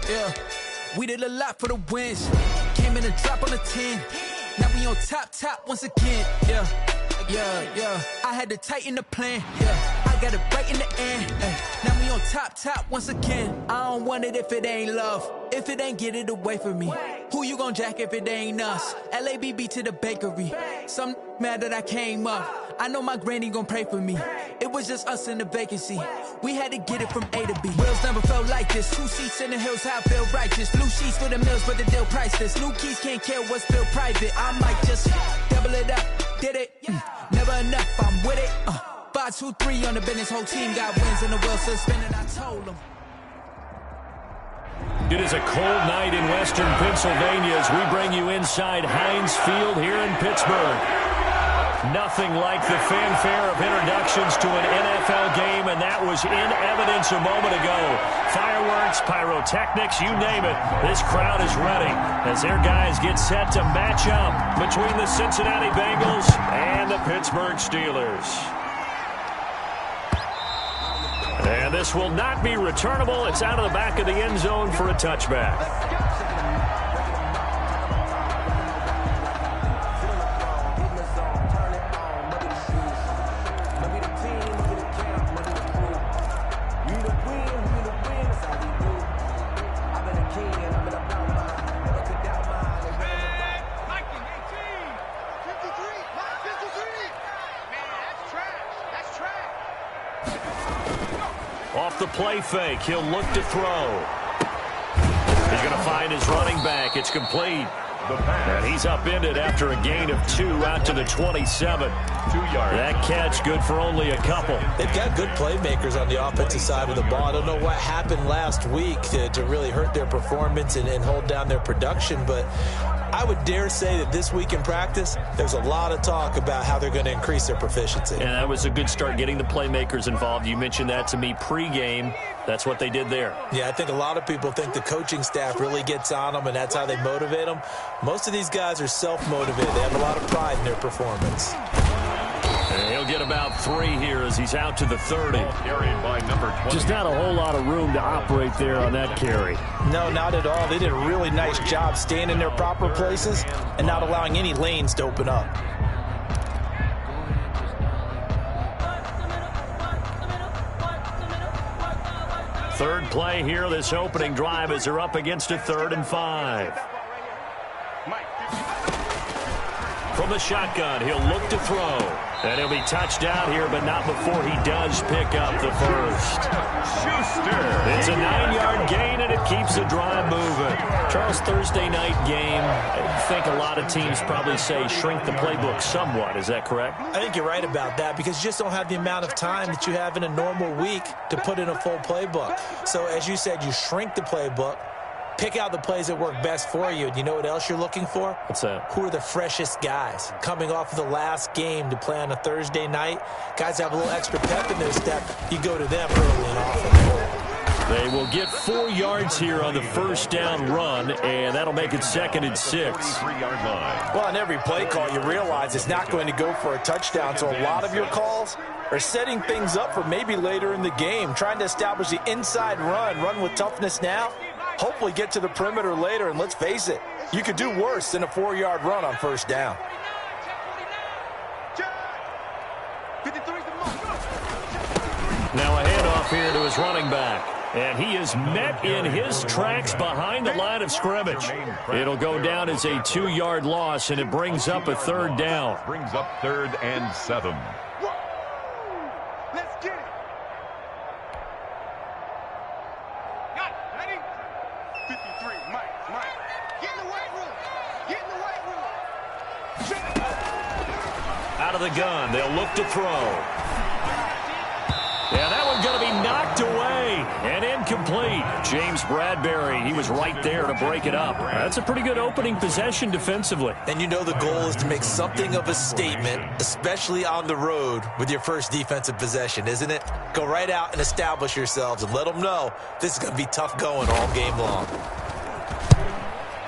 Yeah, we did a lot for the wins. Came in a drop on a 10. Now we on top once again. Yeah. I had to tighten the plan. Yeah, I got it right in the end. Now we on top once again. I don't want it if it ain't love. If it ain't, get it away from me. Who you gon' jack if it ain't us? LABB to the bakery. Some mad that I came up. I know my granny gon' pray for me. It was just us in the vacancy. We had to get it from A to B. Wheels never felt like this. 2 seats in the hills, how I feel righteous. Blue sheets for the mills, but the deal priceless. New keys can't care what's still private. I might just double it up. Did it? Never enough, I'm with it. 5, 2, 3 on the business. Whole team got wins and the world still spinning. I told them. It is a cold night in western Pennsylvania as we bring you inside Heinz Field here in Pittsburgh. Nothing like the fanfare of introductions to an NFL game, and that was in evidence a moment ago. Fireworks, pyrotechnics, you name it. This crowd is ready as their guys get set to match up between the Cincinnati Bengals and the Pittsburgh Steelers. And this will not be returnable. It's out of the back of the end zone for a touchback. Off the play fake, he'll look to throw. He's going to find his running back. It's complete. And he's upended after a gain of 2 out to the 27. 2 yards. That catch good for only a couple. They've got good playmakers on the offensive side of the ball. I don't know what happened last week to really hurt their performance and hold down their production, but I would dare say that this week in practice, there's a lot of talk about how they're going to increase their proficiency. And that was a good start, getting the playmakers involved. You mentioned that to me pregame. That's what they did there. Yeah, I think a lot of people think the coaching staff really gets on them, and that's how they motivate them. Most of these guys are self-motivated. They have a lot of pride in their performance. And he'll get about 3 here as he's out to the 30. Carried by number 20. Just not a whole lot of room to operate there on that carry. No, not at all. They did a really nice job staying in their proper places and not allowing any lanes to open up. Third play here, this opening drive as they're up against a 3rd and 5. From the shotgun, he'll look to throw. And he'll be touched out here, but not before he does pick up the first. It's a 9-yard gain, and it keeps the drive moving. Charles, Thursday night game, I think a lot of teams probably say shrink the playbook somewhat. Is that correct? I think you're right about that because you just don't have the amount of time that you have in a normal week to put in a full playbook. So, as you said, you shrink the playbook. Pick out the plays that work best for you. And you know what else you're looking for? What's that? Who are the freshest guys? Coming off of the last game to play on a Thursday night, guys have a little extra pep in their step. You go to them early and often. They will get 4 yards here on the first down run, and that'll make it 2nd and 6. Well, on every play call, you realize it's not going to go for a touchdown, so a lot of your calls are setting things up for maybe later in the game, trying to establish the inside run with toughness now. Hopefully get to the perimeter later, and let's face it, you could do worse than a 4-yard run on first down. Now a handoff here to his running back. And he is met in his tracks behind the line of scrimmage. It'll go down as a 2-yard loss, and it brings up a 3rd down. Brings up 3rd and 7. Out of the gun, they'll look to throw. Yeah, that one's going to be knocked away and incomplete. James Bradbury, he was right there to break it up. That's a pretty good opening possession defensively. And you know the goal is to make something of a statement, especially on the road with your first defensive possession, isn't it? Go right out and establish yourselves and let them know this is going to be tough going all game long.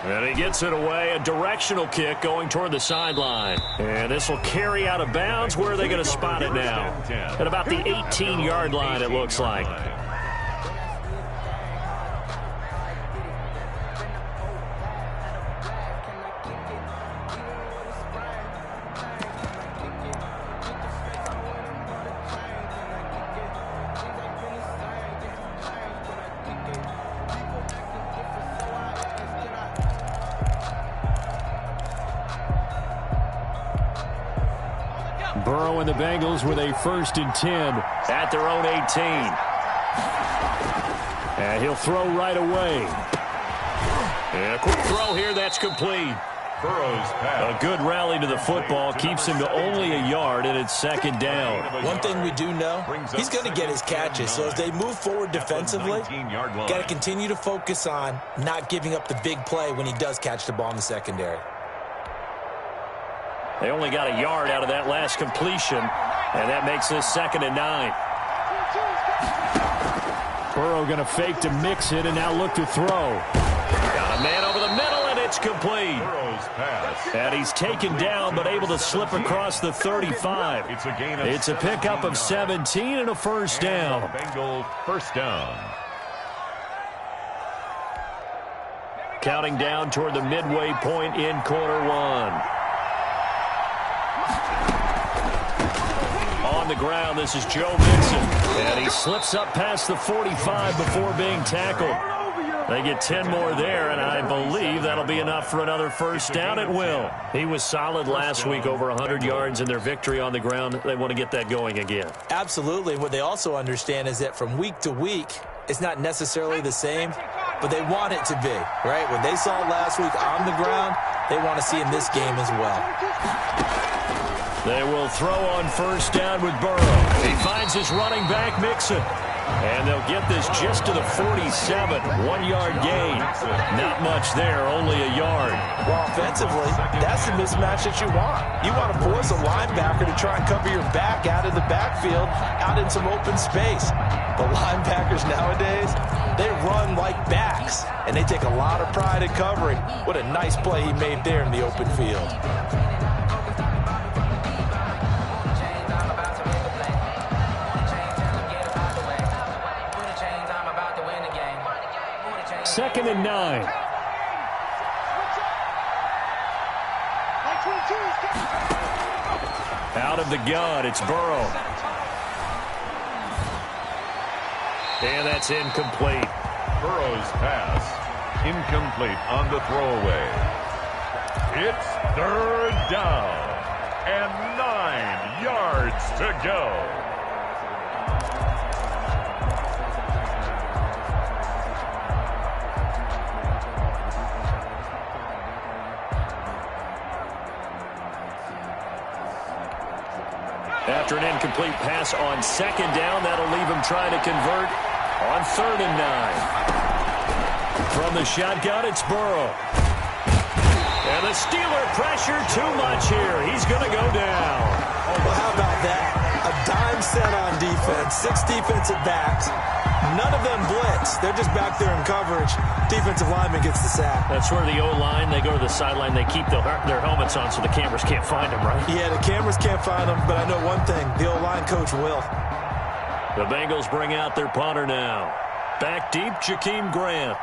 And he gets it away, a directional kick going toward the sideline. And this will carry out of bounds. Where are they going to spot it now? At about the 18-yard line, it looks like. Burrow and the Bengals with a 1st and 10 at their own 18. And he'll throw right away. And a quick throw here, that's complete. Burrow's pass. A good rally to the football keeps him to only a yard, and it's 2nd down. One thing we do know, he's going to get his catches. So as they move forward defensively, got to continue to focus on not giving up the big play when he does catch the ball in the secondary. They only got a yard out of that last completion, and that makes this 2nd and 9. Burrow going to fake to mix it and now look to throw. Got a man over the middle, and it's complete. Burrow's pass. And he's taken down but able to slip across the 35. It's a pickup of 17 and a 1st down. Bengals 1st down. Counting down toward the midway point in quarter 1. On the ground, this is Joe Mixon. And he slips up past the 45 before being tackled. They get 10 more there, and I believe that'll be enough for another 1st down at will. He was solid last week, over 100 yards in their victory on the ground. They want to get that going again. Absolutely. What they also understand is that from week to week, it's not necessarily the same, but they want it to be, right? What they saw last week on the ground, they want to see in this game as well. They will throw on 1st down with Burrow. He finds his running back, Mixon. And they'll get this just to the 47. 1-yard gain. Not much there, only a yard. Well, offensively, that's the mismatch that you want. You want to force a linebacker to try and cover your back out of the backfield, out in some open space. The linebackers nowadays, they run like backs, and they take a lot of pride in covering. What a nice play he made there in the open field. Second and 9. Out of the gun, it's Burrow. And that's incomplete. Burrow's pass. Incomplete on the throwaway. It's 3rd down. And 9 yards to go. After an incomplete pass on 2nd down, that'll leave him trying to convert on 3rd and 9. From the shotgun, it's Burrow. And the Steeler pressure too much here. He's going to go down. Well, how about that? A dime set on defense, 6 defensive backs. None of them blitz. They're just back there in coverage. Defensive lineman gets the sack. That's where the O-line, they go to the sideline, they keep their helmets on so the cameras can't find them, right? Yeah, the cameras can't find them, but I know one thing. The O-line coach will. The Bengals bring out their punter now. Back deep, Jakeem Grant.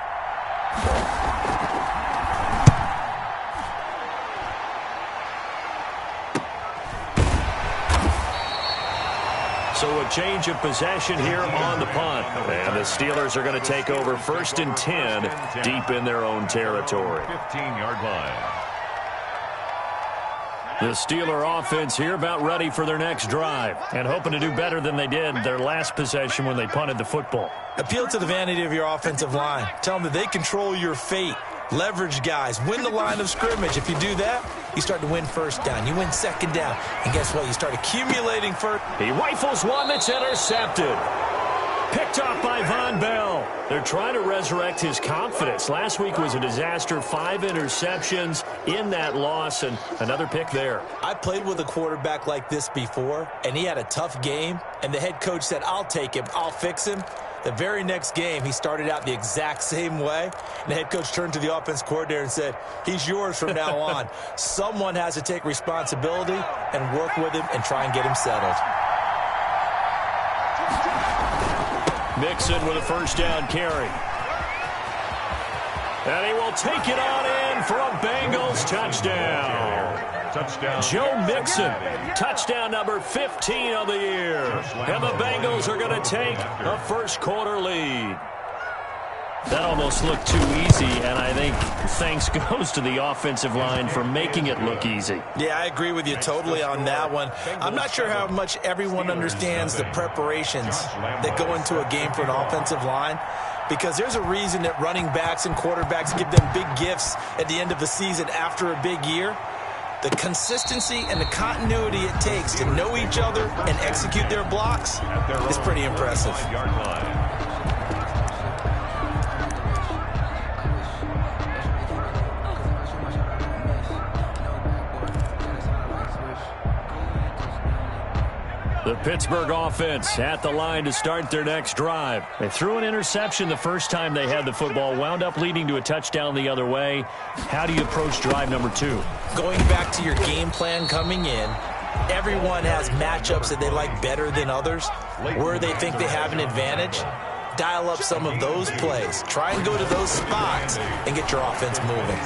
So a change of possession here on the punt. And the Steelers are going to take over 1st and 10 deep in their own territory. 15-yard line. The Steeler offense here about ready for their next drive and hoping to do better than they did their last possession when they punted the football. Appeal to the vanity of your offensive line. Tell them that they control your fate. Leverage guys. Win the line of scrimmage. If you do that, you start to win 1st down. You win 2nd down. And guess what? You start accumulating first. He rifles one that's intercepted. Picked off by Von Bell. They're trying to resurrect his confidence. Last week was a disaster. 5 interceptions in that loss, and another pick there. I played with a quarterback like this before, and he had a tough game, and the head coach said, I'll take him, I'll fix him. The very next game, he started out the exact same way, and the head coach turned to the offense coordinator and said, he's yours from now on. Someone has to take responsibility and work with him and try and get him settled. Mixon with a 1st down carry. And he will take it on in for a Bengals touchdown. Touchdown. Joe Mixon, touchdown number 15 of the year. And the Bengals are going to take a 1st quarter lead. That almost looked too easy, and I think thanks goes to the offensive line for making it look easy. Yeah, I agree with you totally on that one. I'm not sure how much everyone understands the preparations that go into a game for an offensive line, because there's a reason that running backs and quarterbacks give them big gifts at the end of the season after a big year. The consistency and the continuity it takes to know each other and execute their blocks is pretty impressive. The Pittsburgh offense at the line to start their next drive. They threw an interception the first time they had the football, wound up leading to a touchdown the other way. How do you approach drive number 2? Going back to your game plan coming in, everyone has matchups that they like better than others, where they think they have an advantage. Dial up some of those plays. Try and go to those spots and get your offense moving.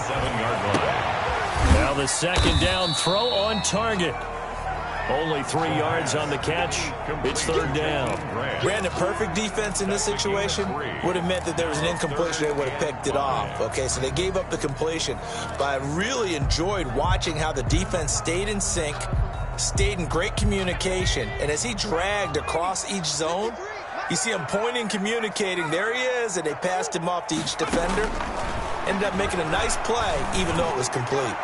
Now the second down throw on target. Only 3 yards on the catch. It's third down. Brandon, perfect defense in this situation would have meant that there was an incompletion. They would have picked it off. Okay, so they gave up the completion. But I really enjoyed watching how the defense stayed in sync, stayed in great communication. And as he dragged across each zone, you see him pointing, communicating. There he is, and they passed him off to each defender. Ended up making a nice play, even though it was complete.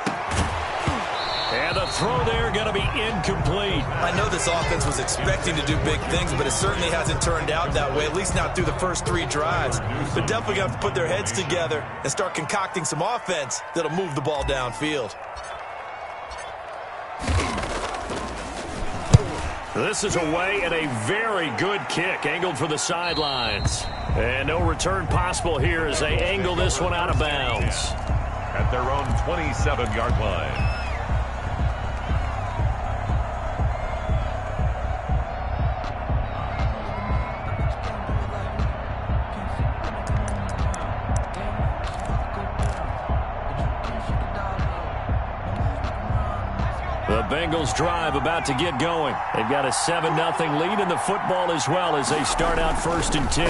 And the throw there going to be incomplete. I know this offense was expecting to do big things, but it certainly hasn't turned out that way, at least not through the first 3 drives. They're definitely going to have to put their heads together and start concocting some offense that'll move the ball downfield. This is away and a very good kick, angled for the sidelines. And no return possible here as they angle this one out of bounds. At their own 27-yard line. The Bengals drive about to get going. They've got a 7-0 lead in the football as well as they start out 1st and 10.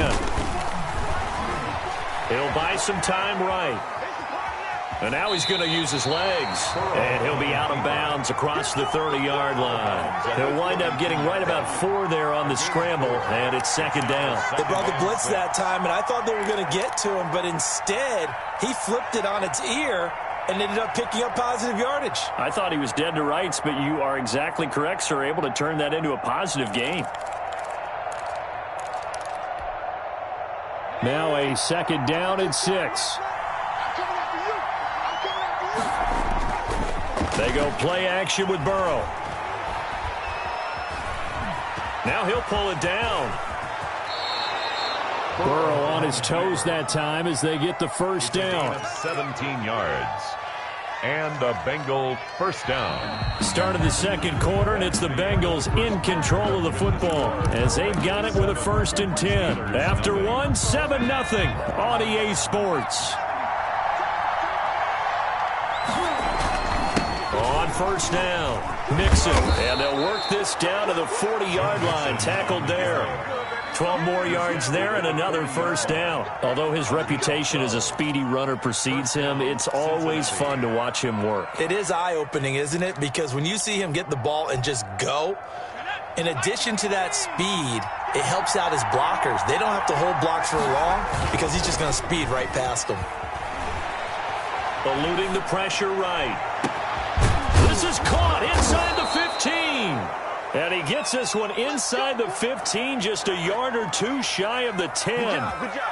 He'll buy some time right. And now he's going to use his legs. And he'll be out of bounds across the 30-yard line. He'll wind up getting right about 4 there on the scramble, and it's 2nd down. They brought the blitz that time, and I thought they were going to get to him, but instead he flipped it on its ear and ended up picking up positive yardage. I thought he was dead to rights, but you are exactly correct, sir, able to turn that into a positive gain. Now a 2nd down and 6. They go play action with Burrow. Now he'll pull it down. Burrow on his toes that time as they get the first down. 17 yards. And a Bengal first down. Start of the second quarter, and it's the Bengals in control of the football as they've got it with a 1st and 10. After 1, 7-0 on EA Sports. On first down, Mixon, and they'll work this down to the 40-yard line, tackled there. 12 more yards there and another first down. Although his reputation as a speedy runner precedes him, it's always fun to watch him work. It is eye-opening, isn't it? Because when you see him get the ball and just go, in addition to that speed, it helps out his blockers. They don't have to hold blocks for long because he's just going to speed right past them. Eluding the pressure right. This is caught inside the 15. And he gets this one inside the 15, just a yard or 2 shy of the 10. Good job.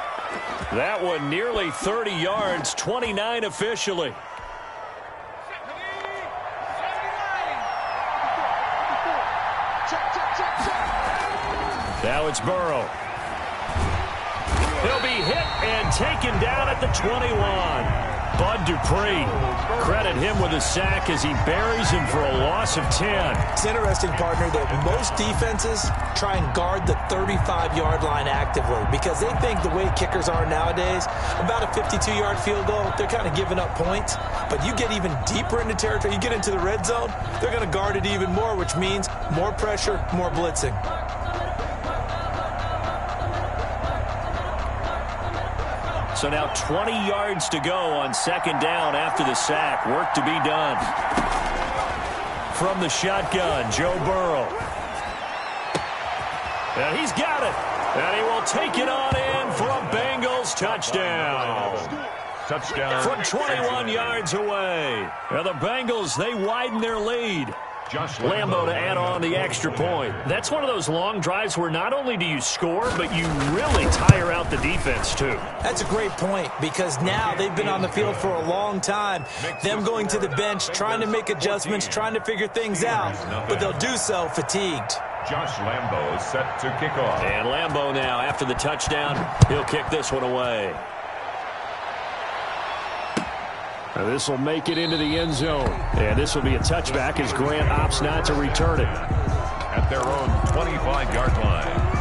That one nearly 30 yards, 29 officially. Now it's Burrow. He'll be hit and taken down at the 21. Bud Dupree, credit him with a sack as he buries him for a loss of 10. It's interesting, partner, that most defenses try and guard the 35-yard line actively because they think the way kickers are nowadays, about a 52-yard field goal, they're kind of giving up points. But you get even deeper into territory, you get into the red zone, they're going to guard it even more, which means more pressure, more blitzing. So now 20 yards to go on second down after the sack. Work to be done. From the shotgun, Joe Burrow. And he's got it. And he will take it on in for a Bengals touchdown. Touchdown. From 21 yards away. Now the Bengals, they widen their lead. Lambo to add on the extra point. That's one of those long drives where not only do you score, but you really tire out the defense, too. That's a great point because now they've been on the field for a long time. Them going to the bench, trying to make adjustments, trying to figure things out, but they'll do so fatigued. Josh Lambo is set to kick off. And Lambo now, after the touchdown, he'll kick this one away. Now this will make it into the end zone. And this will be a touchback as Grant opts not to return it. At their own 25-yard line.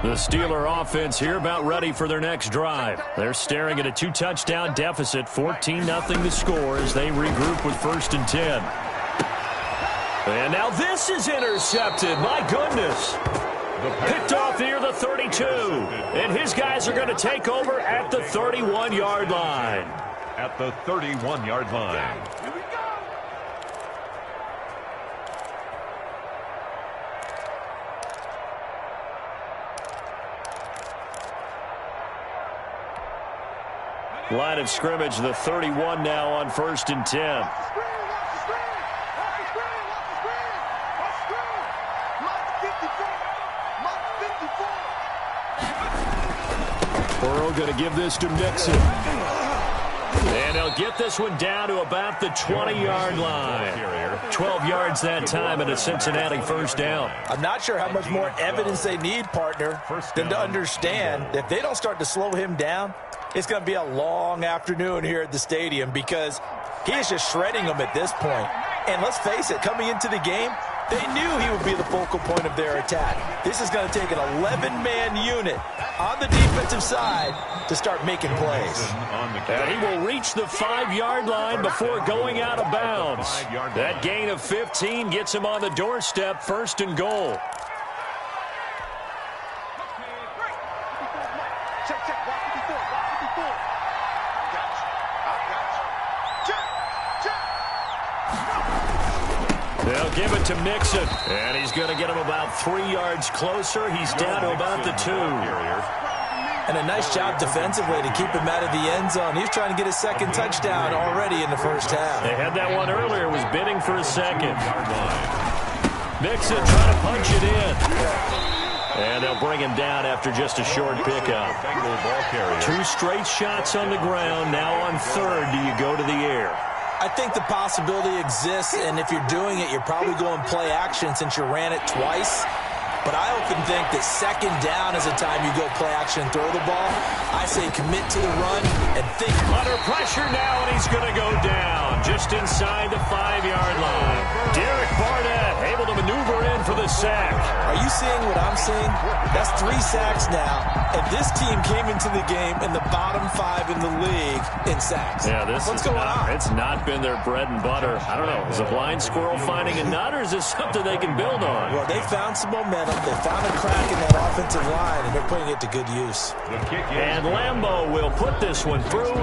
The Steeler offense here about ready for their next drive. They're staring at a 2-touchdown deficit, 14-0 to score as they regroup with 1st and 10. And now this is intercepted. My goodness. Picked off near the 32. And his guys are going to take over at the 31-yard line. At the 31-yard line. Line of scrimmage, the 31 now on 1st and 10. Burrow going to give this to Mixon. And they'll get this one down to about the 20-yard line. 12 yards that time and a Cincinnati 1st down. I'm not sure how much more evidence they need, partner, than to understand that if they don't start to slow him down, it's going to be a long afternoon here at the stadium because he is just shredding them at this point. And let's face it, coming into the game, they knew he would be the focal point of their attack. This is going to take an 11-man unit on the defensive side to start making plays. And he will reach the 5-yard line before going out of bounds. That gain of 15 gets him on the doorstep, 1st and goal. They'll give it to Mixon, and he's going to get him about 3 yards closer. He's down to about the 2. And a nice job defensively to keep him out of the end zone. He's trying to get his 2nd touchdown already in the 1st half. They had that one earlier, was bidding for a 2nd. Mixon trying to punch it in. And they'll bring him down after just a short pickup. 2 straight shots on the ground. Now on 3rd, do you go to the air? I think the possibility exists, and if you're doing it, you're probably going play action since you ran it twice. But I often think that 2nd down is a time you go play action and throw the ball. I say commit to the run and think. Under pressure now, and he's going to go down just inside the 5-yard line. Derek Barnett able to maneuver in for the sack. Are you seeing what I'm seeing? That's 3 sacks now, and this team came into the game in the bottom 5 in the league in sacks. Yeah, What's going on? It's not been their bread and butter. I don't know. Is a blind squirrel finding a nut, or is this something they can build on? Well, they found some momentum. They found a crack in that offensive line, and they're putting it to good use. And Lambo will put this one through,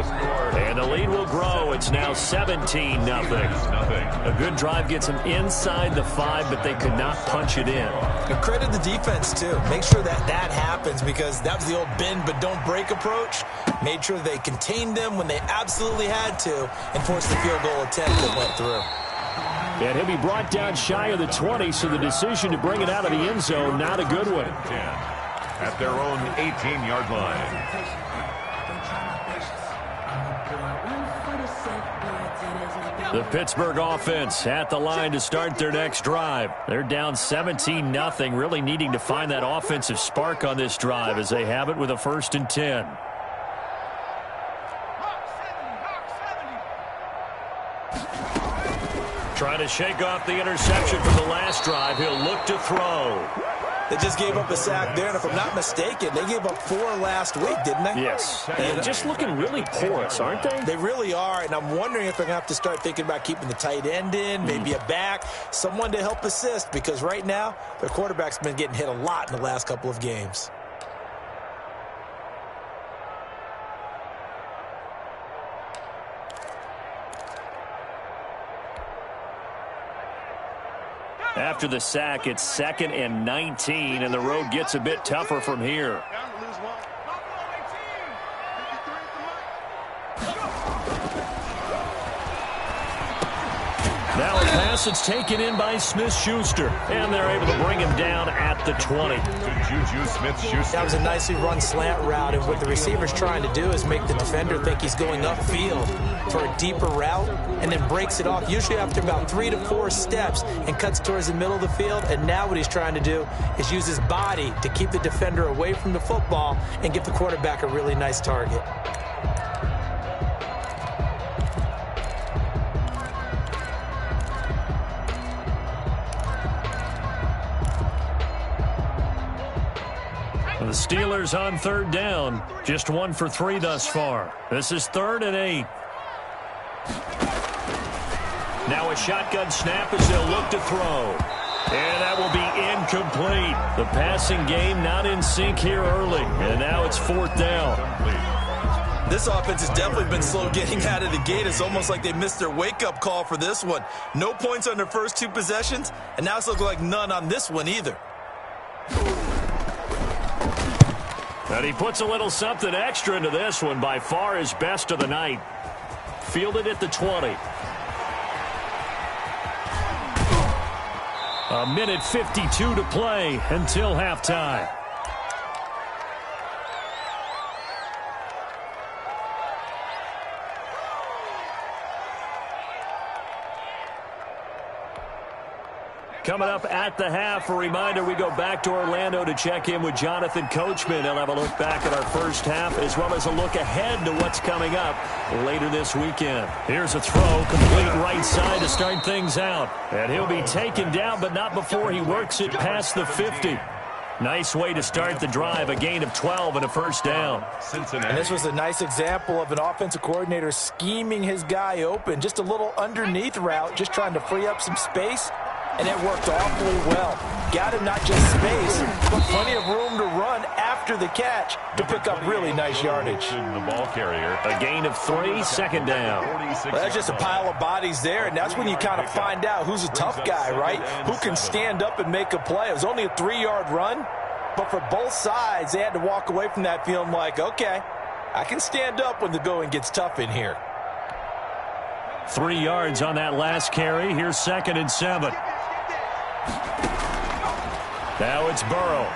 and the lead will grow. It's now 17-0. A good drive gets them inside the 5, but they could not punch it in. And credit the defense, too. Make sure that that happens because that was the old bend but don't break approach. Made sure they contained them when they absolutely had to and forced the field goal attempt that went through. And he'll be brought down shy of the 20, so the decision to bring it out of the end zone, not a good one. At their own 18-yard line. The Pittsburgh offense at the line to start their next drive. They're down 17-0, really needing to find that offensive spark on this drive as they have it with a 1st and 10. Trying to shake off the interception from the last drive. He'll look to throw. They just gave up a sack there, and if I'm not mistaken, they gave up 4 last week, didn't they? Yes. And just looking really porous, aren't they? They really are, and I'm wondering if they're going to have to start thinking about keeping the tight end in, maybe a back, someone to help assist, because right now, their quarterback's been getting hit a lot in the last couple of games. After the sack, it's 2nd and 19, and the road gets a bit tougher from here. Now a pass that's taken in by Smith-Schuster, and they're able to bring him down at the 20. Juju Smith-Schuster. That was a nicely run slant route, and what the receiver's trying to do is make the defender think he's going upfield for a deeper route, and then breaks it off, usually after about 3 to 4 steps, and cuts towards the middle of the field. And now what he's trying to do is use his body to keep the defender away from the football and give the quarterback a really nice target. The Steelers on 3rd down, just 1 for 3 thus far. This is 3rd and 8. Now a shotgun snap as they'll look to throw. And that will be incomplete. The passing game not in sync here early, and now it's 4th down. This offense has definitely been slow getting out of the gate. It's almost like they missed their wake-up call for this one. No points on their first 2 possessions, and now it's looking like none on this one either. And he puts a little something extra into this one, by far his best of the night. Fielded at the 20. A minute 52 to play until halftime. Coming up at the half, a reminder, we go back to Orlando to check in with Jonathan Coachman. He'll have a look back at our first half, as well as a look ahead to what's coming up later this weekend. Here's a throw, complete right side to start things out. And he'll be taken down, but not before he works it past the 50. Nice way to start the drive, a gain of 12 and a first down. And this was a nice example of an offensive coordinator scheming his guy open. Just a little underneath route, just trying to free up some space. And it worked awfully well. Got him not just space, but plenty of room to run after the catch to pick up really nice yardage. The ball carrier. A gain of 3, 2nd down. Well, that's just a pile of bodies there, and that's when you kind of find out who's a tough guy, right? Who can stand up and make a play. It was only a 3-yard run, but for both sides, they had to walk away from that feeling like, okay, I can stand up when the going gets tough in here. 3 yards on that last carry. Here's 2nd and 7. Now it's Burrow.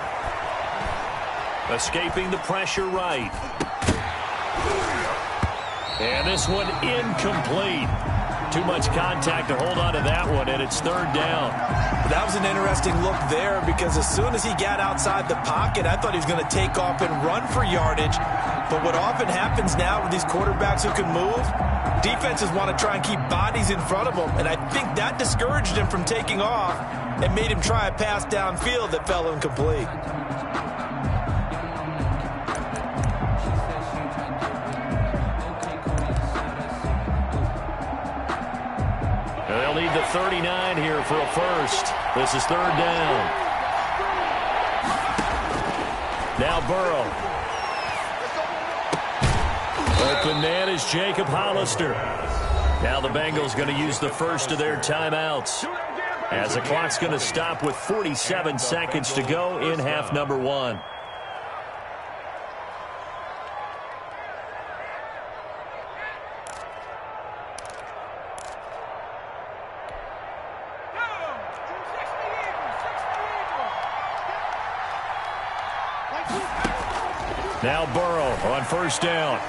Escaping the pressure right. And this one incomplete. Too much contact to hold on to that one, and it's 3rd down. That was an interesting look there, because as soon as he got outside the pocket, I thought he was going to take off and run for yardage. But what often happens now with these quarterbacks who can move, defenses want to try and keep bodies in front of them, and I think that discouraged him from taking off and made him try a pass downfield that fell incomplete. They'll need the 39 here for a first. This is 3rd down. Now Burrow. Open man is Jacob Hollister. Now the Bengals going to use the first of their timeouts, as the clock's going to stop with 47 seconds to go in half number 1. Now Burrow on 1st down.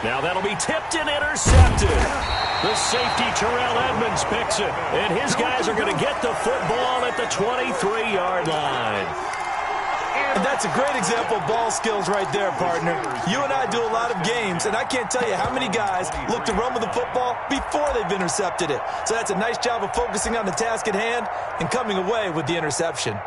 Now that'll be tipped and intercepted. The safety, Terrell Edmonds, picks it. And his guys are going to get the football at the 23-yard line. And that's a great example of ball skills right there, partner. You and I do a lot of games, and I can't tell you how many guys look to run with the football before they've intercepted it. So that's a nice job of focusing on the task at hand and coming away with the interception.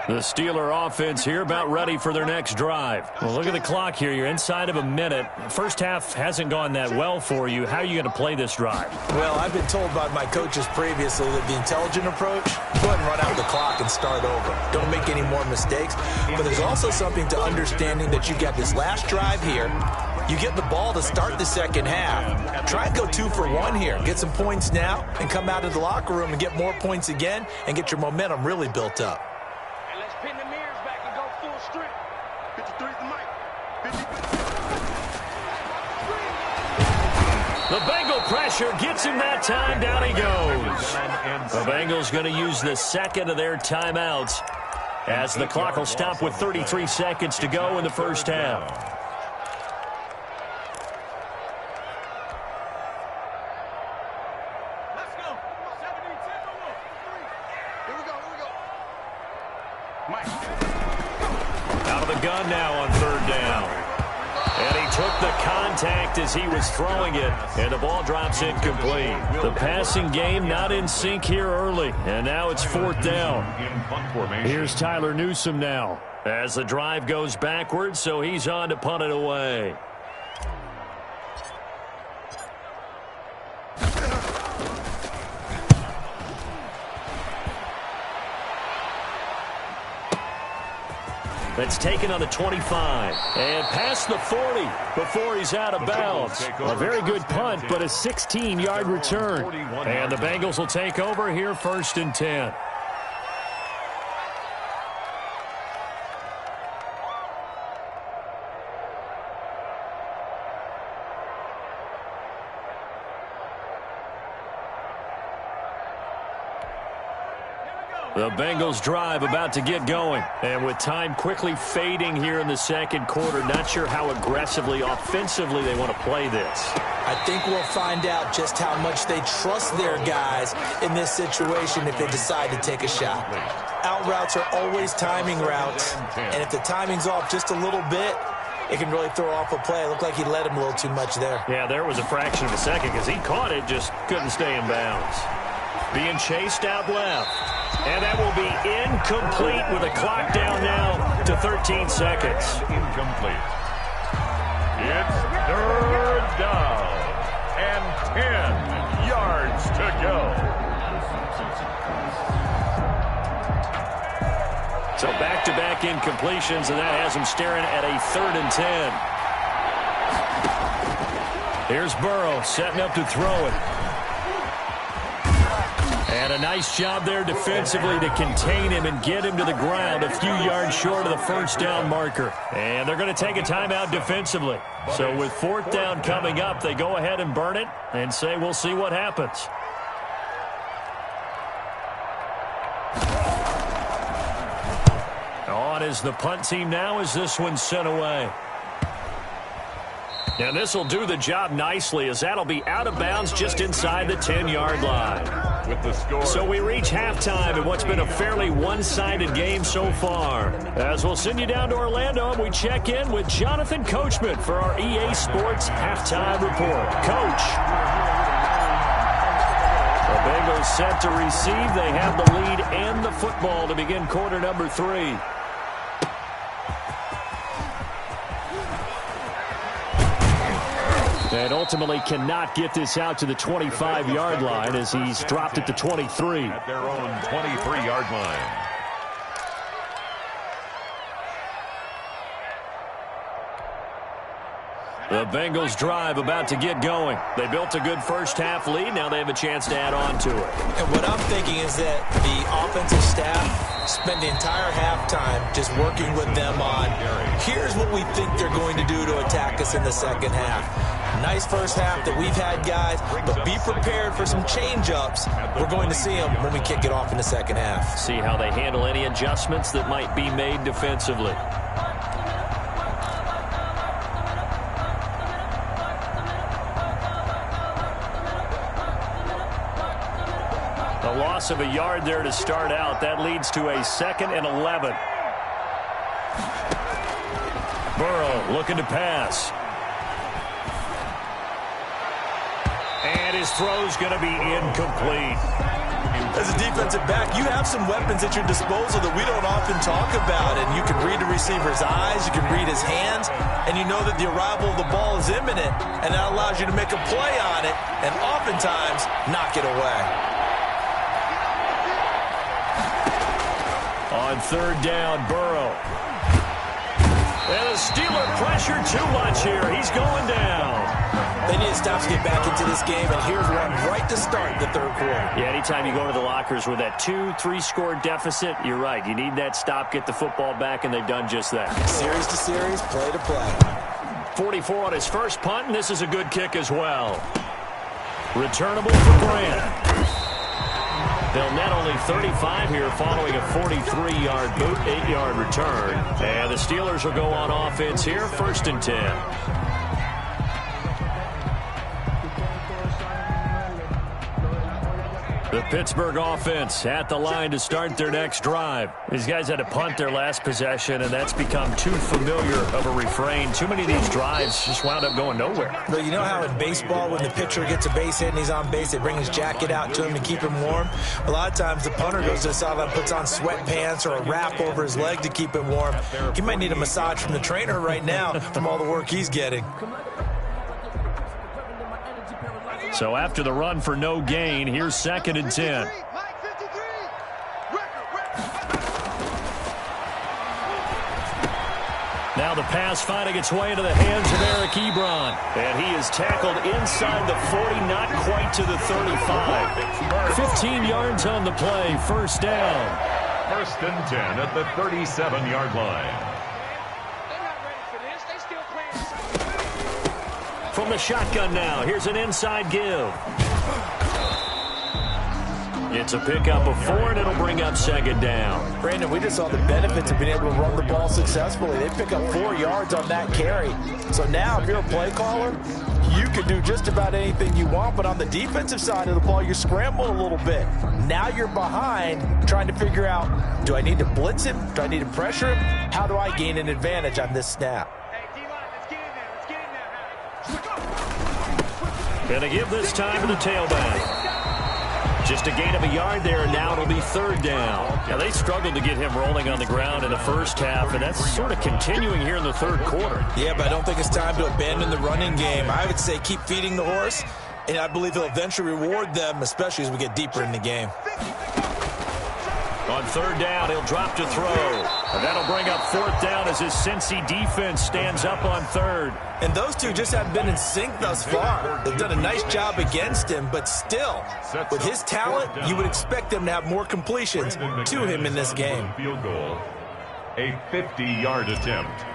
The Steeler offense here about ready for their next drive. Well, look at the clock here. You're inside of a minute. First half hasn't gone that well for you. How are you going to play this drive? Well, I've been told by my coaches previously that the intelligent approach, go ahead and run out the clock and start over. Don't make any more mistakes. But there's also something to understanding that you got this last drive here. You get the ball to start the second half. Try and go 2 for 1 here. Get some points now and come out of the locker room and get more points again and get your momentum really built up. Pin the mirrors back and go full strength. 53 the mic. The Bengal pressure gets him that time. Down he goes. The Bengals going to use the second of their timeouts as the clock will stop with 33 seconds to go in the first half. Out of the gun now on third down. And he took the contact as he was throwing it, and the ball drops incomplete. The passing game not in sync here early, and now it's fourth down. Here's Tyler Newsome now as the drive goes backwards, so he's on to punt it away. That's taken on the 25 and past the 40 before he's out of bounds. A very good punt, but a 16-yard return. And the Bengals will take over here first and 10. The Bengals drive about to get going. And with time quickly fading here in the second quarter, not sure how aggressively, offensively they want to play this. I think we'll find out just how much they trust their guys in this situation if they decide to take a shot. Out routes are always timing routes, and if the timing's off just a little bit, it can really throw off a play. It looked like he led him a little too much there. Yeah, there was a fraction of a second because he caught it, just couldn't stay in bounds. Being chased out left. And that will be incomplete with the clock down now to 13 seconds. Incomplete. It's third down and 10 yards to go. So back-to-back incompletions, and that has him staring at a 3rd and 10. Here's Burrow setting up to throw it. And a nice job there defensively to contain him and get him to the ground a few yards short of the first down marker. And they're going to take a timeout defensively. So with fourth down coming up, they go ahead and burn it and say we'll see what happens. On is the punt team now as this one's sent away. And this will do the job nicely as that'll be out of bounds just inside the 10-yard line. With the score. So we reach halftime in what's been a fairly one-sided game so far. As we'll send you down to Orlando and we check in with Jonathan Coachman for our EA Sports Halftime Report. Coach. The Bengals set to receive. They have the lead and the football to begin quarter number 3. And ultimately cannot get this out to the 25-yard line as he's dropped it to 23. At their own 23-yard line. The Bengals drive about to get going. They built a good first half lead. Now they have a chance to add on to it. And what I'm thinking is that the offensive staff spent the entire halftime just working with them on, here's what we think they're going to do to attack us in the second half. Nice first half that we've had, guys, but be prepared for some change-ups. We're going to see them when we kick it off in the second half. See how they handle any adjustments that might be made defensively. A loss of a yard there to start out. That leads to a 2nd and 11. Burrow looking to pass. And his throw's going to be incomplete. As a defensive back, you have some weapons at your disposal that we don't often talk about. And you can read the receiver's eyes, you can read his hands, and you know that the arrival of the ball is imminent. And that allows you to make a play on it and oftentimes knock it away. On 3rd down, Burrow. And the Steeler pressure too much here. He's going down. They need to stop to get back into this game, and here's one right to start the 3rd quarter. Yeah, anytime you go to the lockers with that 2-3 score deficit, you're right. You need that stop, get the football back, and they've done just that. Series to series, play to play. 44 on his first punt, and this is a good kick as well. Returnable for Grant. They'll net only 35 here following a 43-yard boot, 8-yard return. And the Steelers will go on offense here, 1st and 10. The Pittsburgh offense at the line to start their next drive. These guys had to punt their last possession, and that's become too familiar of a refrain. Too many of these drives just wound up going nowhere. But you know how in baseball, when the pitcher gets a base hit and he's on base, they bring his jacket out to him to keep him warm? A lot of times the punter goes to the sideline, puts on sweatpants or a wrap over his leg to keep him warm. He might need a massage from the trainer right now from all the work he's getting. So after the run for no gain, here's 2nd and 10. Now the pass finding its way into the hands of Eric Ebron. And he is tackled inside the 40, not quite to the 35. 15 yards on the play, 1st down. 1st and 10 at the 37-yard line. From the shotgun now, here's an inside give. It's a pickup of 4, and it'll bring up 2nd down. Brandon, we just saw the benefits of being able to run the ball successfully. They pick up 4 yards on that carry. So now, if you're a play caller, you can do just about anything you want, but on the defensive side of the ball, you're scrambling a little bit. Now you're behind, trying to figure out, do I need to blitz him? Do I need to pressure him? How do I gain an advantage on this snap? Going to give this time to the tailback. Just a gain of a yard there, and now it'll be 3rd down. Now, they struggled to get him rolling on the ground in the first half, and that's sort of continuing here in the 3rd quarter. Yeah, but I don't think it's time to abandon the running game. I would say keep feeding the horse, and I believe he'll eventually reward them, especially as we get deeper in the game. On 3rd down, he'll drop to throw. And that'll bring up 4th down as his Cincy defense stands up on 3rd. And those two just haven't been in sync thus far. They've done a nice job against him, but still, with his talent, you would expect them to have more completions to him in this game. Field goal, a 50-yard attempt.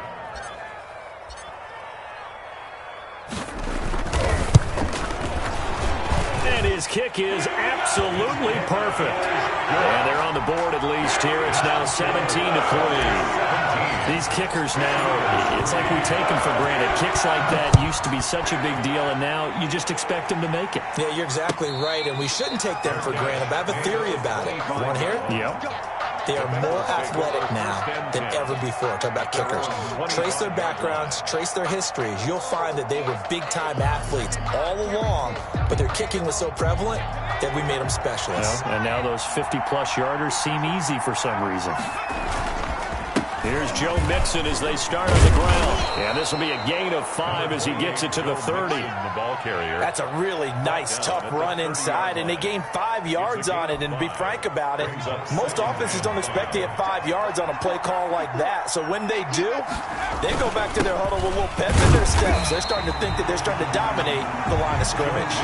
And his kick is absolutely perfect. And they're on the board at least here. It's now 17-3. These kickers now, it's like we take them for granted. Kicks like that used to be such a big deal, and now you just expect them to make it. Yeah, you're exactly right, and we shouldn't take them for granted. But I have a theory about it. You want to hear it? Yep. They are more athletic now than ever before. Talk about kickers. Trace their backgrounds, trace their histories. You'll find that they were big-time athletes all along, but their kicking was so prevalent that we made them specialists. Well, and now those 50-plus yarders seem easy for some reason. Here's Joe Mixon as they start on the ground. And this will be a gain of 5 as he gets it to the 30. The ball carrier. That's a really nice, tough run inside, and they gained 5 yards on it. And to be frank about it, most offenses don't expect to get 5 yards on a play call like that. So when they do, they go back to their huddle with a little pep in their steps. They're starting to think that they're starting to dominate the line of scrimmage.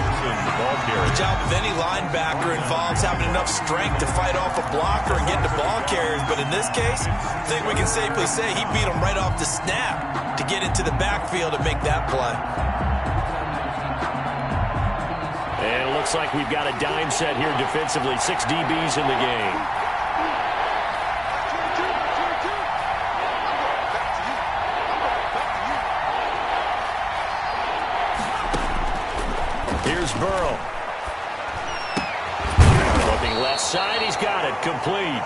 The job of any linebacker involves having enough strength to fight off a blocker and get the ball carriers. But in this case, I think we can safely say he beat him right off the snap to get into the backfield and make that play. And it looks like we've got a dime set here defensively. 6 DBs in the game. Here's Burrow. Looking got it, complete.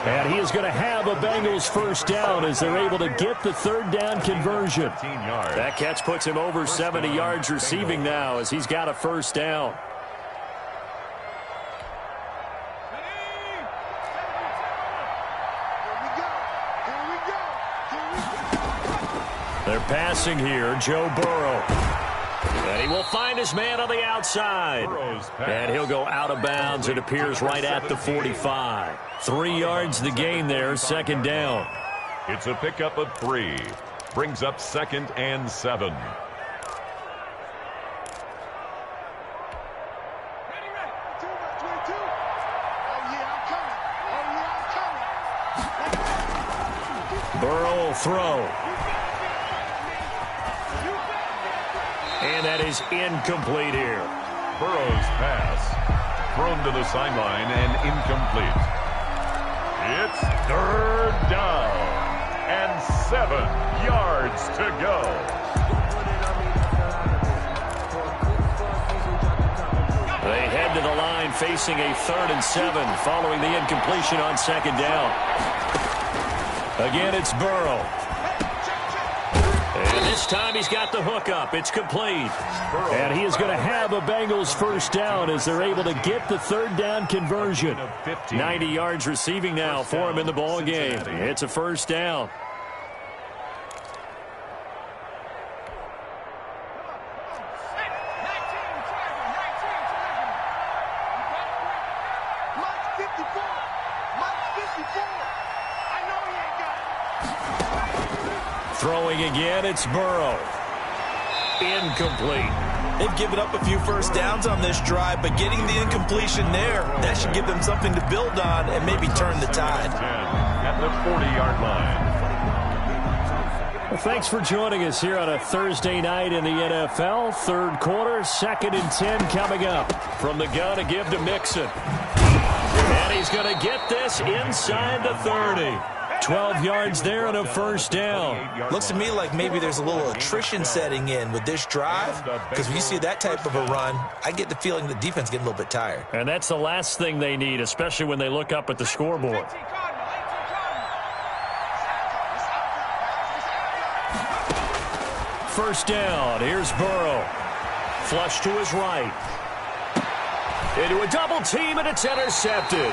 And he is going to have a Bengals first down as they're able to get the third down conversion. That catch puts him over 70 yards receiving now as he's got a first down. They're passing here, Joe Burrow. And he will find his man on the outside. And he'll go out of bounds. It appears right at the 45. 3 yards the gain there, second down. It's a pickup of 3. Brings up 2nd and 7. Burrow will throw. And that is incomplete here. Burrow's pass thrown to the sideline and incomplete. It's third down and 7 yards to go. They head to the line facing a 3rd and 7 following the incompletion on second down. Again, it's Burrow. And this time he's got the hook up. It's complete. And he is going to have a Bengals first down as they're able to get the third down conversion. 90 yards receiving now for him in the ball game. It's a first down. Throwing again, it's Burrow. Incomplete. They've given up a few first downs on this drive, but getting the incompletion there, that should give them something to build on and maybe turn the tide. At the 40-yard line. Well, thanks for joining us here on a Thursday night in the NFL. Third quarter, 2nd and 10 coming up. From the gun to give to Mixon. And he's going to get this inside the 30. 12 yards there and a first down. Looks to me like maybe there's a little attrition setting in with this drive, because when you see that type of a run, I get the feeling the defense getting a little bit tired. And that's the last thing they need, especially when they look up at the scoreboard. First down. Here's Burrow. Flush to his right. Into a double team, and it's intercepted.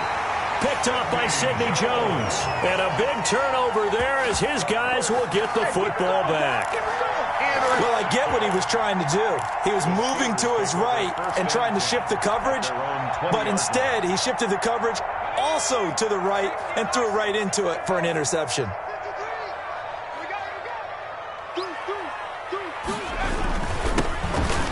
Picked off by Sidney Jones. And a big turnover there as his guys will get the football back. Well, I get what he was trying to do. He was moving to his right and trying to shift the coverage, but instead he shifted the coverage also to the right and threw it right into it for an interception.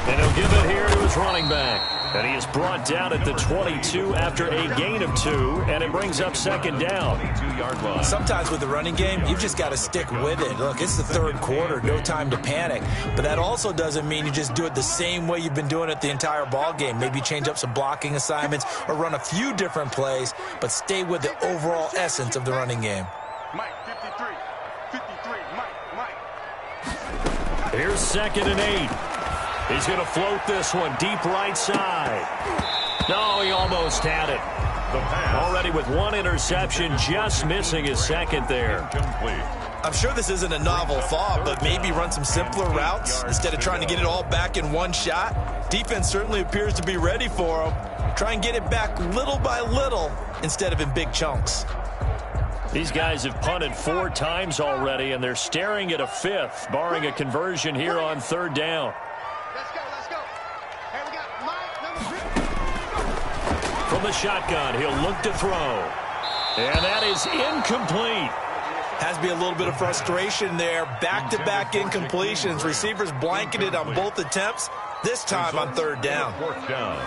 And he'll give it here to his running back. And he is brought down at the 22 after a gain of 2, and it brings up second down. Sometimes with the running game, you've just got to stick with it. Look, it's the third quarter, no time to panic. But that also doesn't mean you just do it the same way you've been doing it the entire ball game. Maybe change up some blocking assignments or run a few different plays, but stay with the overall essence of the running game. Mike, 53, Mike. Here's 2nd and 8. He's going to float this one deep right side. No, he almost had it. Already with one interception, just missing his second there. I'm sure this isn't a novel thought, but maybe run some simpler routes instead of trying to get it all back in one shot. Defense certainly appears to be ready for him. Try and get it back little by little instead of in big chunks. These guys have punted 4 times already, and they're staring at a 5th, barring a conversion here on third down. Let's go. Hey, we got Mike, number 3. From the shotgun, he'll look to throw. And that is incomplete. Has to be a little bit of frustration there. Back-to-back incompletions. Receivers blanketed on both attempts, this time on third down. Fourth down.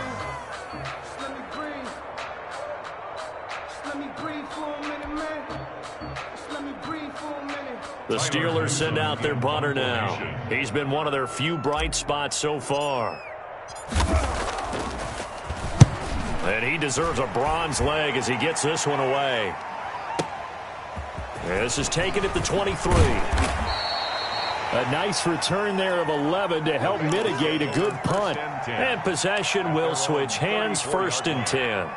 The Steelers send out their punter now. He's been one of their few bright spots so far. And he deserves a bronze leg as he gets this one away. This is taken at the 23. A nice return there of 11 to help mitigate a good punt. And possession will switch hands, 1st and 10.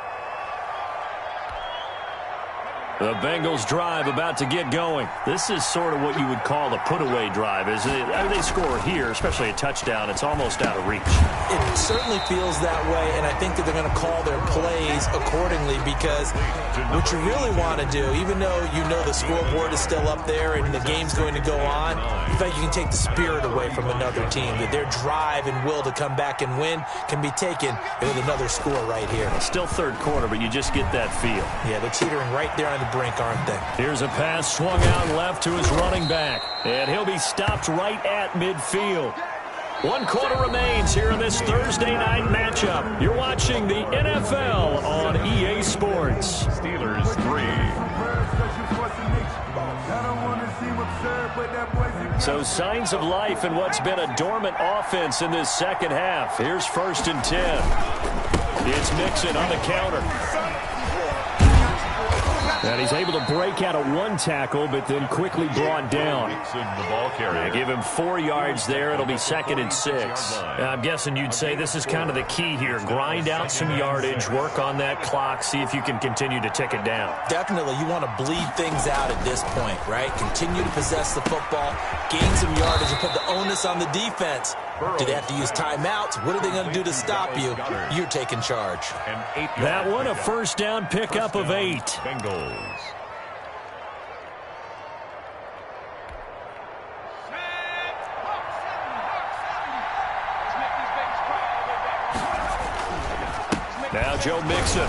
The Bengals drive about to get going. This is sort of what you would call a put-away drive, isn't it? I mean, they score here, especially a touchdown. It's almost out of reach. It certainly feels that way, and I think that they're going to call their plays accordingly because what you really want to do, even though you know the scoreboard is still up there and the game's going to go on, in fact, you can take the spirit away from another team. That their drive and will to come back and win can be taken with another score right here. Still third quarter, but you just get that feel. Yeah, they're teetering right there on the brink, aren't they? Here's a pass swung out left to his running back, and he'll be stopped right at midfield. 1 quarter remains here in this Thursday night matchup. You're watching the NFL on EA Sports. Steelers 3. So signs of life in what's been a dormant offense in this second half. Here's 1st and 10. It's Mixon on the counter. And he's able to break out of 1 tackle, but then quickly brought down. The ball carrier. Give him 4 yards there. It'll be 2nd and 6. I'm guessing you'd say this is kind of the key here. Grind out some yardage, work on that clock, see if you can continue to tick it down. Definitely, you want to bleed things out at this point, right? Continue to possess the football, gain some yardage, and put the onus on the defense. Do they have to use timeouts? What are they going to do to stop you? You're taking charge. That one a 1st down pickup of 8. Bengals. Now Joe Mixon.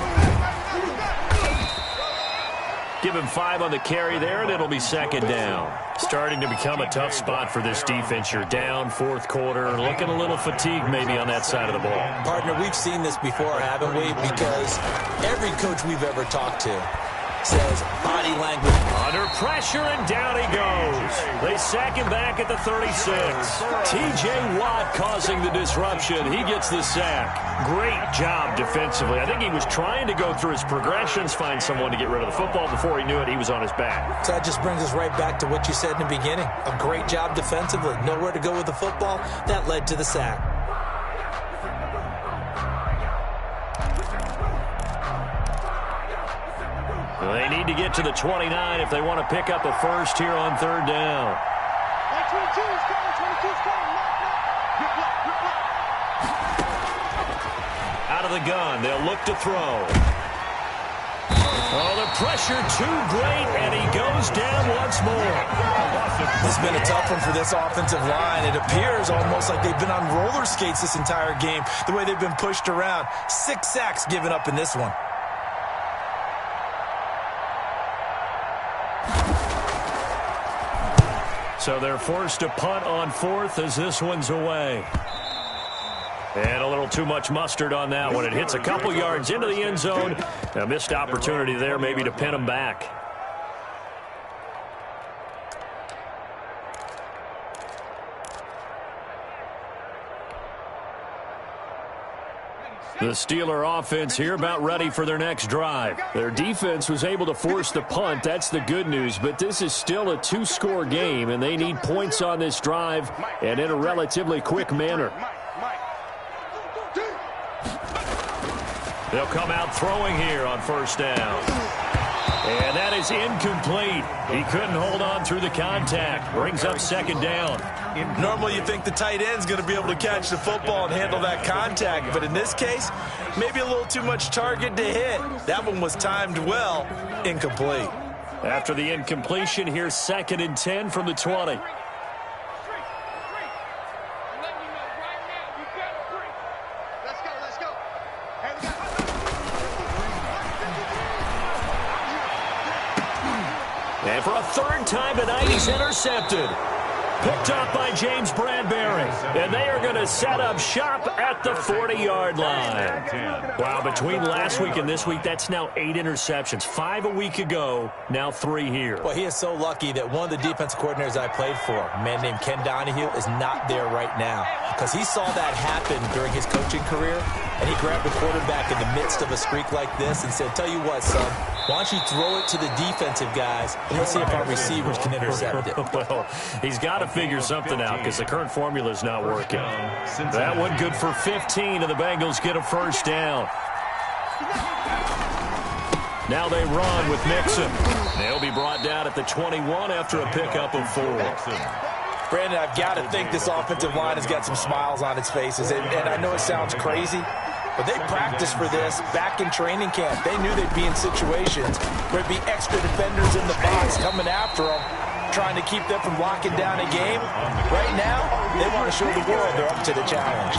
Give him 5 on the carry there, and it'll be 2nd down. Starting to become a tough spot for this defense. You're down 4th quarter, looking a little fatigued maybe on that side of the ball. Partner, we've seen this before, haven't we? Because every coach we've ever talked to says body language. Under pressure, and down he goes. They sack him back at the 36. T.J. Watt causing the disruption. He gets the sack. Great job defensively. I think he was trying to go through his progressions, find someone to get rid of the football. Before he knew it, he was on his back. So that just brings us right back to what you said in the beginning. A great job defensively. Nowhere to go with the football. That led to the sack. They need to get to the 29 if they want to pick up a 1st here on 3rd down. Out of the gun, they'll look to throw. Oh, the pressure too great, and he goes down once more. This has been a tough one for this offensive line. It appears almost like they've been on roller skates this entire game, the way they've been pushed around. 6 sacks given up in this one. So they're forced to punt on 4th as this one's away. And a little too much mustard on that one. It hits a couple yards into the end zone. A missed opportunity there maybe to pin them back. The Steeler offense here about ready for their next drive. Their defense was able to force the punt. That's the good news. But this is still a 2-score game, and they need points on this drive and in a relatively quick manner. They'll come out throwing here on 1st down. And that is incomplete. He couldn't hold on through the contact. Brings up 2nd down. Normally you think the tight end's going to be able to catch the football and handle that contact. But in this case, maybe a little too much target to hit. That one was timed well. Incomplete. After the incompletion, here's 2nd and 10 from the 20. And for a 3rd time tonight, he's intercepted. Picked up by James Bradbury. And they are going to set up shop at the 40-yard line. Wow, between last week and this week, that's now 8 interceptions. 5 a week ago, now 3 here. Well, he is so lucky that one of the defensive coordinators I played for, a man named Ken Donahue, is not there right now. Because he saw that happen during his coaching career, and he grabbed the quarterback in the midst of a streak like this and said, tell you what, son, why don't you throw it to the defensive guys, and let's see if our receivers can intercept it. Well, he's got to figure something out because the current formula is not working. That one good for 15, and the Bengals get a 1st down. Now they run with Mixon. They'll be brought down at the 21 after a pickup of 4. Brandon, I've got to think this offensive line has got some smiles on its faces. And I know it sounds crazy, but they practiced for this back in training camp. They knew they'd be in situations where there'd be extra defenders in the box coming after them, trying to keep them from locking down a game. Right now, they want to show the world they're up to the challenge.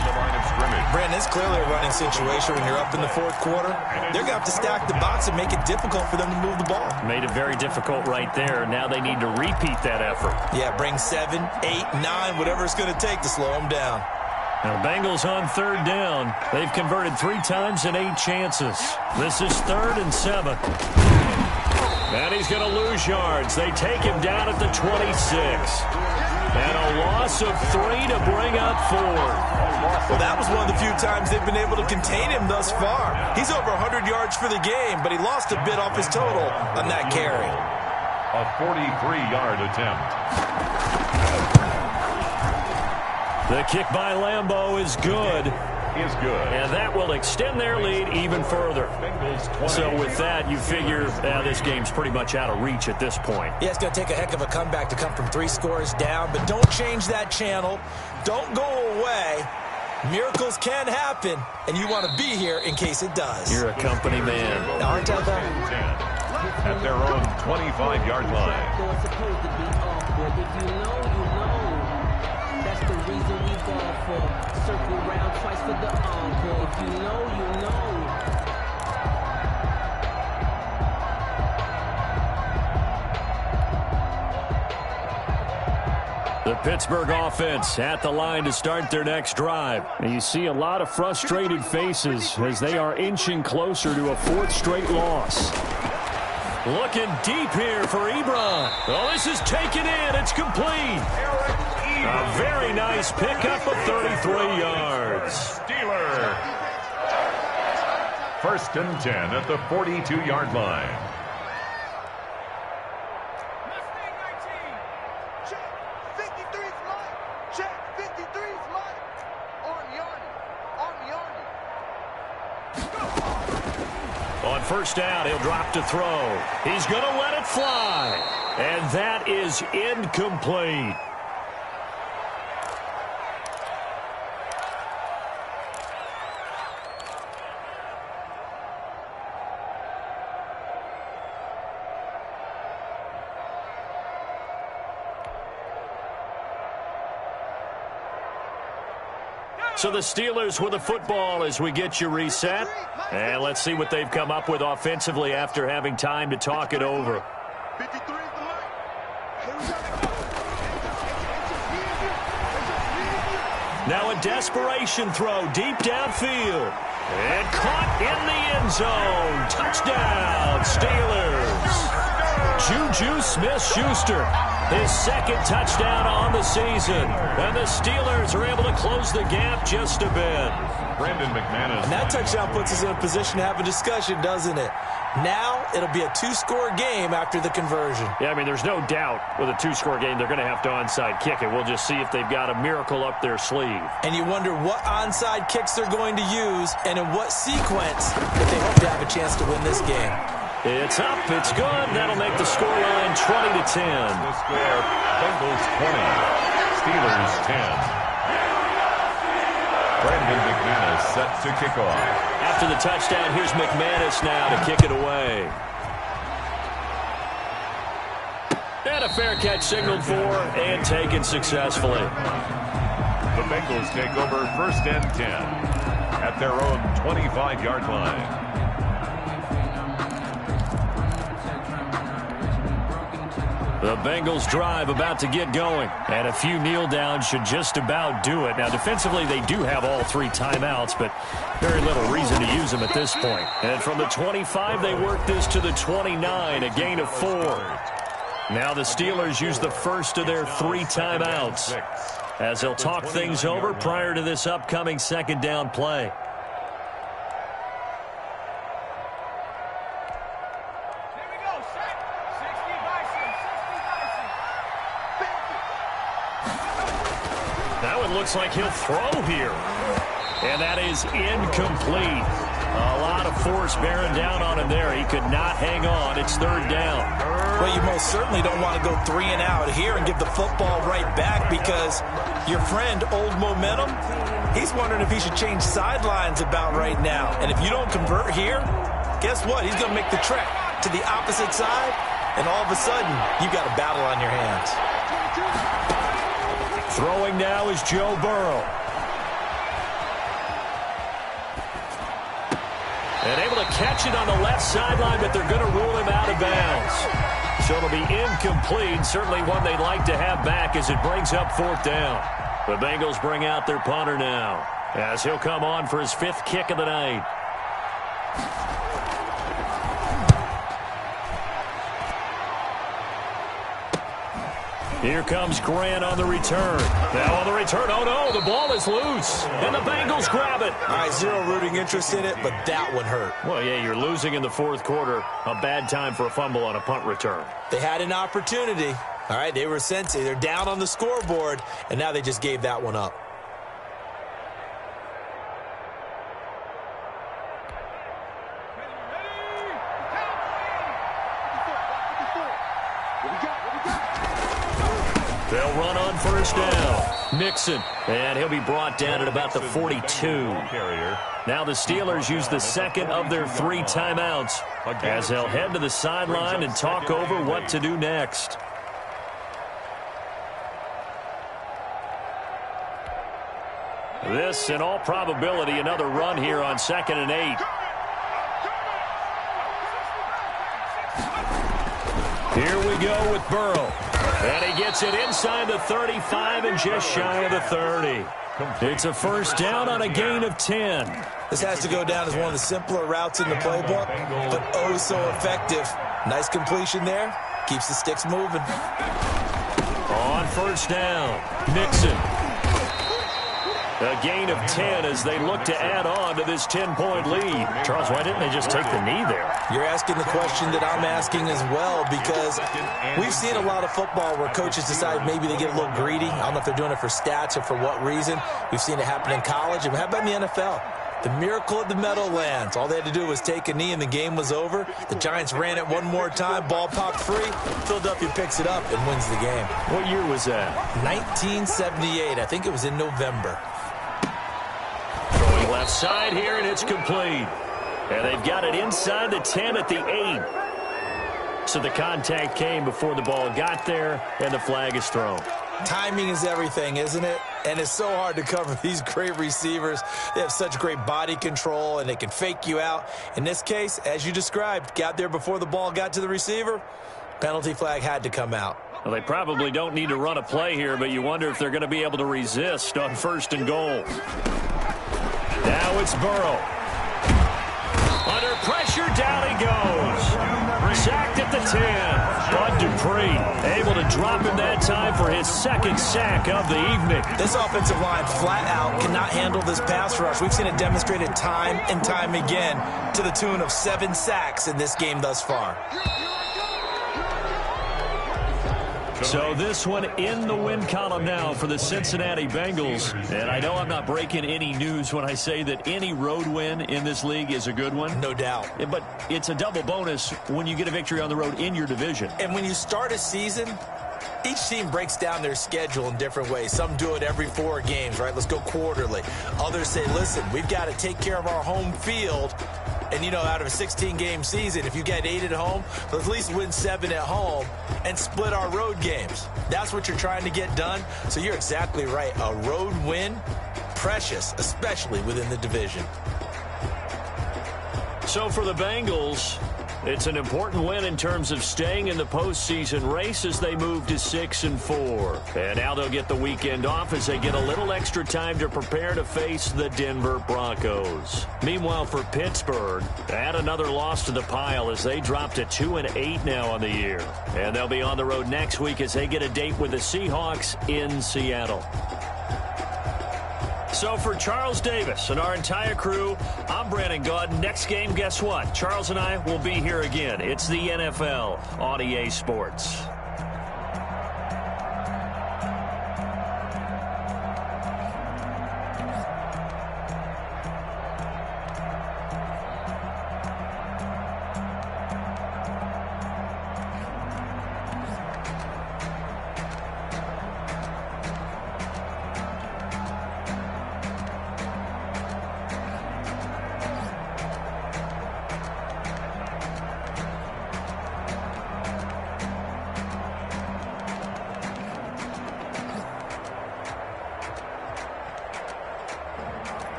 Brandon, it's clearly a running situation when you're up in the fourth quarter. They're going to have to stack the box and make it difficult for them to move the ball. Made it very difficult right there. Now they need to repeat that effort. Yeah, bring 7, 8, 9, whatever it's going to take to slow them down. Now Bengals on 3rd down. They've converted 3 times in 8 chances. This is 3rd and 7. And he's going to lose yards. They take him down at the 26. And a loss of 3 to bring up 4. Well, that was one of the few times they've been able to contain him thus far. He's over 100 yards for the game, but he lost a bit off his total on that carry. A 43-yard attempt. The kick by Lambeau is good. And that will extend their lead even further. So with that, you figure this game's pretty much out of reach at this point. Yeah, it's going to take a heck of a comeback to come from 3 scores down, but don't change that channel. Don't go away. Miracles can happen, and you want to be here in case it does. You're a company man. Aren't I, though? At their own 25-yard line. That's the reason we ball for. Circle round twice for the encore. If you know, you know. The Pittsburgh offense at the line to start their next drive. And you see a lot of frustrated faces as they are inching closer to a 4th straight loss. Looking deep here for Ebron. Oh, this is taken in. It's complete. A very nice pickup of 33 yards. Steeler. 1st and 10 at the 42-yard line. On 1st down, he'll drop to throw. He's going to let it fly. And that is incomplete. So the Steelers with the football as we get you reset. And let's see what they've come up with offensively after having time to talk it over. Now a desperation throw deep downfield. And caught in the end zone. Touchdown, Steelers. Juju Smith-Schuster, his 2nd touchdown on the season. And the Steelers are able to close the gap just a bit. Brandon McManus. And that touchdown puts us in a position to have a discussion, doesn't it? Now it'll be a 2-score game after the conversion. Yeah, I mean, there's no doubt with a 2-score game they're going to have to onside kick it. We'll just see if they've got a miracle up their sleeve. And you wonder what onside kicks they're going to use and in what sequence if they hope to have a chance to win this game. It's up. It's good. That'll make the scoreline 20-10. The score, Bengals 20, Steelers 10. Brandon McManus set to kick off. After the touchdown, here's McManus now to kick it away. And a fair catch signaled for and taken successfully. The Bengals take over 1st and 10 at their own 25-yard line. The Bengals drive about to get going. And a few kneel downs should just about do it. Now, defensively, they do have all 3 timeouts, but very little reason to use them at this point. And from the 25, they work this to the 29, a gain of 4. Now the Steelers use the first of their 3 timeouts as they'll talk things over prior to this upcoming 2nd down play. Now it looks like he'll throw here. And that is incomplete. A lot of force bearing down on him there. He could not hang on. It's third down. Well, you most certainly don't want to go 3 and out here and give the football right back, because your friend, Old Momentum, he's wondering if he should change sidelines about right now. And if you don't convert here, guess what? He's going to make the trek to the opposite side, and all of a sudden, you've got a battle on your hands. Throwing now is Joe Burrow. And able to catch it on the left sideline, but they're going to rule him out of bounds. So it'll be incomplete. Certainly one they'd like to have back as it brings up fourth down. The Bengals bring out their punter now, as he'll come on for his 5th kick of the night. Here comes Grant on the return. Now on the return, oh no, the ball is loose. And the Bengals grab it. All right, zero rooting interest in it, but that one hurt. Well, yeah, you're losing in the fourth quarter. A bad time for a fumble on a punt return. They had an opportunity. All right, they were sensing. They're down on the scoreboard, and now they just gave that one up. They'll run on first down. Mixon, and he'll be brought down at about the 42. Now the Steelers use the second of their 3 timeouts as they'll head to the sideline and talk over what to do next. This, in all probability, another run here on 2nd and 8. Here we go with Burrow. And he gets it inside the 35 and just shy of the 30. It's a first down on a gain of 10. This has to go down as one of the simpler routes in the playbook, but oh so effective. Nice completion there. Keeps the sticks moving. On first down, Mixon. A gain of 10 as they look to add on to this 10-point lead. Charles, why didn't they just take the knee there? You're asking the question that I'm asking as well, because we've seen a lot of football where coaches decide maybe they get a little greedy. I don't know if they're doing it for stats or for what reason. We've seen it happen in college. And how about in the NFL? The miracle of the Meadowlands. All they had to do was take a knee and the game was over. The Giants ran it one more time, ball popped free. Philadelphia picks it up and wins the game. What year was that? 1978. I think it was in November. Throwing left side here, and it's complete. And they've got it inside the 10 at the 8. So the contact came before the ball got there, and the flag is thrown. Timing is everything, isn't it? And it's so hard to cover these great receivers. They have such great body control, and they can fake you out. In this case, as you described, got there before the ball got to the receiver. Penalty flag had to come out. Well, they probably don't need to run a play here, but you wonder if they're going to be able to resist on 1st and goal. Now it's Burrow. Under pressure, down he goes. Sacked at the 10. Bud Dupree able to drop him that time for his 2nd sack of the evening. This offensive line flat out cannot handle this pass rush. We've seen it demonstrated time and time again to the tune of 7 sacks in this game thus far. So this one in the win column now for the Cincinnati Bengals. And I know I'm not breaking any news when I say that any road win in this league is a good one. No doubt. But it's a double bonus when you get a victory on the road in your division. And when you start a season, each team breaks down their schedule in different ways. Some do it every 4 games, right? Let's go quarterly. Others say, listen, we've got to take care of our home field. And, you know, out of a 16-game season, if you get 8 at home, let's at least win 7 at home and split our road games. That's what you're trying to get done. So you're exactly right. A road win, precious, especially within the division. So for the Bengals, it's an important win in terms of staying in the postseason race as they move to 6-4. And now they'll get the weekend off as they get a little extra time to prepare to face the Denver Broncos. Meanwhile, for Pittsburgh, add another loss to the pile as they drop to 2-8 now on the year. And they'll be on the road next week as they get a date with the Seahawks in Seattle. So for Charles Davis and our entire crew, I'm Brandon Gaudin. Next game, guess what? Charles and I will be here again. It's the NFL on EA Sports.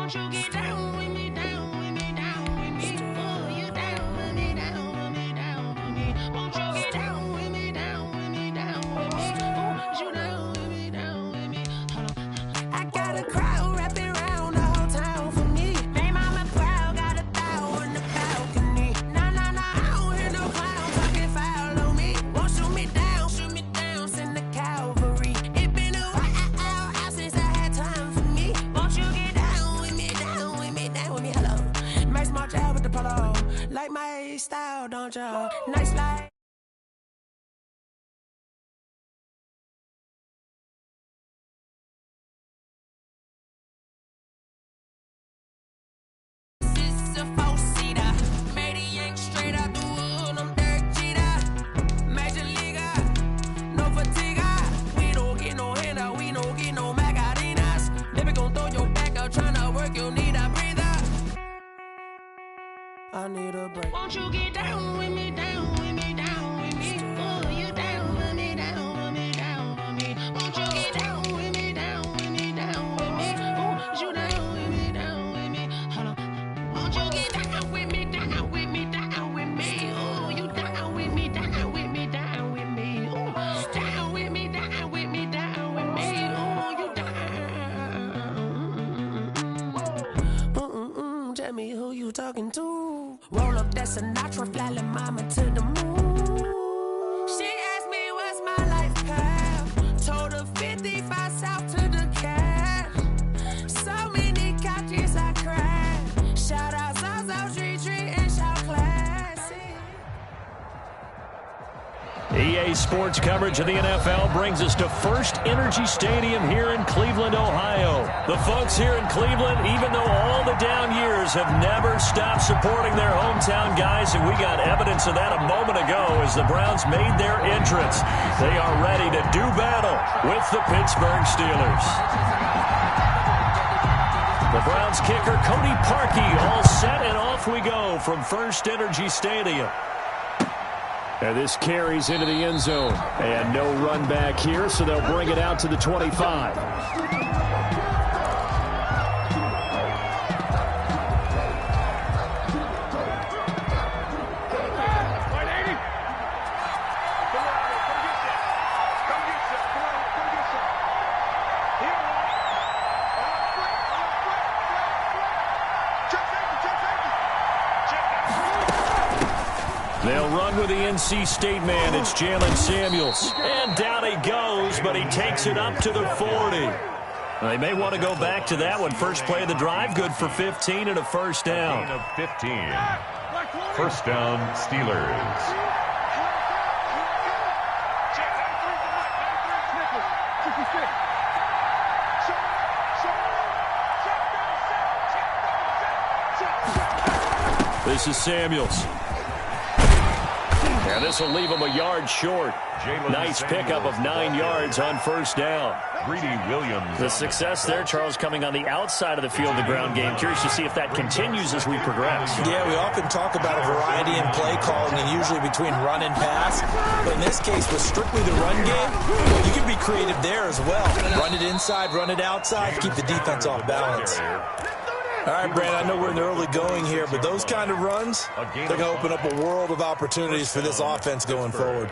Won't you get down with me, down with me, down with me? Oh, you down with me, down with me, down with me. Won't you get down with me, down with me, down with me? Oh, you down with me, down with me? Hold on. I got a crowd wrapping around the whole town for me. Baby mama proud, got a thou on the balcony. Nah, nah, nah, I don't hear no clown talking foul on me. Won't shoot me down, send the cavalry. It been a while since I had time for me. Won't you get down with me, down with me, down with me? Hello. Max March out with the polo. Like my style, don't you? Nice light. This is a four-seater. Made a yank straight out the wood. I'm Derek Jeter. Major leaguer. No fatigue. We don't get no handout. We don't get no Macarinas. Never gon' throw your back out. Tryna work, you need a breather. I need a break. Won't you get down with me, down with me, down with me? Oh, you down with me, down with me, down with me? Won't you get down with me, down with me, down with me? Oh, you down with me, down with me? Hold on. Won't you get down with me, down with me, down with me? Oh, you down with me, down with me, down with me? Oh, down with me, down with me, down with me? Oh, you down. Tell me who you talking to. Roll up that Sinatra, fly la mama to the moon. She asked me what's my life path. Told her 55 south to the cash. So many couches I crashed. Shout out Zazo, Tree, and shout classy. EA Sports coverage of the NFL brings us to First Energy Stadium here in Cleveland, Ohio. The folks here in Cleveland, even though all the down years, have never stopped supporting their hometown guys, and we got evidence of that a moment ago as the Browns made their entrance. They are ready to do battle with the Pittsburgh Steelers. The Browns kicker, Cody Parkey, all set, and off we go from First Energy Stadium. And this carries into the end zone. And no run back here, so they'll bring it out to the 25. They'll run with the NC State man. It's Jalen Samuels. And down he goes, but he takes it up to the 40. Well, they may want to go back to that one. First play of the drive, good for 15 and a first down. Gain of 15. First down, Steelers. This is Samuels. And this will leave him a yard short. Nice pickup of 9 yards on first down. Greedy Williams. The success there, Charles, coming on the outside of the field, the ground game. Curious to see if that continues as we progress. Yeah, we often talk about a variety in play calling and usually between run and pass. But in this case, with strictly the run game, you can be creative there as well. Run it inside, run it outside, keep the defense off balance. All right, Brandon, I know we're in the early going here, but those kind of runs, they're going to open up a world of opportunities for this offense going forward.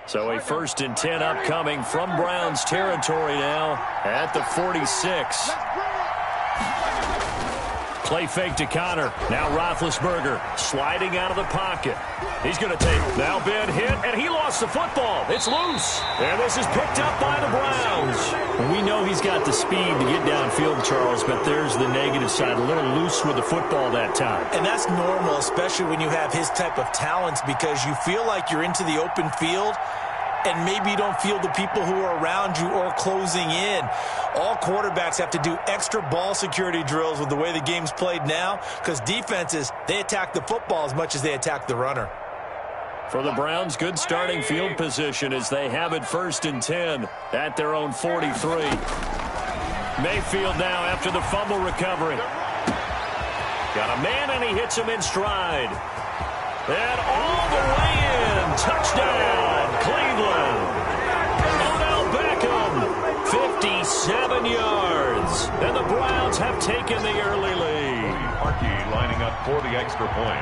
So a 1st and 10 upcoming from Browns territory now at the 46. Play fake to Connor. Now Roethlisberger sliding out of the pocket. He's going to take now Ben hit, and he lost the football. It's loose. And this is picked up by the Browns. We know he's got the speed to get downfield, Charles, but there's the negative side. A little loose with the football that time. And that's normal, especially when you have his type of talents, because you feel like you're into the open field and maybe you don't feel the people who are around you or closing in. All quarterbacks have to do extra ball security drills with the way the game's played now, because defenses, they attack the football as much as they attack the runner. For the Browns, good starting field position as they have it 1st and 10 at their own 43. Mayfield now after the fumble recovery. Got a man, and he hits him in stride. And all the way in. Touchdown, Cleveland. Odell Beckham, 57 yards. And the Browns have taken the early lead. Parkey lining up for the extra point.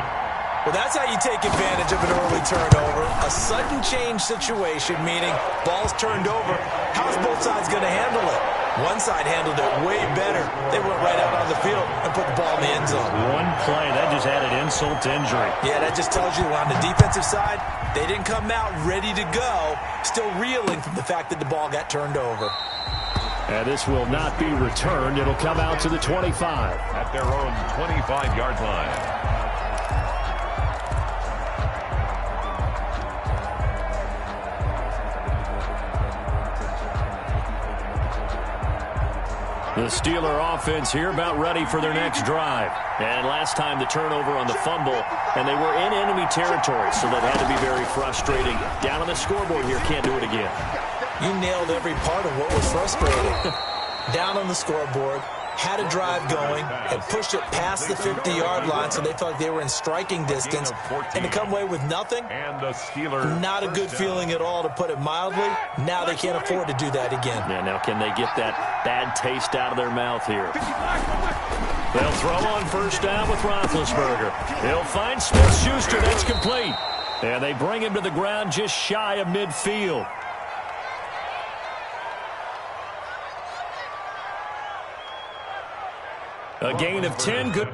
Well, that's how you take advantage of an early turnover. A sudden change situation, meaning ball's turned over. How's both sides going to handle it? One side handled it way better. They went right out on the field and put the ball in the end zone. One play, that just added insult to injury. Yeah, that just tells you on the defensive side, they didn't come out ready to go, still reeling from the fact that the ball got turned over. And this will not be returned. It'll come out to the 25. At their own 25-yard line. The Steeler offense here about ready for their next drive. And last time the turnover on the fumble, and they were in enemy territory, so that had to be very frustrating. Down on the scoreboard here, can't do it again. You nailed every part of what was frustrating. Down on the scoreboard, had a drive going, and pushed it past the 50-yard line, so they felt like they were in striking distance. And to come away with nothing, and the Steelers, not a good feeling at all, to put it mildly. Now they can't afford to do that again. Yeah, now can they get that bad taste out of their mouth here? They'll throw on first down with Roethlisberger. He'll find Smith-Schuster. That's complete. And they bring him to the ground just shy of midfield. A gain of 10. Good.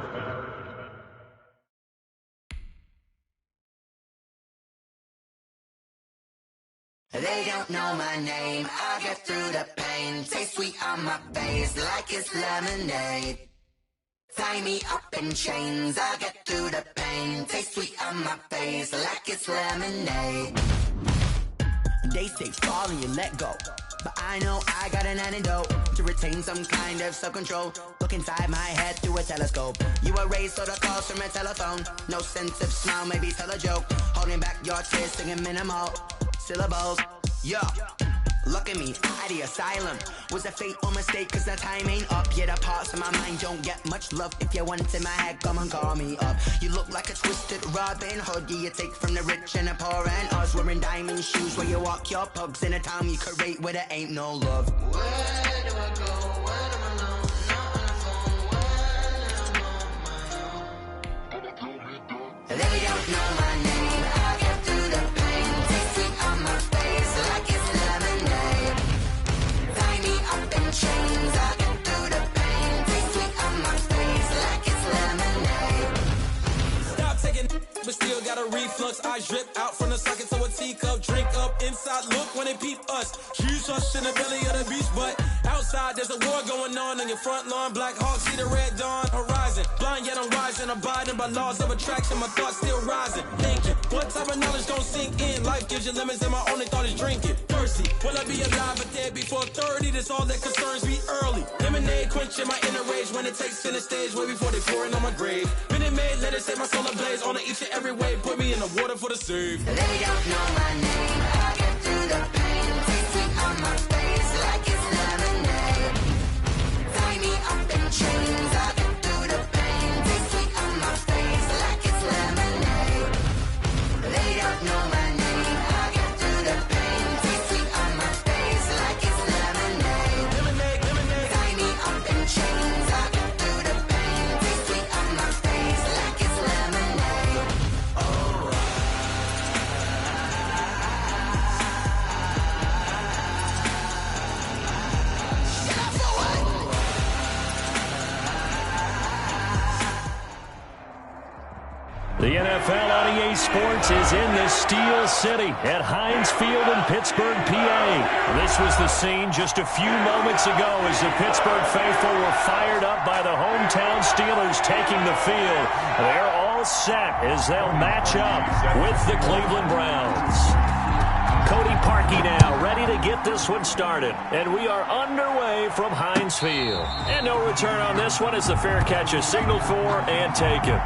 They don't know my name. I get through the pain. Taste sweet on my face like it's lemonade. Tie me up in chains. I get through the pain. Taste sweet on my face like it's lemonade. They say fall and you let go, but I know I got an antidote to retain some kind of self-control. Look inside my head through a telescope. You erase all the calls from a telephone. No sense of smile, maybe tell a joke. Holding back your tears, singing minimal syllables. Yeah, look at me, at the asylum. Was a fate or mistake, cause the time ain't up. Yet the parts of my mind don't get much love. If you want in my head, come and call me up. You look like a twisted Robin Hood. You take from the rich and the poor and us. Wearing diamond shoes where you walk your pugs in a town you create where there ain't no love. Where do I go when I'm alone? Not on the phone when I'm on my own. They don't know my name. I get through the pain. Taste sweet on my face like it's lemonade. Tie me up in chains. I get through the pain. Taste sweet on my face like it's lemonade. Stop taking, but still got a reflux. I drip out from the socket to a teacup. Drink up inside. Look when they peep us. Shoes us in the belly of the beach, but outside there's a war going on your front lawn. Black Hawk see the red dawn horizon. Blind yet I'm rising, abiding by laws of attraction. My thoughts still rising. Thinking, what type of knowledge don't sink in? Life gives you lemons and my only thought is drinking. Thirsty, will I be alive or dead before 30? That's all that concerns me early. Lemonade quenching my inner rage when it takes center stage way before they pour it on my grave. Minute Maid, let it set my soul ablaze. On each and every way, put me in the water for the save. They don't know my name. I get through the pain. Taste sweet on my face like it's lemonade. Tie me up in chains. I get through the pain. Taste sweet on my face like it's lemonade. They don't know my name. I get through the pain. Taste sweet on my face like it's lemonade. Lemonade. Tie me up in chains. I get through the pain. Taste sweet on my face like it's lemonade. Oh. The NFL on EA Sports is in the Steel City at Heinz Field in Pittsburgh, PA. This was the scene just a few moments ago as the Pittsburgh faithful were fired up by the hometown Steelers taking the field. They're all set as they'll match up with the Cleveland Browns. Cody Parkey now ready to get this one started. And we are underway from Heinz Field. And no return on this one as the fair catch is signaled for and taken.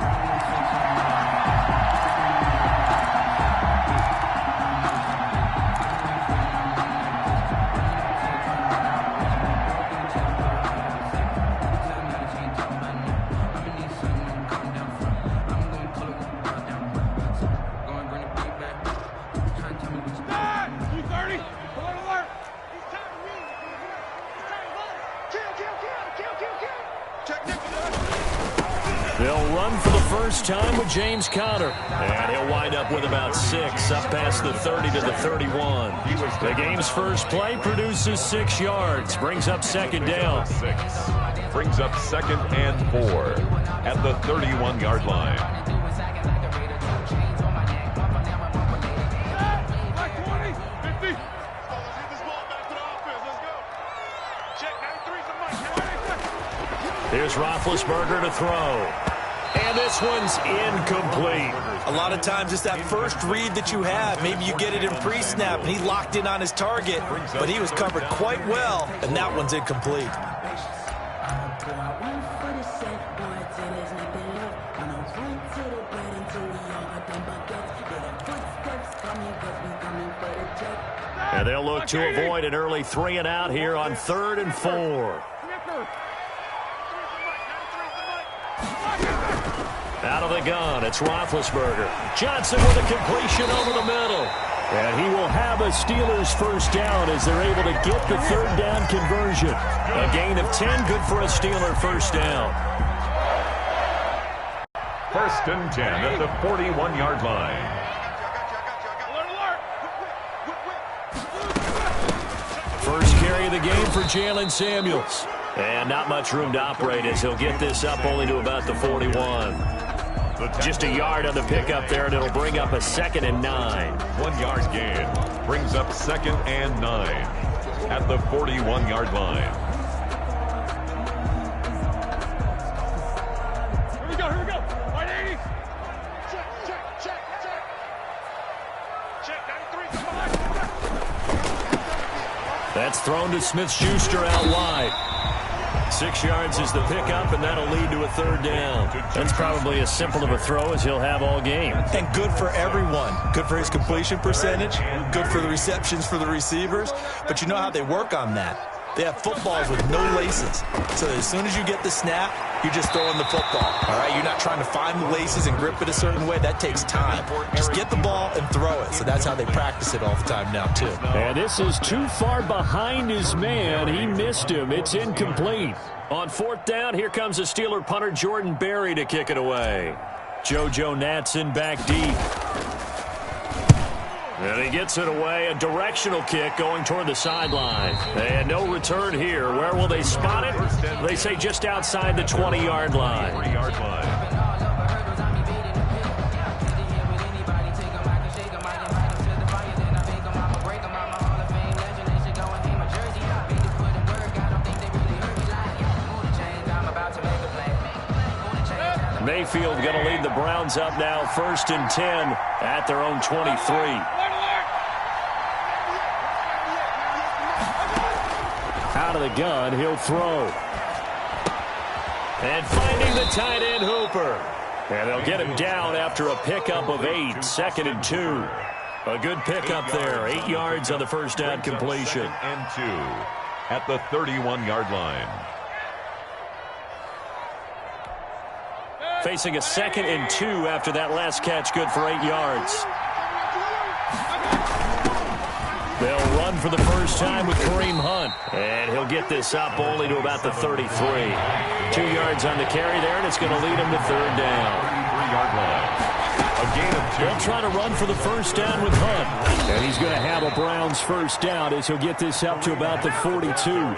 run for the first time with James Conner. And he'll wind up with about 6, up past the 30 to the 31. The game's first play produces 6 yards, brings up second down. 6. Brings up 2nd and 4 at the 31-yard line. Here's Roethlisberger to throw. And this one's incomplete. A lot of times it's that first read that you have. Maybe you get it in pre-snap, and he locked in on his target, but he was covered quite well, and that one's incomplete. And they'll look to avoid an early 3 and out here on 3rd and 4. Out of the gun, it's Roethlisberger. Johnson with a completion over the middle. And he will have a Steelers first down as they're able to get the 3rd down conversion. A gain of 10, good for a Steeler first down. 1st and 10 at the 41-yard line. First carry of the game for Jalen Samuels. And not much room to operate as he'll get this up only to about the 41. Just a yard on the pickup there, and it'll bring up a 2nd and 9. 1 yard gain brings up 2nd and 9 at the 41-yard line. Here we go. Right 80. Check. Check 93. That's thrown to Smith-Schuster out wide. 6 yards is the pickup, and that'll lead to a 3rd down. That's probably as simple of a throw as he'll have all game. And good for everyone. Good for his completion percentage. Good for the receptions for the receivers. But you know how they work on that. They have footballs with no laces. So as soon as you get the snap, you're just throwing the football. All right, you're not trying to find the laces and grip it a certain way. That takes time. Just get the ball and throw it. So that's how they practice it all the time now, too. And this is too far behind his man. He missed him. It's incomplete. On 4th down, here comes a Steeler punter, Jordan Berry, to kick it away. JoJo Natson back deep. And he gets it away. A directional kick going toward the sideline. And no return here. Where will they spot it? They say just outside the 20-yard line. 20-yard line. Mayfield going to lead the Browns up now, 1st and 10 at their own 23. Out of the gun, he'll throw. And finding the tight end Hooper. And they'll get him down after a pickup of 8, 2nd and 2. A good pickup there, 8 yards on the first down completion. 2nd and 2 at the 31-yard line. Facing a 2nd and 2 after that last catch, good for 8 yards. They'll run for the first time with Kareem Hunt. And he'll get this up only to about the 33. 2 yards on the carry there, and it's going to lead him to 3rd down. 3-yard line. A gain of 2. They'll try to run for the first down with Hunt. And he's going to have a Browns first down as he'll get this up to about the 42.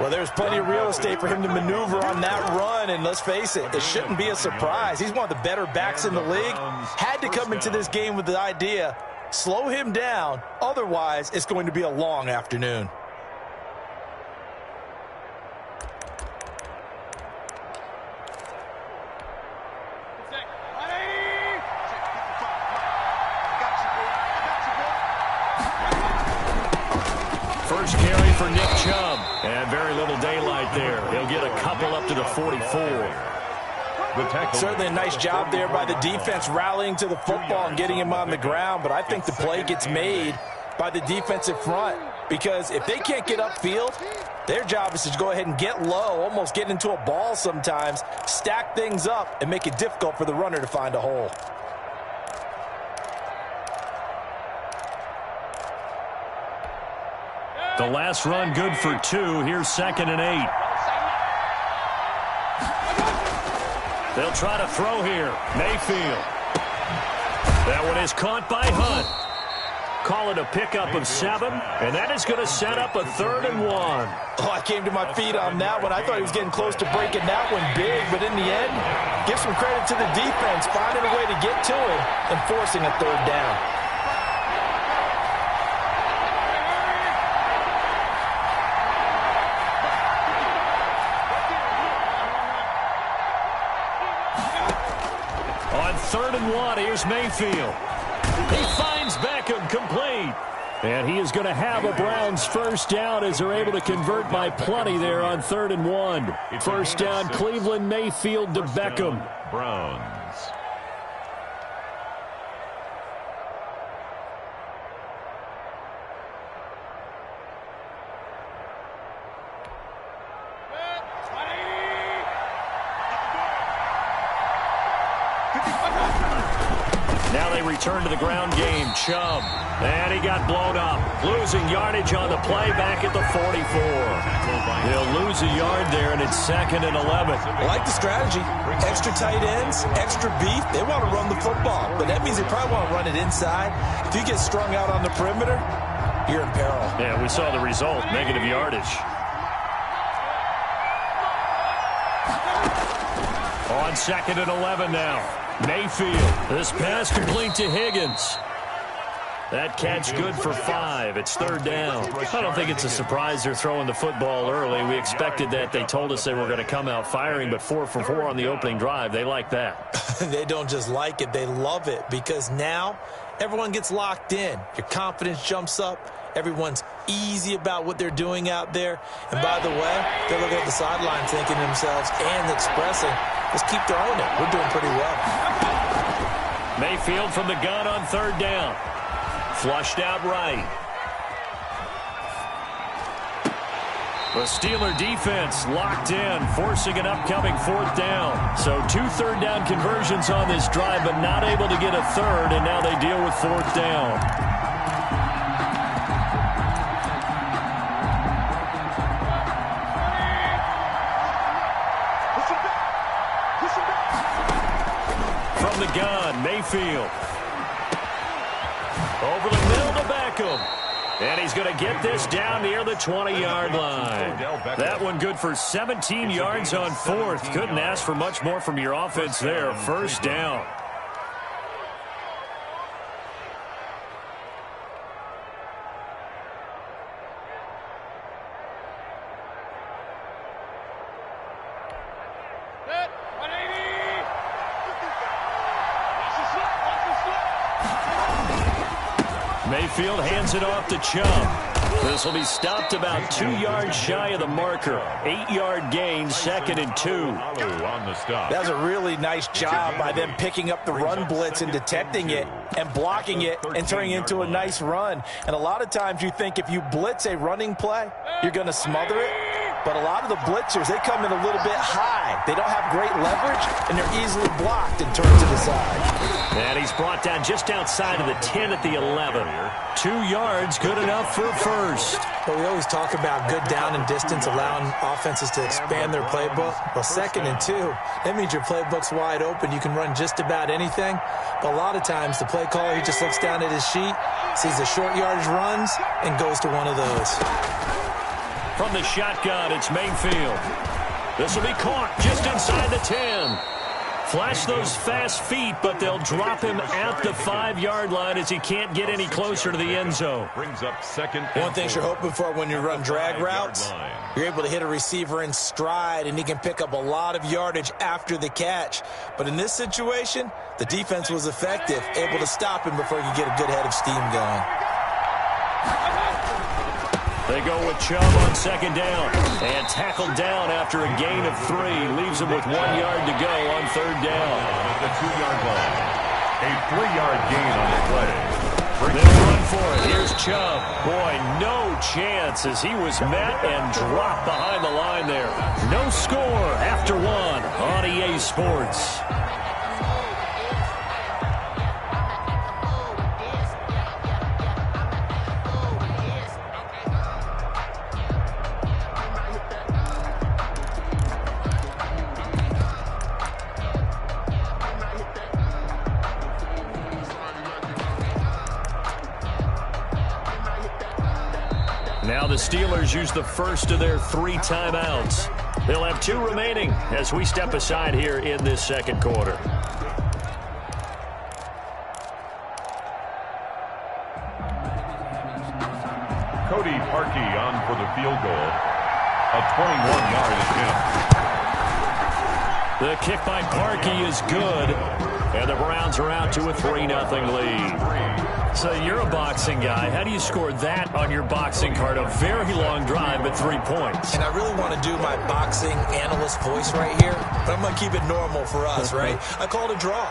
Well, there's plenty of real estate for him to maneuver on that run, and let's face it, it shouldn't be a surprise. He's one of the better backs in the league. Had to come into this game with the idea, slow him down, otherwise it's going to be a long afternoon. First carry for Nick Chubb. And very little daylight there. He'll get a couple up to the 44. Certainly a nice job there by the defense rallying to the football and getting him on the ground. But I think the play gets made by the defensive front. Because if they can't get upfield, their job is to go ahead and get low, almost get into a ball sometimes, stack things up, and make it difficult for the runner to find a hole. The last run good for 2. Here's 2nd and 8. They'll try to throw here. Mayfield. That one is caught by Hunt. Call it a pickup of 7, and that is going to set up a 3rd and 1. Oh, I came to my feet on that one. I thought he was getting close to breaking that one big, but in the end, give some credit to the defense, finding a way to get to it and forcing a 3rd down. On 3rd and 1, here's Mayfield. He finds Beckham, complete. And he is going to have a Browns first down as they're able to convert by plenty there on 3rd and 1. First down, Cleveland, Mayfield to Beckham. Browns. Now they return to the ground game. Chubb. And he got blown up. Losing yardage on the play back at the 44. They'll lose a yard there, and it's 2nd and 11. I like the strategy. Extra tight ends, extra beef. They want to run the football, but that means they probably want to run it inside. If you get strung out on the perimeter, you're in peril. Yeah, we saw the result. Negative yardage. On 2nd and 11 now. Mayfield. This pass complete to Higgins. That catch good for 5. It's 3rd down. I don't think it's a surprise they're throwing the football early. We expected that. They told us they were going to come out firing, but 4 for 4 on the opening drive. They like that. They don't just like it. They love it because now everyone gets locked in. Your confidence jumps up. Everyone's easy about what they're doing out there. And by the way, they're looking at the sideline thinking to themselves and expressing, let's keep throwing it. We're doing pretty well. Mayfield from the gun on 3rd down. Flushed out right. The Steeler defense locked in, forcing an upcoming 4th down. So 2 3rd down conversions on this drive, but not able to get a 3rd, and now they deal with 4th down. From the gun, Mayfield. Over the middle to Beckham. And he's going to get this down near the 20-yard line. That one good for 17 yards on 4th. Couldn't ask for much more from your offense there. First down. Mayfield hands it off to Chubb. This will be stopped about 2 yards shy of the marker. 8-yard gain, 2nd and 2. On the stop. That was a really nice job by them picking up the run blitz and detecting it and blocking it and turning it into a nice run. And a lot of times you think if you blitz a running play, you're going to smother it. But a lot of the blitzers, they come in a little bit high. They don't have great leverage, and they're easily blocked and turned to the side. And he's brought down just outside of the 10 at the 11. 2 yards, good enough for a first. Well, we always talk about good down and distance, allowing offenses to expand their playbook. Well, 2nd and 2, that means your playbook's wide open. You can run just about anything. But a lot of times, the play caller, he just looks down at his sheet, sees the short yardage runs, and goes to one of those. From the shotgun, it's Mayfield. This will be caught just inside the 10. Flash those fast feet, but they'll drop him at the 5-yard line as he can't get any closer to the end zone. Brings up 2nd. One thing you're hoping for when you run drag routes, you're able to hit a receiver in stride, and he can pick up a lot of yardage after the catch. But in this situation, the defense was effective, able to stop him before he could get a good head of steam going. They go with Chubb on 2nd down. And tackled down after a gain of 3. Leaves him with 1 yard to go on 3rd down. The 2-yard line. A 3-yard gain on the play. They'll run for it. Here's Chubb. Boy, no chance as he was met and dropped behind the line there. No score after 1 on EA Sports. Now the Steelers use the first of their 3 timeouts. They'll have 2 remaining as we step aside here in this second quarter. Cody Parkey on for the field goal. A 21-yard attempt. The kick by Parkey is good, and the Browns are out to a 3-0 lead. So you're a boxing guy. How do you score that on your boxing card? A very long drive, but 3 points. And I really want to do my boxing analyst voice right here, but I'm going to keep it normal for us, right? I call it a draw.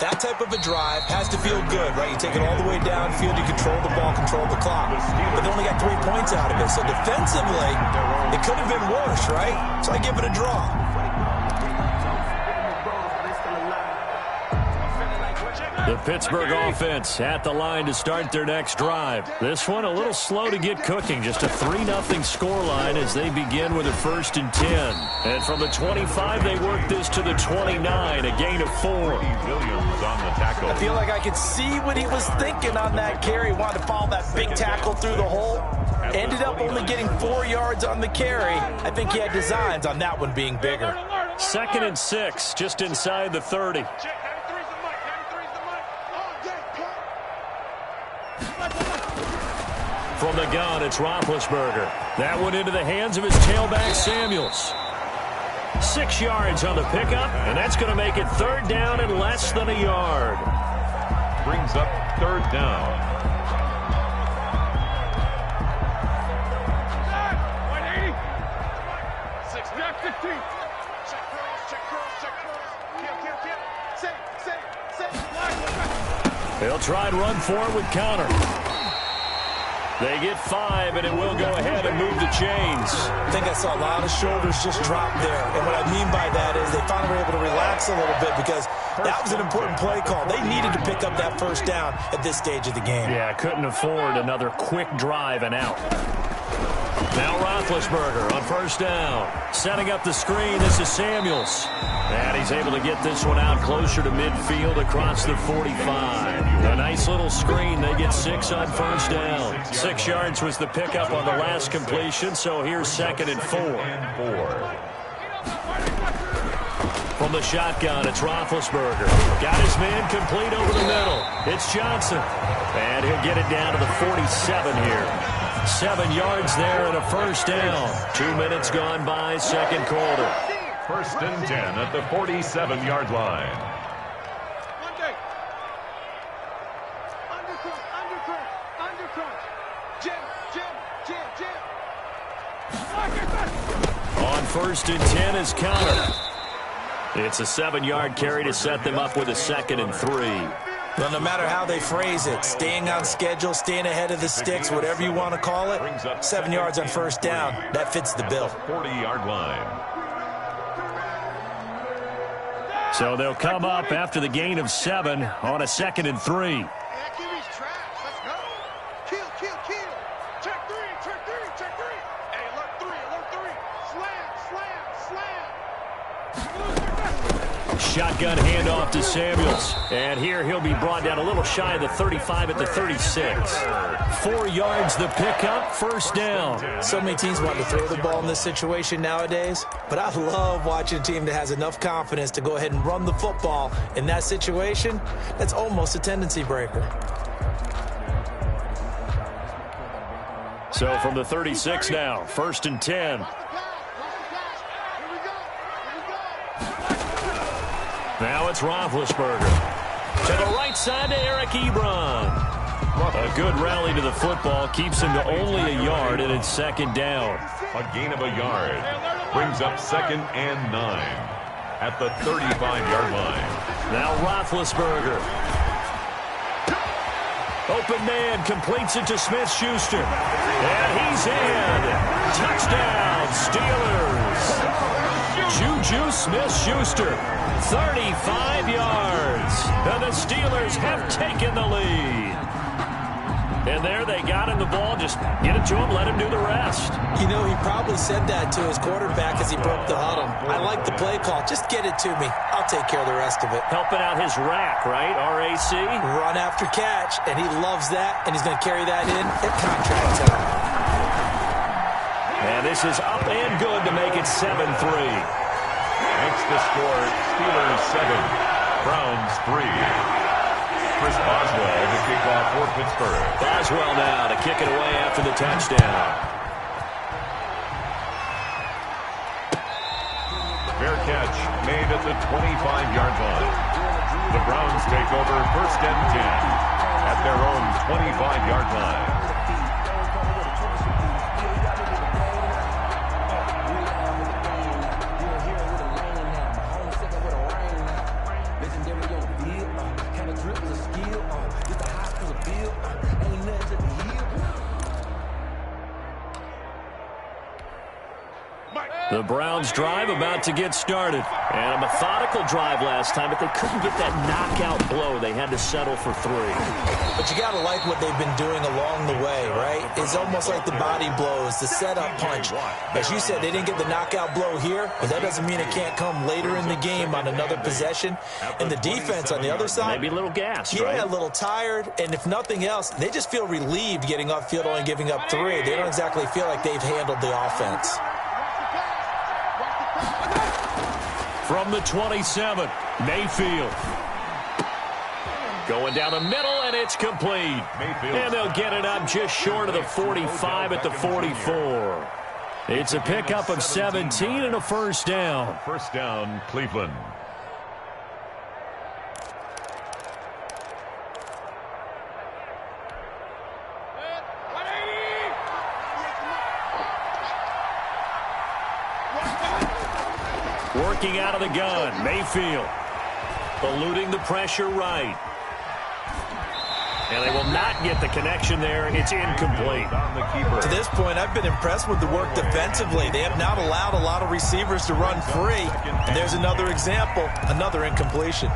That type of a drive has to feel good, right? You take it all the way downfield, you control the ball, control the clock. But they only got 3 points out of it. So defensively, it could have been worse, right? So I give it a draw. The Pittsburgh offense at the line to start their next drive. This one a little slow to get cooking. Just a 3-0 scoreline as they begin with a 1st and 10. And from the 25, they work this to the 29, a gain of 4. Williams on the tackle. I feel like I could see what he was thinking on that carry. Wanted to follow that big tackle through the hole. Ended up only getting 4 yards on the carry. I think he had designs on that one being bigger. 2nd and 6, just inside the 30. From the gun, it's Roethlisberger. That one into the hands of his tailback, Samuels. 6 yards on the pickup, and that's going to make it 3rd down and less than a yard. Brings up 3rd down. 180. 6, 15. Check cross. Say. They'll try and run for it with Connor. They get 5, and it will go ahead and move the chains. I think I saw a lot of shoulders just drop there. And what I mean by that is they finally were able to relax a little bit because that was an important play call. They needed to pick up that 1st down at this stage of the game. Yeah, couldn't afford another quick drive and out. Now Roethlisberger on 1st down. Setting up the screen, this is Samuels. And he's able to get this one out closer to midfield across the 45. A nice little screen. They get 6 on 1st down. 6 yards was the pickup on the last completion, so here's 2nd and 4. From the shotgun, it's Roethlisberger. Got his man complete over the middle. It's Johnson. And he'll get it down to the 47 here. 7 yards there and a 1st down. 2 minutes gone by, 2nd quarter. 1st and 10 at the 47-yard line. On 1st and 10 is Connor. It's a 7-yard carry to set them up with a 2nd and 3. Well, no matter how they phrase it, staying on schedule, staying ahead of the sticks, whatever you want to call it, 7 yards on 1st down, that fits the bill. 40-yard line. So they'll come up after the gain of 7 on a 2nd and 3. Shotgun handoff to Samuels. And here he'll be brought down a little shy of the 35 at the 36. 4 yards the pickup, 1st down. So many teams want to throw the ball in this situation nowadays, but I love watching a team that has enough confidence to go ahead and run the football in that situation. That's almost a tendency breaker. So from the 36 now, 1st and 10. Now it's Roethlisberger. To the right side to Eric Ebron. A good rally to the football keeps him to only a yard, and it's 2nd down. A gain of a yard. Brings up 2nd and 9 at the 35-yard line. Now Roethlisberger. Open man completes it to Smith-Schuster. And he's in. Touchdown, Steelers. Juju Smith-Schuster, 35 yards. And the Steelers have taken the lead. And there they got him the ball. Just get it to him, let him do the rest. You know, he probably said that to his quarterback as he broke the huddle. I like the play call. Just get it to me. I'll take care of the rest of it. Helping out his rack, right? RAC? Run after catch, and he loves that, and he's going to carry that in at contract time. And this is up and good to make it 7-3. Makes the score Steelers 7, Browns 3. Chris Boswell to kick off for Pittsburgh. Boswell now to kick it away after the touchdown. Fair catch made at the 25-yard line. The Browns take over 1st and 10 at their own 25-yard line. The Browns drive about to get started. And a methodical drive last time, but they couldn't get that knockout blow. They had to settle for 3. But you got to like what they've been doing along the way, right? It's almost like the body blows, the setup punch. As you said, they didn't get the knockout blow here, but that doesn't mean it can't come later in the game on another possession. And the defense on the other side, maybe a little gassed, yeah, right? A little tired. And if nothing else, they just feel relieved getting upfield, only giving up 3. They don't exactly feel like they've handled the offense. From the 27, Mayfield. Going down the middle, and it's complete. And they'll get it up just short of the 45 at the 44. It's a pickup of 17 and a first down. First down, Cleveland. Working out of the gun, Mayfield. Eluding the pressure right. And they will not get the connection there. It's incomplete. To this point, I've been impressed with the work defensively. They have not allowed a lot of receivers to run free. And there's another example, another incompletion.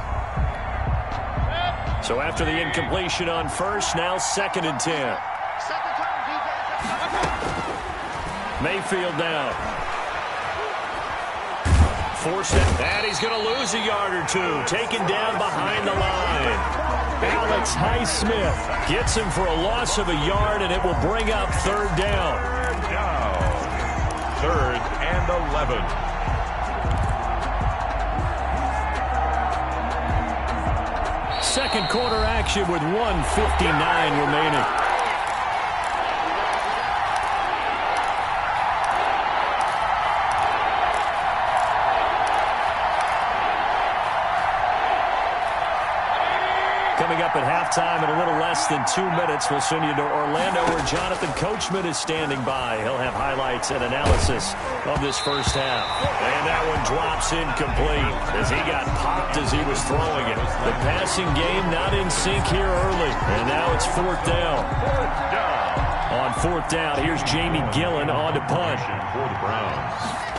So after the incompletion on first, now 2nd and 10. Mayfield down. Forced it, and he's going to lose a yard or 2. Taken down behind the line. Alex Highsmith gets him for a loss of a yard, and it will bring up 3rd down. 3rd and 11. Second quarter action with 1:59 remaining. Coming up at halftime in a little less than 2 minutes, we'll send you to Orlando where Jonathan Coachman is standing by. He'll have highlights and analysis of this first half. And that one drops incomplete as he got popped as he was throwing it. The passing game not in sync here early. And now it's 4th down. On 4th down, here's Jamie Gillen on to punt. For the Browns.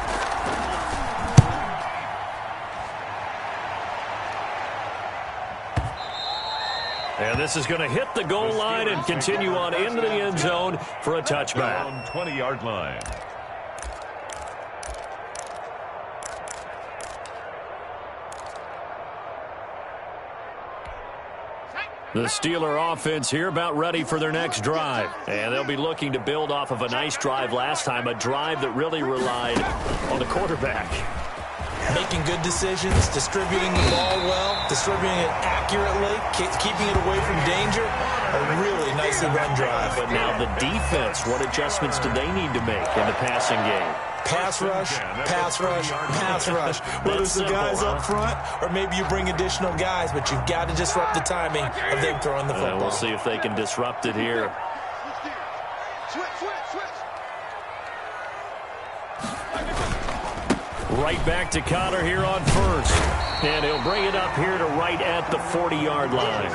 And this is going to hit the goal line and continue on into the end zone for a touchback. 20-yard line. The Steeler offense here about ready for their next drive. And they'll be looking to build off of a nice drive last time, a drive that really relied on the quarterback. Making good decisions, distributing the ball well, distributing it accurately, keeping it away from danger. A really nicely run drive. But now the defense, what adjustments do they need to make in the passing game? Pass rush, pass rush, pass rush. Whether it's the guys up front or maybe you bring additional guys, but you've got to disrupt the timing of them throwing the football. We'll see if they can disrupt it here. Right back to Connor here on first. And he'll bring it up here to right at the 40-yard line.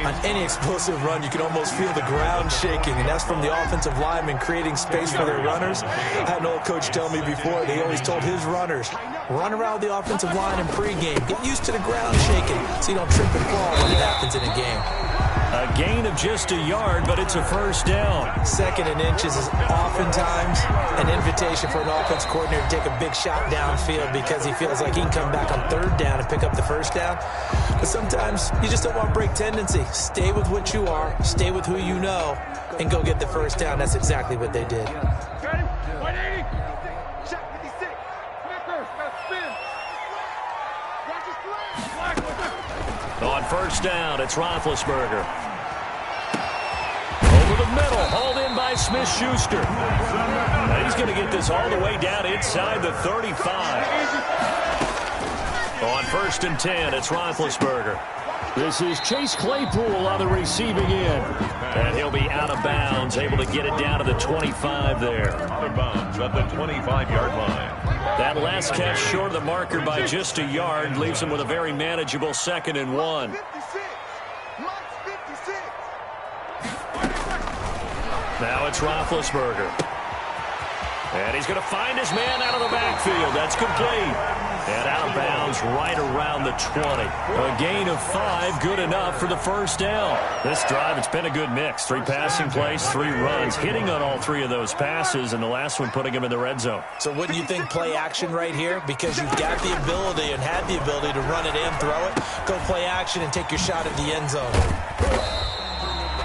On any explosive run, you can almost feel the ground shaking, and that's from the offensive linemen creating space for their runners. I had an old coach tell me before, they always told his runners, run around the offensive line in pregame. Get used to the ground shaking so you don't trip and fall when it happens in a game. A gain of just a yard, but it's a first down. 2nd and inches is oftentimes an invitation for an offense coordinator to take a big shot downfield because he feels like he can come back on 3rd down and pick up the first down. But sometimes you just don't want break tendency. Stay with what you are, stay with who you know, and go get the first down. That's exactly what they did. On first down, it's Roethlisberger. Over the middle, hauled in by Smith-Schuster. Now he's going to get this all the way down inside the 35. On first and 10, it's Roethlisberger. This is Chase Claypool on the receiving end. And he'll be out of bounds, able to get it down to the 25 there. Out of bounds at the 25-yard line. That last catch short of the marker by just a yard leaves him with a very manageable 2nd and 1. Now it's Roethlisberger. And he's going to find his man out of the backfield. That's complete. And out of bounds right around the 20. A gain of 5, good enough for the first down. This drive, it's been a good mix. 3 passing plays, 3 runs, hitting on all 3 of those passes, and the last one putting him in the red zone. So wouldn't you think play action right here? Because you've got the ability and had the ability to run it in, throw it, go play action, and take your shot at the end zone.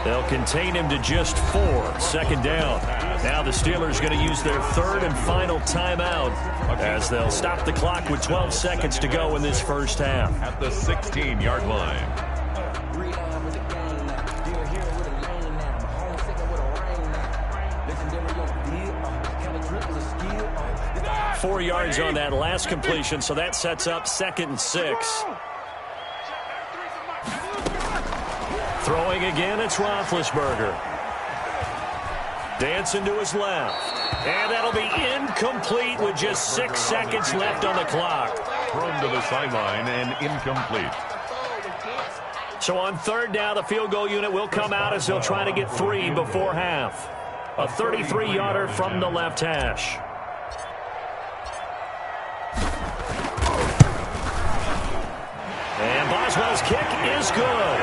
They'll contain him to just 4. 2nd down. Now the Steelers going to use their 3rd and final timeout as they'll stop the clock with 12 seconds to go in this first half. At the 16-yard line. 4 yards on that last completion, so that sets up 2nd and 6. Throwing again, it's Roethlisberger. Dancing to his left. And that'll be incomplete with just 6 seconds left on the clock. Thrown to the sideline and incomplete. So on 3rd down, the field goal unit will come out as they'll try to get 3 before half. A 33-yarder from the left hash. And Boswell's kick is good.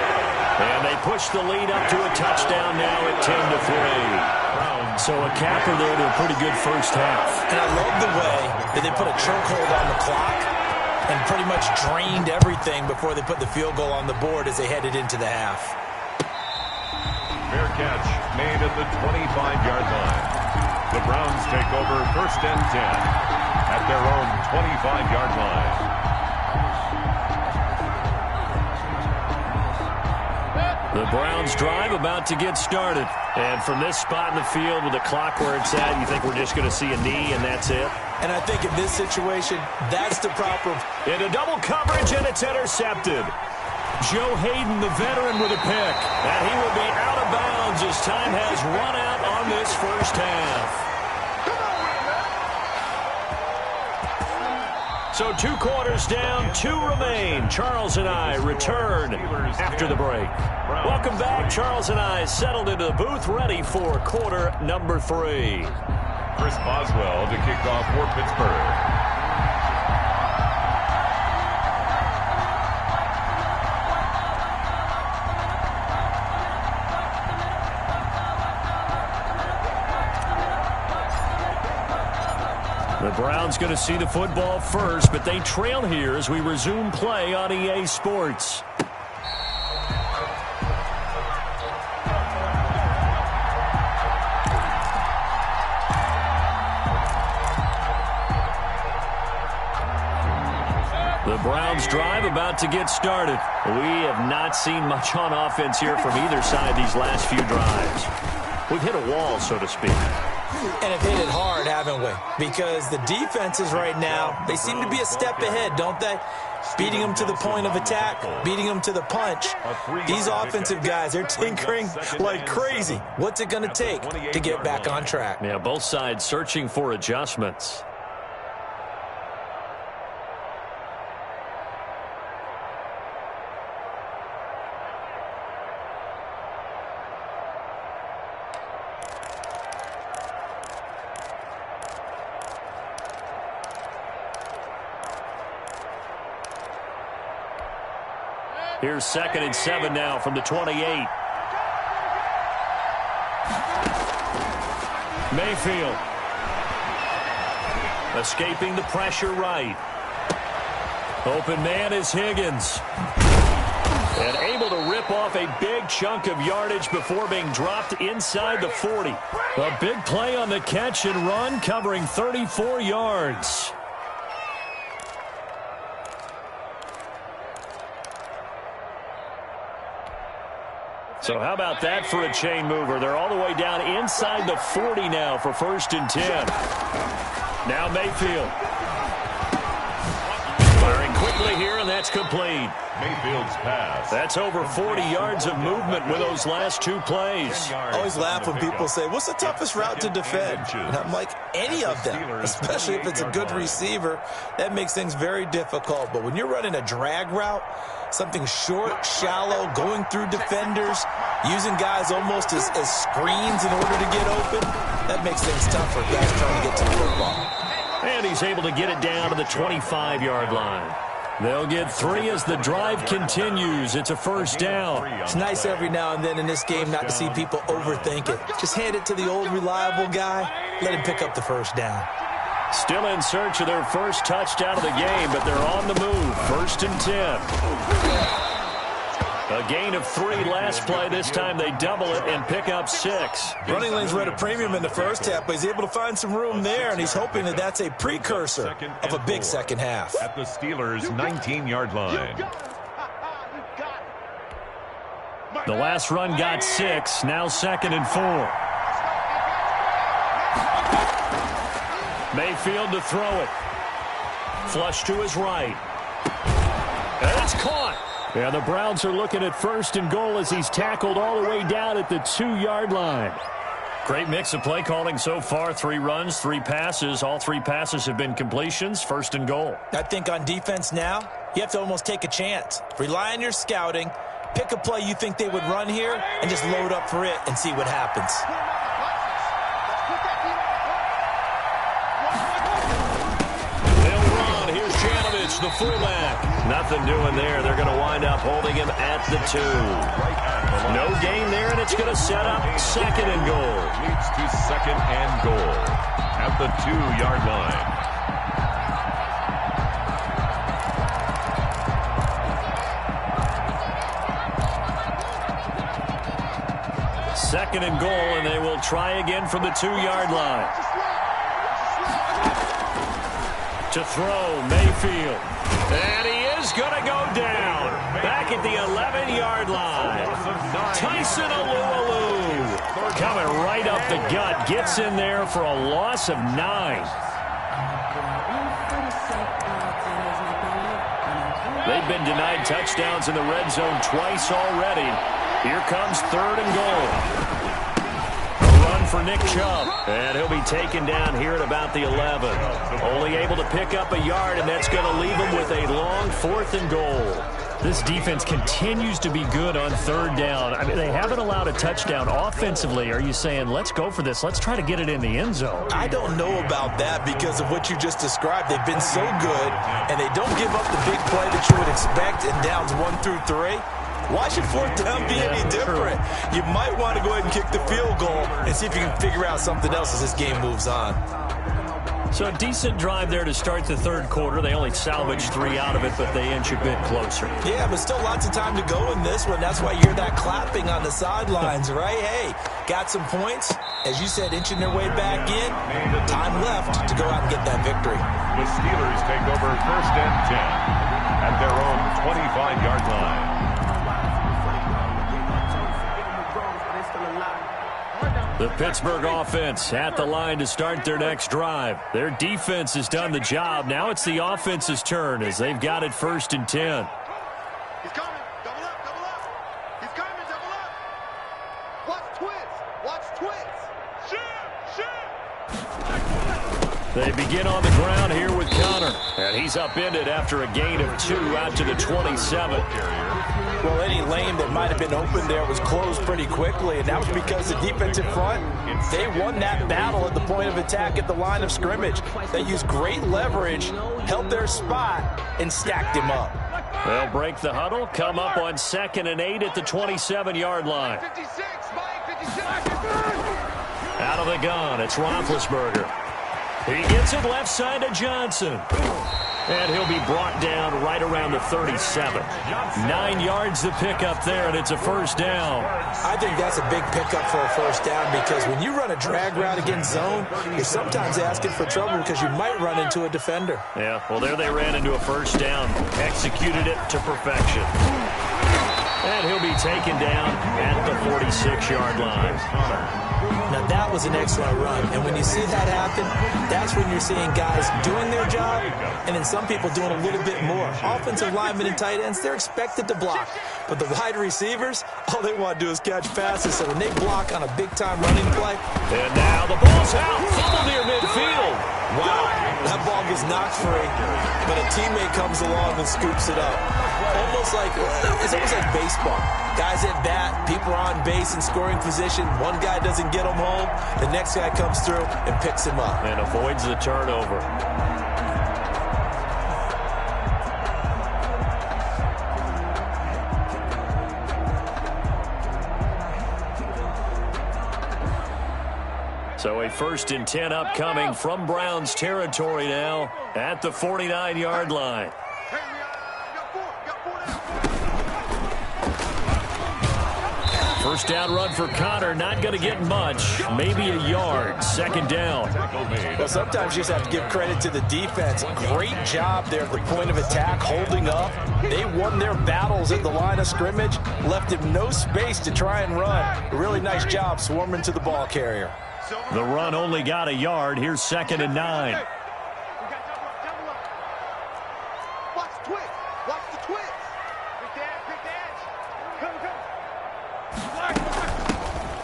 And they push the lead up to a touchdown now at 10-3. So a capper there to a pretty good first half. And I love the way that they put a chokehold on the clock and pretty much drained everything before they put the field goal on the board as they headed into the half. Fair catch made at the 25-yard line. The Browns take over 1st and 10 at their own 25-yard line. The Browns drive about to get started. And from this spot in the field with the clock where it's at, you think we're just going to see a knee and that's it? And I think in this situation, that's the proper... Into double coverage, and it's intercepted. Joe Hayden, the veteran, with a pick. And he will be out of bounds as time has run out on this first half. So 2 quarters down, 2 remain. Charles and I return after the break. Welcome back. Charles and I settled into the booth, ready for quarter number 3. Chris Boswell to kick off for Pittsburgh. The Browns going to see the football first, but they trail here as we resume play on EA Sports. The Browns drive about to get started. We have not seen much on offense here from either side these last few drives. We've hit a wall, so to speak. And have hit it hard, haven't we? Because the defenses right now, they seem to be a step ahead, don't they? Beating them to the point of attack, beating them to the punch. These offensive guys, they're tinkering like crazy. What's it going to take to get back on track? Yeah, both sides searching for adjustments. Here's 2nd and 7 now from the 28. Mayfield. Escaping the pressure right. Open man is Higgins. And able to rip off a big chunk of yardage before being dropped inside the 40. A big play on the catch and run, covering 34 yards. So how about that for a chain mover? They're all the way down inside the 40 now for 1st and 10. Now Mayfield. Firing quickly here, and that's complete. Mayfield's pass. That's over 40 yards of movement with those last 2 plays. I always laugh when people say, what's the toughest route to defend? And I'm like, any of them, especially if it's a good receiver. That makes things very difficult. But when you're running a drag route, something short, shallow, going through defenders, using guys almost as screens in order to get open, that makes things tough for guys trying to get to the football. And he's able to get it down to the 25-yard line. They'll get 3 as the drive continues. It's a 1st down. It's nice every now and then in this game not to see people overthink it. Just hand it to the old reliable guy. Let him pick up the 1st down. Still in search of their first touchdown of the game, but they're on the move. 1st and 10. A gain of 3 last play. This time they double it and pick up 6. Running lanes were at a premium in the first half, but he's able to find some room there, and he's hoping that that's a precursor of a big second half. At the Steelers' 19-yard line. The last run got 6. Now 2nd and 4. Mayfield to throw it. Flush to his right. And it's caught. And the Browns are looking at 1st and goal as he's tackled all the way down at the 2-yard line. Great mix of play calling so far. 3 runs, 3 passes. All 3 passes have been completions. 1st and goal. I think on defense now, you have to almost take a chance. Rely on your scouting. Pick a play you think they would run here and just load up for it and see what happens. The fullback. Nothing doing there. They're going to wind up holding him at the 2. No gain there, and it's going to set up 2nd and goal. Leads to 2nd and goal at the 2-yard line. Second and goal, and they will try again from the 2-yard line. To throw, Mayfield. And he is going to go down. Back at the 11-yard line. Tyson Alualu coming right up the gut. Gets in there for a loss of 9. They've been denied touchdowns in the red zone twice already. Here comes 3rd and goal. For Nick Chubb, and he'll be taken down here at about the 11. Only able to pick up a yard, and that's going to leave him with a long 4th and goal. This defense continues to be good on 3rd down. I mean, they haven't allowed a touchdown offensively. Are you saying, let's go for this, let's try to get it in the end zone? I don't know about that because of what you just described. They've been so good, and they don't give up the big play that you would expect in downs 1 through 3. Why should 4th down be any different? You might want to go ahead and kick the field goal and see if you can figure out something else as this game moves on. So a decent drive there to start the 3rd quarter. They only salvaged 3 out of it, but they inch a bit closer. Yeah, but still lots of time to go in this one. That's why you hear that clapping on the sidelines, right? Hey, got some points. As you said, inching their way back in. Time left to go out and get that victory. The Steelers take over 1st and 10 at their own 25-yard line. The Pittsburgh offense at the line to start their next drive. Their defense has done the job. Now it's the offense's turn as they've got it 1st and 10. He's coming. Double up, double up. He's coming, double up. Watch twist. Watch twist. Shoot. They begin on the ground here with Connor. And he's upended after a gain of 2 out to the 27. Well, any lane that might have been open there was closed pretty quickly, and that was because the defensive front, they won that battle at the point of attack at the line of scrimmage. They used great leverage, held their spot, and stacked him up. They'll break the huddle, come up on 2nd and 8 at the 27-yard line. 56, Mike, 56. Out of the gun, it's Roethlisberger. He gets it left side to Johnson. And he'll be brought down right around the 37. 9 yards to pick up there, and it's a 1st down. I think that's a big pickup for a 1st down because when you run a drag route against zone, you're sometimes asking for trouble because you might run into a defender. Yeah, well, there they ran into a 1st down. Executed it to perfection. And he'll be taken down at the 46-yard line. Now, that was an excellent run. And when you see that happen, that's when you're seeing guys doing their job and then some people doing a little bit more. Offensive linemen and tight ends, they're expected to block. But the wide receivers, all they want to do is catch passes. So when they block on a big-time running play. And now the ball's out. Fumble near midfield. Wow, that ball was knocked free, but a teammate comes along and scoops it up. It's almost like baseball. Guys at bat, people are on base in scoring position. One guy doesn't get him home. The next guy comes through and picks him up. And avoids the turnover. So a 1st and 10 upcoming from Browns territory now at the 49-yard line. First down run for Connor, not going to get much, maybe a yard, 2nd down. Well, sometimes you just have to give credit to the defense. Great job there at the point of attack, holding up. They won their battles at the line of scrimmage, left him no space to try and run. A really nice job swarming to the ball carrier. The run only got a yard. Here's 2nd and 9. Watch the twist. Watch the twist. Big edge. Come.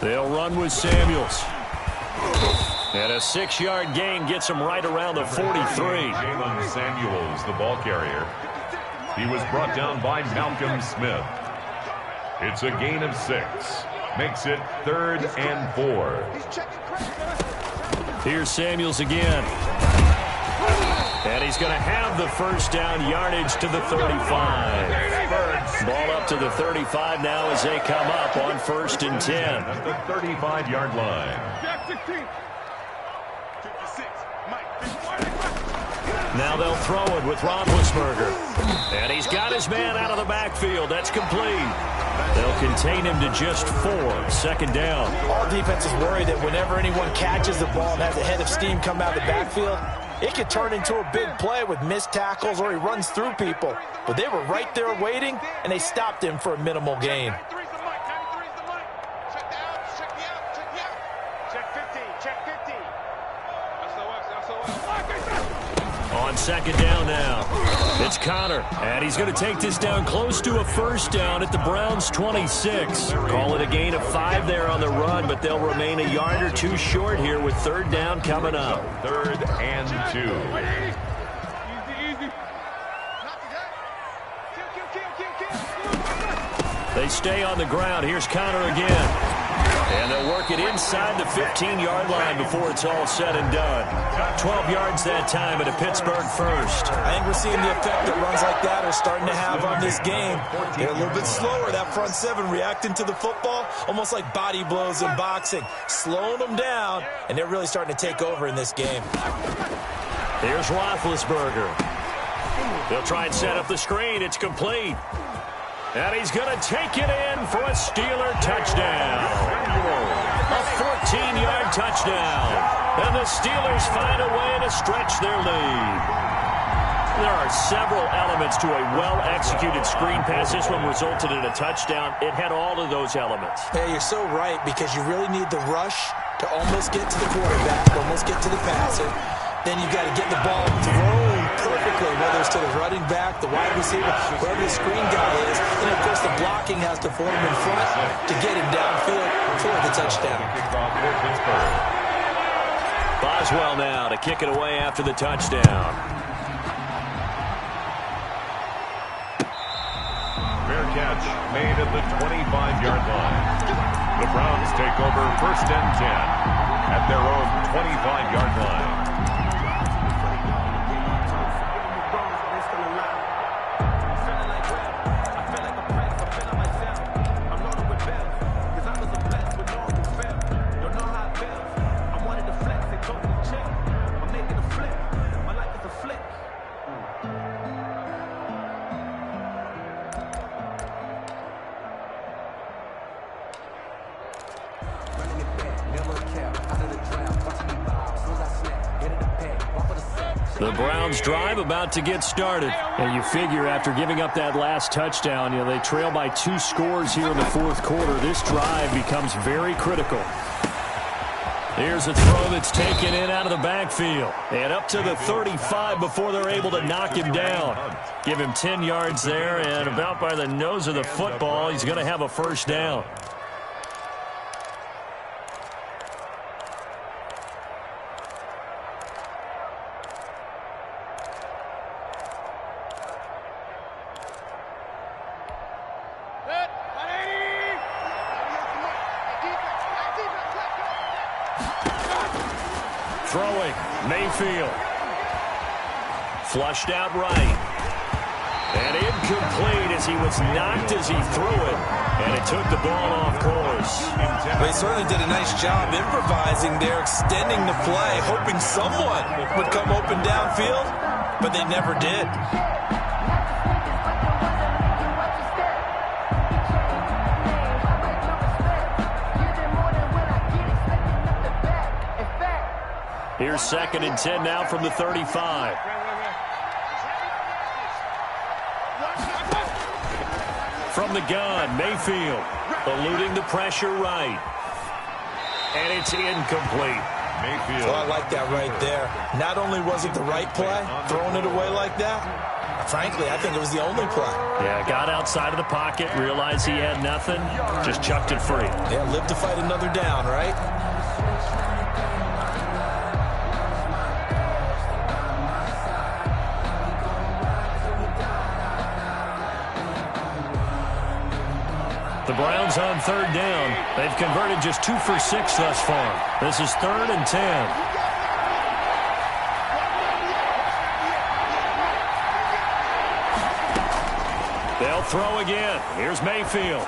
They'll run with Samuels. And a 6-yard gain gets him right around the 43. Jalen Samuels, the ball carrier. He was brought down by Malcolm Smith. It's a gain of 6. Makes it 3rd and 4. Here's Samuels again. And he's going to have the first down, yardage to the 35. Ball up to the 35 now as they come up on 1st and 10. At the 35-yard line. Now they'll throw it with Roethlisberger. And he's got his man out of the backfield. That's complete. They'll contain him to just 4. 2nd down. All defenses worry that whenever anyone catches the ball and has a head of steam come out of the backfield, it could turn into a big play with missed tackles or he runs through people. But they were right there waiting, and they stopped him for a minimal gain. On 2nd down now. It's Connor, and he's going to take this down close to a first down at the Browns' 26. Call it a gain of 5 there on the run, but they'll remain a yard or 2 short here with 3rd down coming up. 3rd and 2. They stay on the ground. Here's Connor again. And they'll work it inside the 15-yard line before it's all said and done. 12 yards that time at a Pittsburgh first. I think we're seeing the effect that runs like that are starting to have on this game. They're a little bit slower, that front 7, reacting to the football, almost like body blows in boxing, slowing them down, and they're really starting to take over in this game. Here's Roethlisberger. They'll try and set up the screen. It's complete. And he's going to take it in for a Steeler touchdown. A 14-yard touchdown. And the Steelers find a way to stretch their lead. There are several elements to a well-executed screen pass. This one resulted in a touchdown. It had all of those elements. Yeah, you're so right, because you really need the rush to almost get to the quarterback, almost get to the passer. Then you've got to get the ball thrown perfectly, whether it's to the running back, the wide receiver, wherever the screen guy is. And, of course, the blocking has to form in front to get him downfield for the touchdown. Boswell now to kick it away after the touchdown. Fair catch made at the 25-yard line. The Browns take over 1st and 10 at their own 25-yard line. Never care, out of the draft, watching me bow. As soon as I snap, The Browns drive about to get started. And you figure after giving up that last touchdown, they trail by 2 scores here in the fourth quarter. This drive becomes very critical. Here's a throw that's taken in out of the backfield. And up to the 35 before they're able to knock him down. Give him 10 yards there, and about by the nose of the football, he's going to have a first down. Throwing, Mayfield. Flushed out right. And incomplete as he was knocked as he threw it. And it took the ball off course. They certainly did a nice job improvising there, extending the play, hoping someone would come open downfield, but they never did. Here's 2nd and 10 now from the 35. From the gun, Mayfield eluding the pressure right. And it's incomplete. Mayfield. Well, I like that right there. Not only was it the right play, throwing it away like that, frankly, I think it was the only play. Yeah, got outside of the pocket, realized he had nothing, just chucked it free. Yeah, live to fight another down, right? The Browns on 3rd down. They've converted just 2 for 6 thus far. This is 3rd and 10. They'll throw again. Here's Mayfield.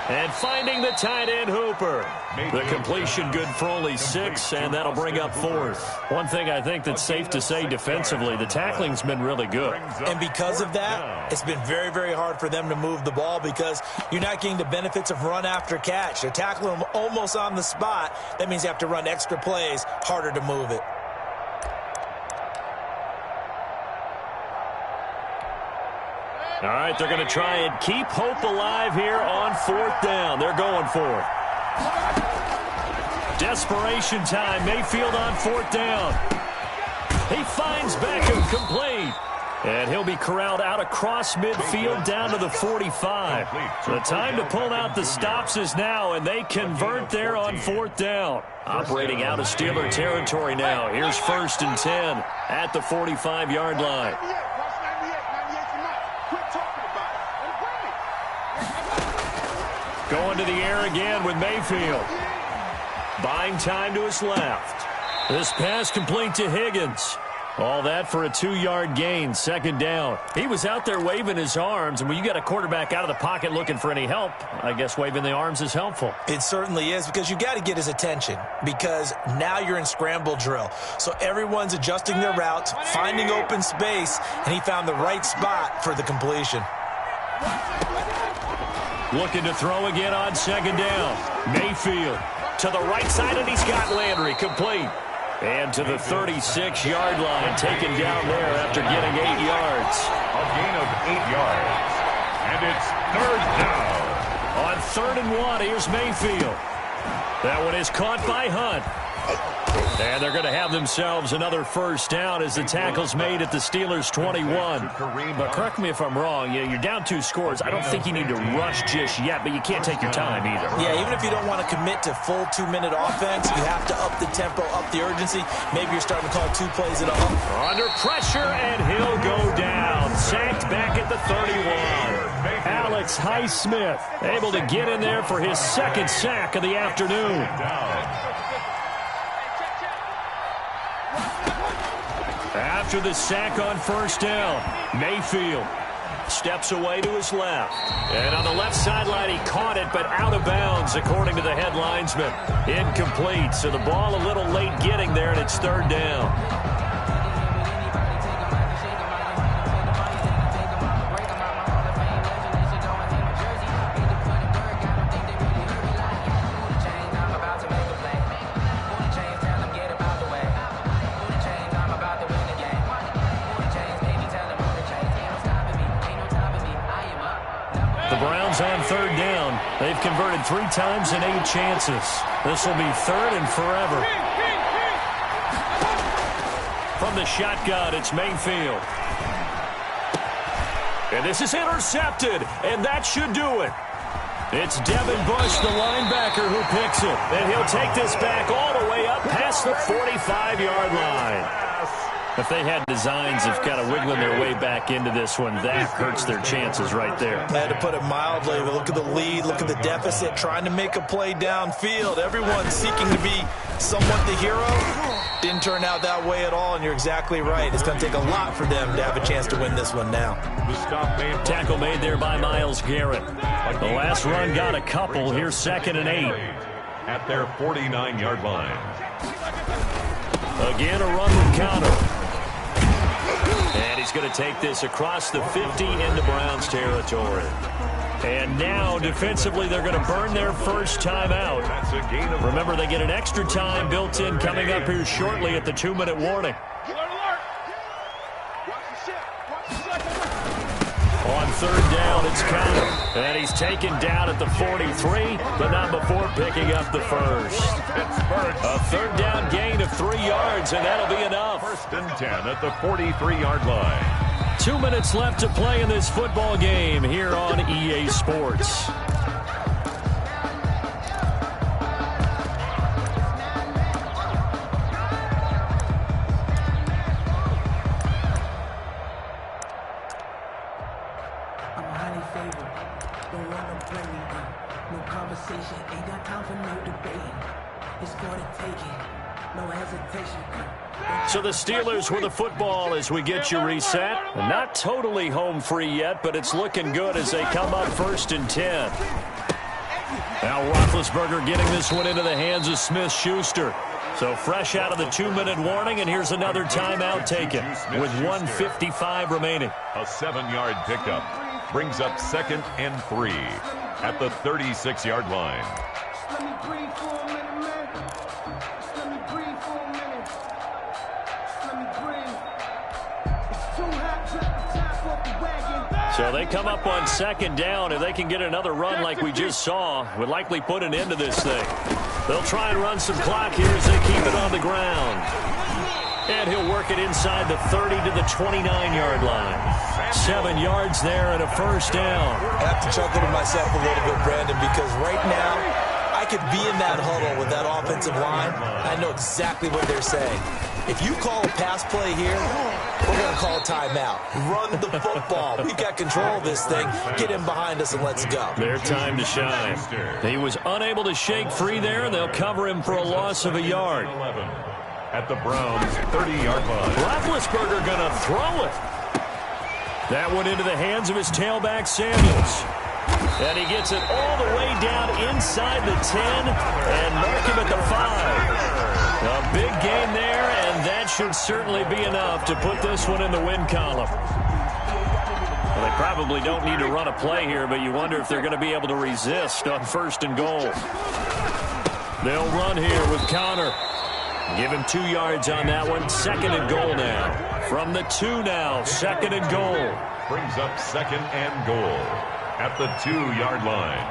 And finding the tight end Hooper. The completion good for only 6, and that'll bring up 4th. One thing I think that's safe to say defensively, the tackling's been really good. And because of that, it's been very, very hard for them to move the ball because you're not getting the benefits of run after catch. They're tackling them almost on the spot. That means you have to run extra plays, harder to move it. All right, they're going to try and keep hope alive here on 4th down. They're going for it. Desperation time. Mayfield on 4th down. He finds Beckham complete. And he'll be corralled out across midfield down to the 45. The time to pull out the stops is now, and they convert there on 4th down. Operating out of Steeler territory now. Here's 1st and 10 at the 45-yard line. Going to the air again with Mayfield. Buying time to his left. This pass complete to Higgins. All that for a 2-yard gain, 2nd down. He was out there waving his arms, and when you got a quarterback out of the pocket looking for any help, I guess waving the arms is helpful. It certainly is, because you got to get his attention, because now you're in scramble drill. So everyone's adjusting their routes, finding open space, and he found the right spot for the completion. Looking to throw again on 2nd down. Mayfield to the right side, and he's got Landry complete. And to the 36-yard line, taken down there after getting 8 yards. A gain of 8 yards. And it's 3rd down. On 3rd and 1, here's Mayfield. That one is caught by Hunt. And they're going to have themselves another first down as the tackle's made at the Steelers' 21. But correct me if I'm wrong, you're down 2 scores. I don't think you need to rush just yet, but you can't take your time either. Yeah, even if you don't want to commit to full 2-minute offense, you have to up the tempo, up the urgency. Maybe you're starting to call 2 plays at all. Under pressure, and he'll go down. Sacked back at the 31. Alex Highsmith able to get in there for his 2nd sack of the afternoon. After the sack on 1st down, Mayfield steps away to his left. And on the left sideline, he caught it, but out of bounds, according to the head linesman. Incomplete, so the ball a little late getting there, and it's 3rd down. The Browns on third down. They've converted 3 times in 8 chances. This will be third and forever. From the shotgun, it's Mayfield. And this is intercepted, and that should do it. It's Devin Bush, the linebacker, who picks it. And he'll take this back all the way up past the 45-yard line. If they had designs of kind of wiggling their way back into this one, that hurts their chances right there. I had to put it mildly, but look at the lead, look at the deficit, trying to make a play downfield. Everyone seeking to be somewhat the hero. Didn't turn out that way at all, and you're exactly right. It's going to take a lot for them to have a chance to win this one now. Tackle made there by Myles Garrett. The last run got a couple. Here's 2nd and 8. At their 49-yard line. Again, a run with Connor. And he's going to take this across the 50 into Browns territory. And now, defensively, they're going to burn their first timeout. Remember, they get an extra time built in coming up here shortly at the 2-minute warning. On third down, it's Connor. And he's taken down at the 43, but not before picking up the first. A third down gain of 3 yards, and that'll be enough. 1st and 10 at the 43-yard line. 2 minutes left to play in this football game here on EA Sports. So the Steelers with the football as we get you reset. Not totally home free yet, but it's looking good as they come up 1st and 10. Now Roethlisberger getting this one into the hands of Smith-Schuster. So fresh out of the 2-minute warning, and here's another timeout taken with 1:55 remaining. A 7-yard pickup brings up 2nd and 3 at the 36-yard line. So they come up on 2nd down. If they can get another run like we just saw, would likely put an end to this thing. They'll try and run some clock here as they keep it on the ground. And he'll work it inside the 30 to the 29-yard line. 7 yards there and a first down. I have to chuckle to myself a little bit, Brandon, because right now I could be in that huddle with that offensive line. I know exactly what they're saying. If you call a pass play here, we're going to call a timeout. Run the football. We've got control of this thing. Get him behind us and let's go. Their time to shine. He was unable to shake free there, and they'll cover him for a loss of a yard. At the Browns' 30-yard line. Roethlisberger going to throw it. That went into the hands of his tailback, Samuels. And he gets it all the way down inside the 10 and mark him at the 5. A big gain there, and that should certainly be enough to put this one in the win column. Well, they probably don't need to run a play here, but you wonder if they're going to be able to resist on 1st and goal. They'll run here with Connor. Give him 2 yards on that one. 2nd and goal now. From the 2 now, 2nd and goal. Brings up 2nd and goal at the 2-yard line.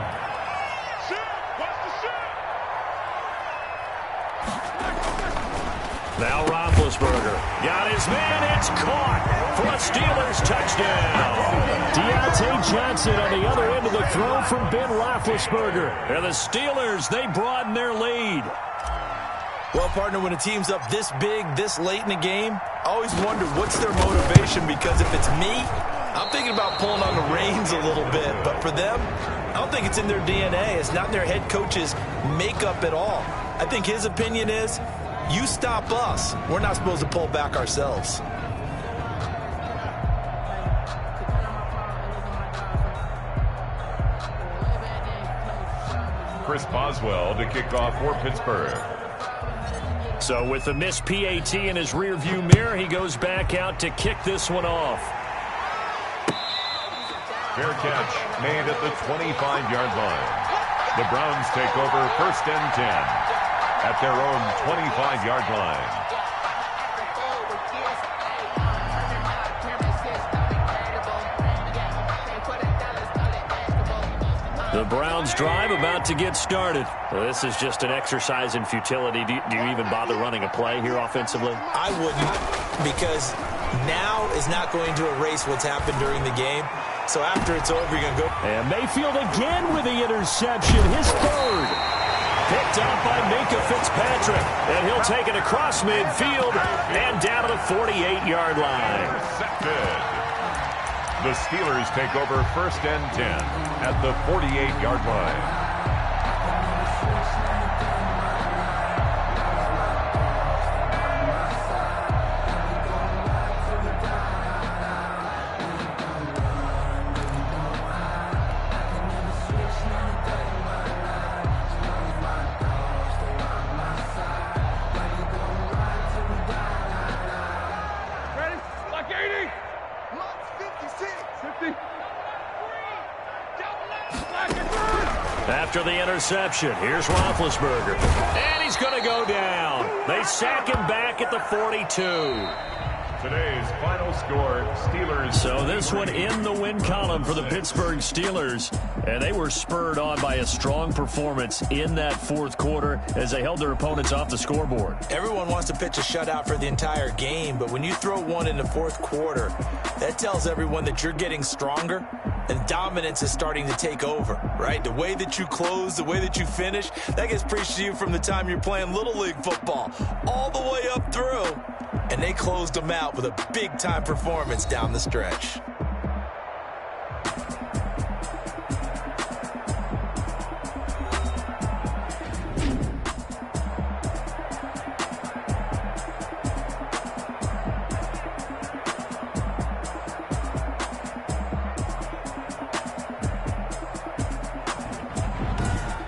Now Roethlisberger got his man. It's caught for a Steelers touchdown. Deontay Johnson on the other end of the throw from Ben Roethlisberger. And the Steelers, they broaden their lead. Well, partner, when a team's up this big, this late in the game, I always wonder what's their motivation, because if it's me, I'm thinking about pulling on the reins a little bit. But for them, I don't think it's in their DNA. It's not in their head coach's makeup at all. I think his opinion is, you stop us, we're not supposed to pull back ourselves. Chris Boswell to kick off for Pittsburgh. So with the missed PAT in his rearview mirror, he goes back out to kick this one off. Fair catch made at the 25-yard line. The Browns take over 1st and 10 at their own 25-yard line. The Browns drive about to get started. This is just an exercise in futility. Do you even bother running a play here offensively? I wouldn't, because now is not going to erase what's happened during the game. So after it's over, you're going to go. And Mayfield again with the interception, his third. Picked up by Minka Fitzpatrick. And he'll take it across midfield and down to the 48-yard line. Intercepted. The Steelers take over first and 10 at the 48-yard line. After the interception, here's Roethlisberger. And he's going to go down. They sack him back at the 42. Today's final score, Steelers. So this one in the win column for the Pittsburgh Steelers. And they were spurred on by a strong performance in that fourth quarter as they held their opponents off the scoreboard. Everyone wants to pitch a shutout for the entire game, but when you throw one in the fourth quarter, that tells everyone that you're getting stronger and dominance is starting to take over, right? The way that you close, the way that you finish, that gets preached to you from the time you're playing Little League football all the way up through. And they closed them out with a big-time performance down the stretch.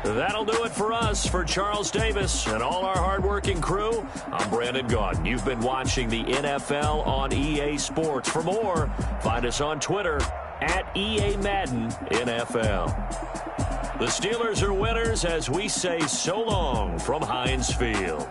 That'll do it for us. For Charles Davis and all our hardworking crew, I'm Brandon Gaudin. You've been watching the NFL on EA Sports. For more, find us on Twitter at EA Madden NFL. The Steelers are winners as we say so long from Heinz Field.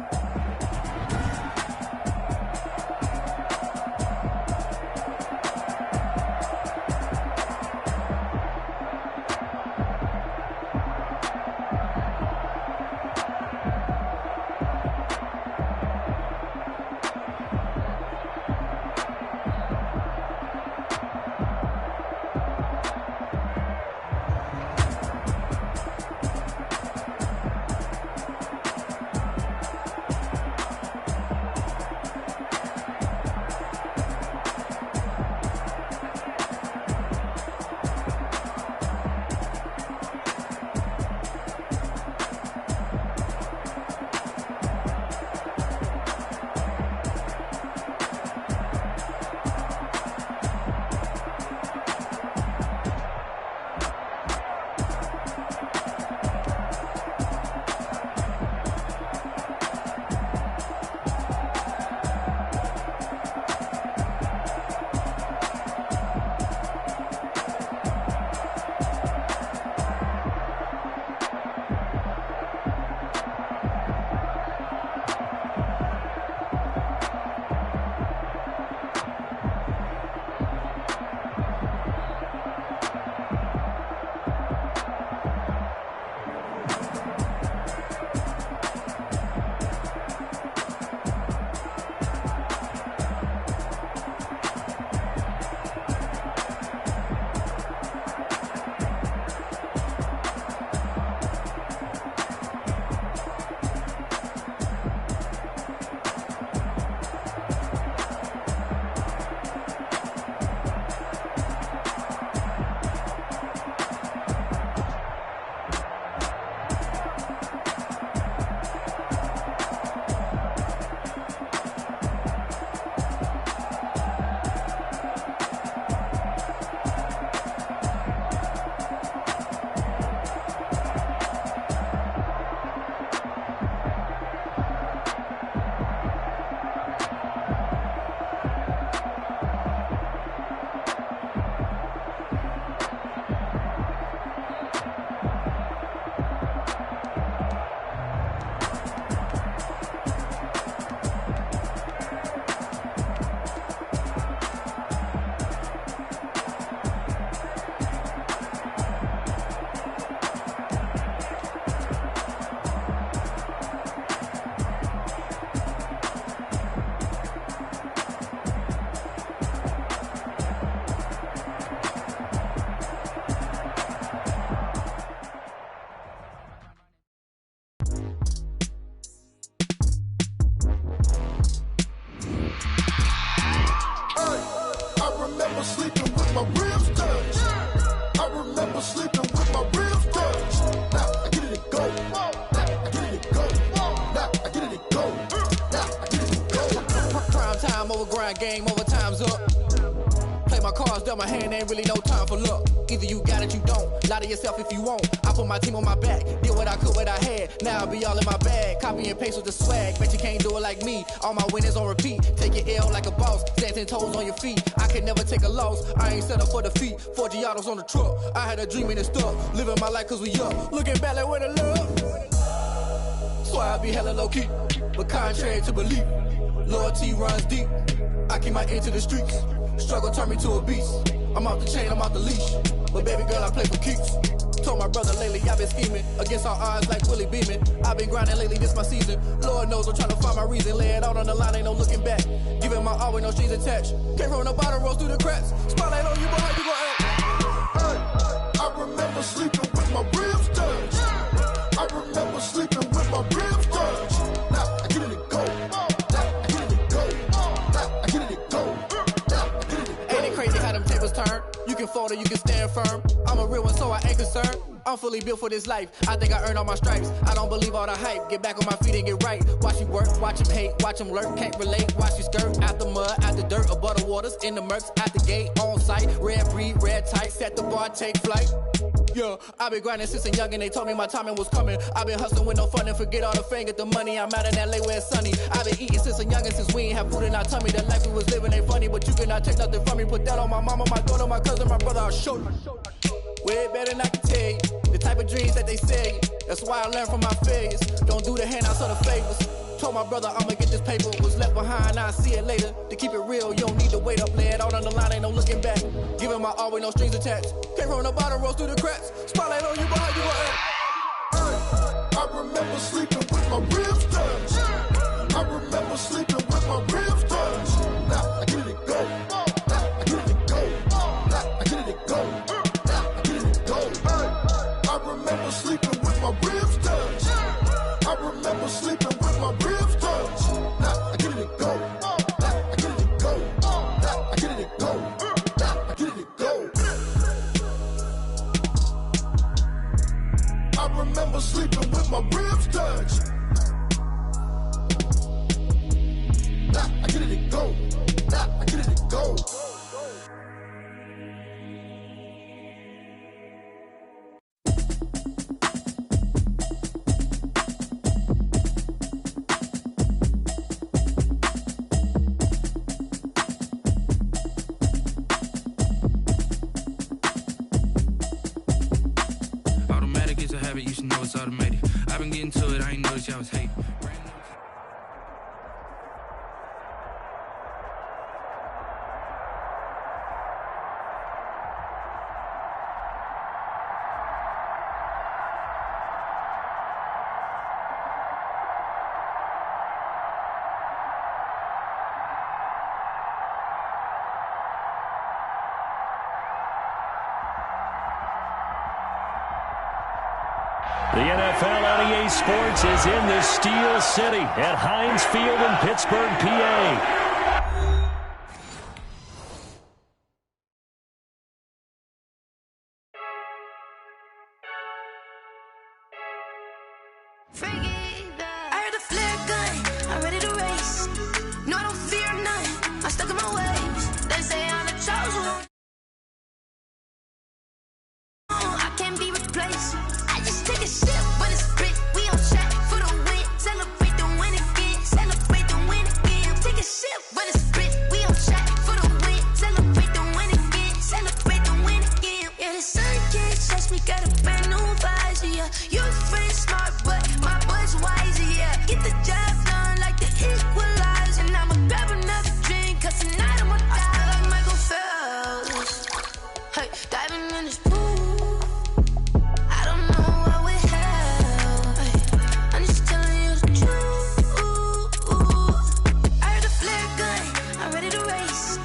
crying game over, time's up. Play my cards, dealt my hand, ain't really no time for luck. Either you got it, you don't. Lie to yourself if you won't. I put my team on my back, did what I could, what I had. Now I be all in my bag, copy and paste with the swag. Bet you can't do it like me. All my winners on repeat. Take your L like a boss, stand 10 toes on your feet. I can never take a loss. I ain't set up for defeat. 4 Giottos on the truck. I had a dream and it stuck. Living my life cause we up. Looking back like where the love. So I be hella low key, but contrary to belief, loyalty runs deep. I keep my ear to the streets. Struggle turned me to a beast. I'm off the chain, I'm off the leash. But baby girl, I play for keeps. Told my brother lately, I've been scheming. Against all odds like Willie Beeman. I've been grinding lately, this my season. Lord knows I'm trying to find my reason. Lay it out on the line, ain't no looking back. Giving my all with no strings attached. Came from the bottom, rose through the cracks. Spotlight on you, boy, how you gon' act? Hey, I remember sleeping with my ribs touched. I remember sleeping with my ribs touched. Now I get it and go. Now I get it and go. Now I get it and go. Ain't it crazy how them tables turn? You can fold or you can stand firm. I'm a real one, so I ain't concerned. I'm fully built for this life. I think I earned all my stripes. I don't believe all the hype. Get back on my feet and get right. Watch you work, watch him hate, watch him lurk. Can't relate, watch you skirt. Out the mud, out the dirt, above the waters, in the murks, at the gate, on site. Red breed, red tight, set the bar, take flight. Yeah, I've been grinding since a youngin', they told me my timing was coming. I've been hustling with no fun and forget all the fame, get the money. I'm out in LA where it's sunny. I've been eating since a youngin', since we ain't have food in our tummy. The life we was living ain't funny, but you cannot take nothing from me. Put that on my mama, my daughter, my cousin, my brother, I'll show you. Way better than I can tell you. The type of dreams that they sell you. That's why I learned from my failures. Don't do the handouts or the favors. Told my brother I'ma get this paper. Was left behind, I'll see it later. To keep it real, you don't need to wait up. Lay it out on the line, ain't no looking back. Giving my all with no strings attached. Came from the bottom, rose through the cracks. Spotlight on you, boy, how you gon' act? Hey, I remember sleeping with my ribs touched. I remember sleeping with my ribs touched. Now I get it and go. Now I get it and go. Now I get it and go. Now I get it and go. Hey, I remember sleeping with my ribs touched. I remember sleeping with my ribs touched. Now I get it and go. Now I get it and go. Now I get it and go. Now I get it and go. I remember sleeping with my ribs touched. Now I get it and go. Now I get it and go. Automatic is a habit, you should know it's automated. I've been getting to it, I ain't noticed y'all was hating. The NFL on EA Sports is in the Steel City at Heinz Field in Pittsburgh, PA. I heard a flare gun, I'm ready to race. No, I don't fear none, I'm stuck in my ways. They say I'm the chosen one. I can't be replaced. I just take a sip when it's spit. We on track for the win. Celebrate the win again. Celebrate the win again. Take a sip when it's spit. We on track for the win. Celebrate the win again. Celebrate the win again. Yeah, the sun can't touch me. Got a brand new visor. Yeah, your friend's smart, but my boy's wiser. Yeah, get the job done like the equalizer. And I'ma grab another drink, cause tonight I'ma die like Michael Phelps. Hey, diving in this pool. I don't know what we have. Hey, I'm just telling you the truth. I heard a flare gun, I'm ready to race.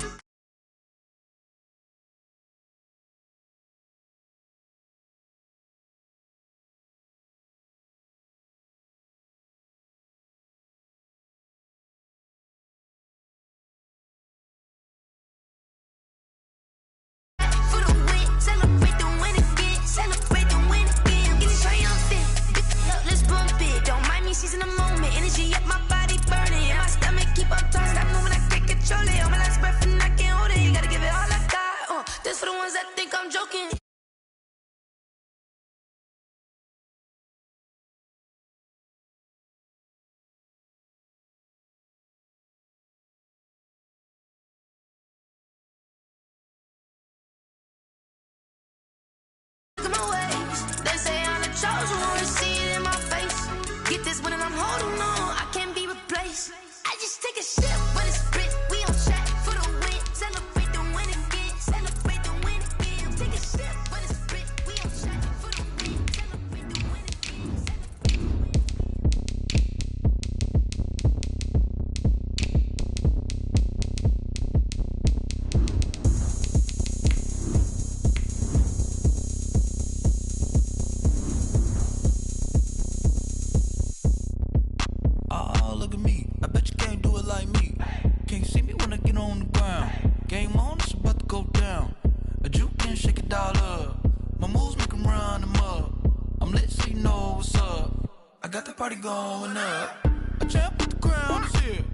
got the party going up. A champ with the crown is here.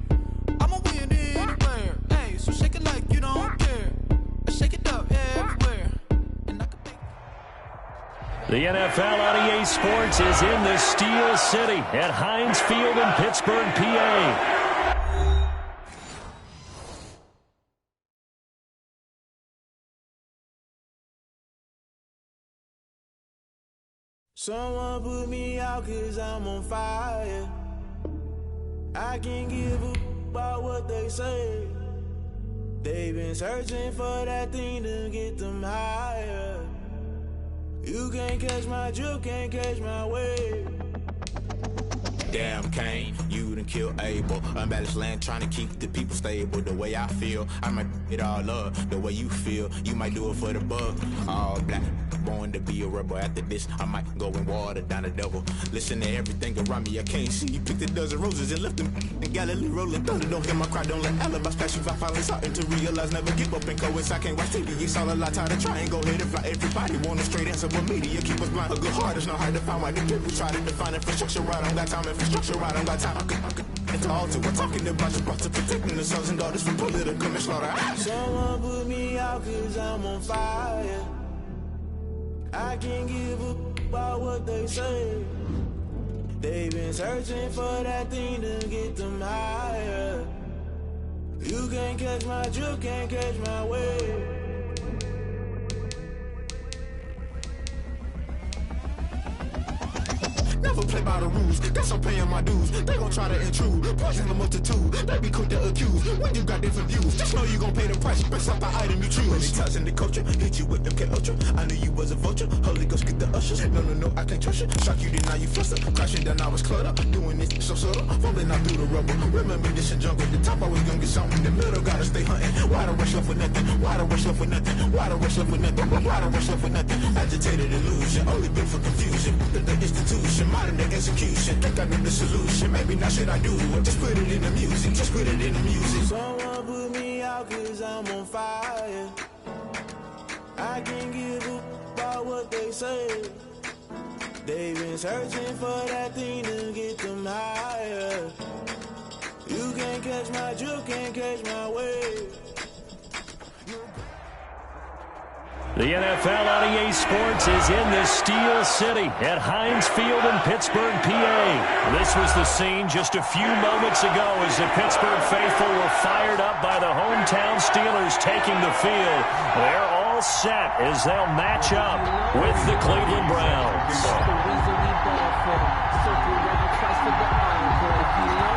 I'ma win anywhere. Hey, so shake it like you don't care. Shake it up everywhere. The NFL on EA Sports is in the Steel City at Heinz Field in Pittsburgh, PA. Someone put me out 'cause I'm on fire. I can't give a about what they say. They've been searching for that thing to get them higher. You can't catch my drift, can't catch my wave. Damn, Kane, you done killed Abel. Unbalanced land, trying to keep the people stable. The way I feel, I might it all up. The way you feel, you might do it for the bug. All black, born to be a rebel. After this, I might go and water down the devil. Listen to everything around me, I can't see. You picked a dozen roses and left them in Galilee rolling thunder. Don't hear my cry, don't let alibis pass you. I finally starting to realize, never give up and coincide. I can't watch TV, it's all a lot. Tired of trying, go ahead and fly. Everybody want a straight answer, but media keep us blind. A good heart is not hard to find. Why the people try to define infrastructure right? I don't got time, infrastructure right, I don't got time. I could into altar. We're talking about your brother protecting the sons and daughters from political manslaughter. Someone put me out 'cause I'm on fire. I can't give a about what they say. They've been searching for that thing to get them higher. You can't catch my drift, can't catch my wave. Never play by the rules, guess I'm paying my dues. They gon' try to intrude, poison the multitude. They be quick to accuse when you got different views. Just know you gon' pay the price based off the item you choose. Many times in the culture, hit you with MK Ultra. I knew you was a vulture, Holy Ghost get the ushers. No, I can't trust you. Shock you, then now you fluster. Crashing down, I was cluttered. Doing this so subtle, falling out through the rubble. Remember this in jungle, the top I was gonna get something. In the middle, gotta stay hunting. Why the rush left for nothing? Why the rush left for nothing? Why the rush left for nothing? Why the rush left for nothing? Agitated illusion, only built for confusion. The institution, modern day execution. Think I know the solution. Maybe not should I do it? Just put it in the music. Just put it in the music. Someone put me out 'cause I'm on fire. I can't give a about what they say. They've been searching for that thing to get them higher. You can't catch my drift, can't catch my wave. The NFL on EA Sports is in the Steel City at Heinz Field in Pittsburgh, PA. This was the scene just a few moments ago as the Pittsburgh faithful were fired up by the hometown Steelers taking the field. They're all set as they'll match up with the Cleveland Browns.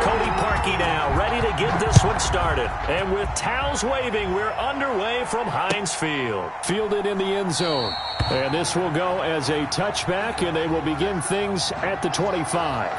Cody Parkey now ready to get this one started. And with towels waving, we're underway from Heinz Field. Fielded in the end zone. And this will go as a touchback, and they will begin things at the 25.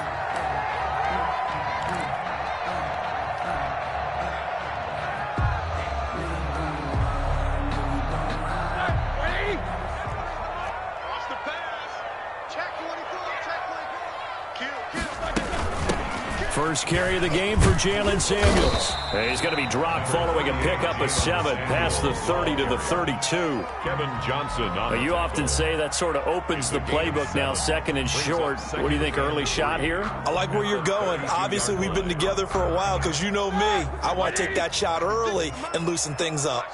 First carry of the game for Jalen Samuels. He's going to be dropped following a pickup of 7 past the 30 to the 32. Kevin Johnson. You often say that sort of opens the playbook now, second and short. What do you think, early shot here? I like where you're going. Obviously, we've been together for a while because you know me. I want to take that shot early and loosen things up.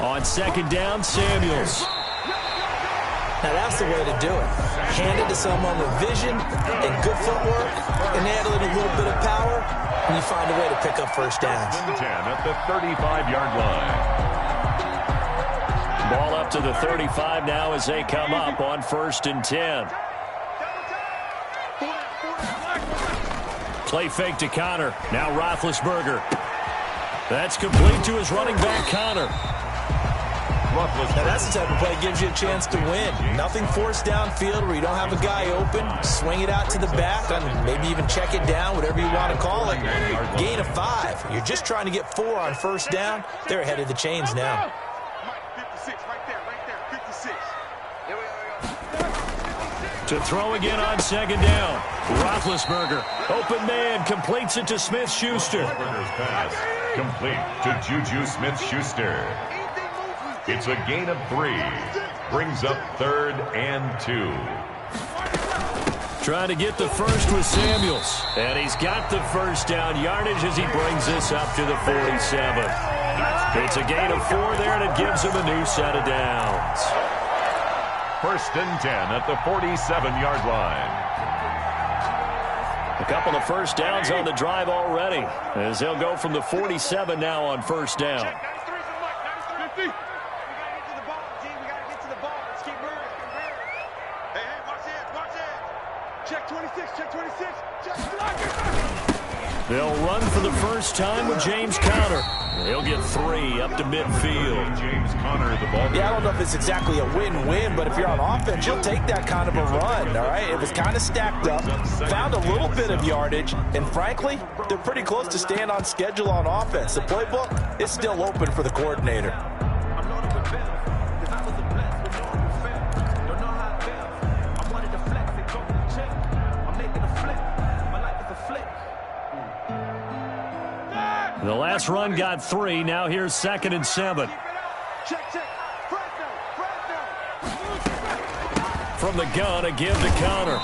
On second down, Samuels. Now, that's the way to do it. Hand it to someone with vision and good footwork, and add a little bit of power, and you find a way to pick up first downs. 10 at the 35-yard line. Ball up to the 35 now as they come up on 1st and 10. Play fake to Connor. Now Roethlisberger. That's complete to his running back, Connor. Now that's the type of play that gives you a chance to win. Nothing forced downfield where you don't have a guy open. Swing it out to the back, and maybe even check it down, whatever you want to call it. Gain of 5. You're just trying to get 4 on first down. They're ahead of the chains now. 56, right there, 56. To throw again on second down. Roethlisberger. Open man, completes it to Smith-Schuster. Roethlisberger's pass complete to Juju Smith-Schuster. It's a gain of 3. Brings up 3rd and 2. Trying to get the first with Samuels. And he's got the first down yardage as he brings this up to the 47. It's a gain of 4 there, and it gives him a new set of downs. 1st and 10 at the 47-yard line. A couple of first downs on the drive already, as they'll go from the 47 now on first down. Check 26, check 26, check. They'll run for the first time with James Conner. He'll get 3 up to midfield. James Conner, the ball. Yeah, I don't know if it's exactly a win-win, but if you're on offense, you'll take that kind of a run, all right? It was kind of stacked up, found a little bit of yardage, and frankly, they're pretty close to staying on schedule on offense. The playbook is still open for the coordinator. The last run got 3. Now here's 2nd and 7. From the gun, a give to Conner.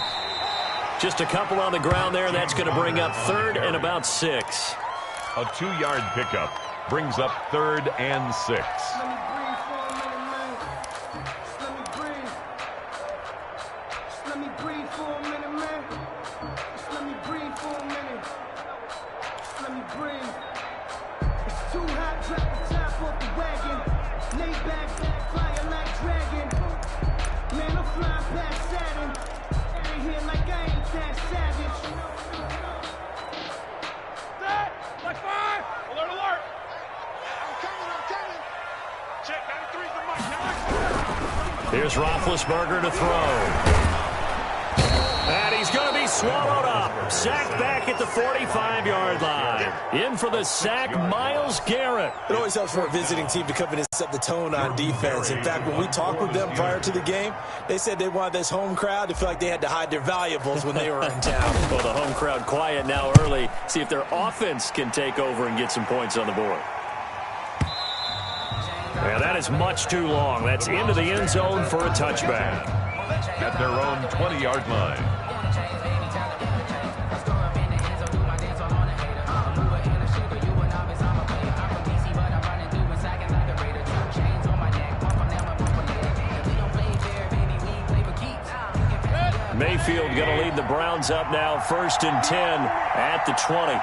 Just a couple on the ground there, and that's going to bring up 3rd and about 6. A 2-yard pickup brings up 3rd and 6. Here's Roethlisberger to throw. And he's going to be swallowed up. Sacked back at the 45-yard line. In for the sack, Myles Garrett. It always helps for a visiting team to come in and set the tone on defense. In fact, when we talked with them prior to the game, they said they wanted this home crowd to feel like they had to hide their valuables when they were in town. Well, the home crowd quiet now early. See if their offense can take over and get some points on the board. Yeah, that is much too long. That's into the end zone for a touchback. At their own 20-yard line. Mayfield going to lead the Browns up now, 1st and 10 at the 20.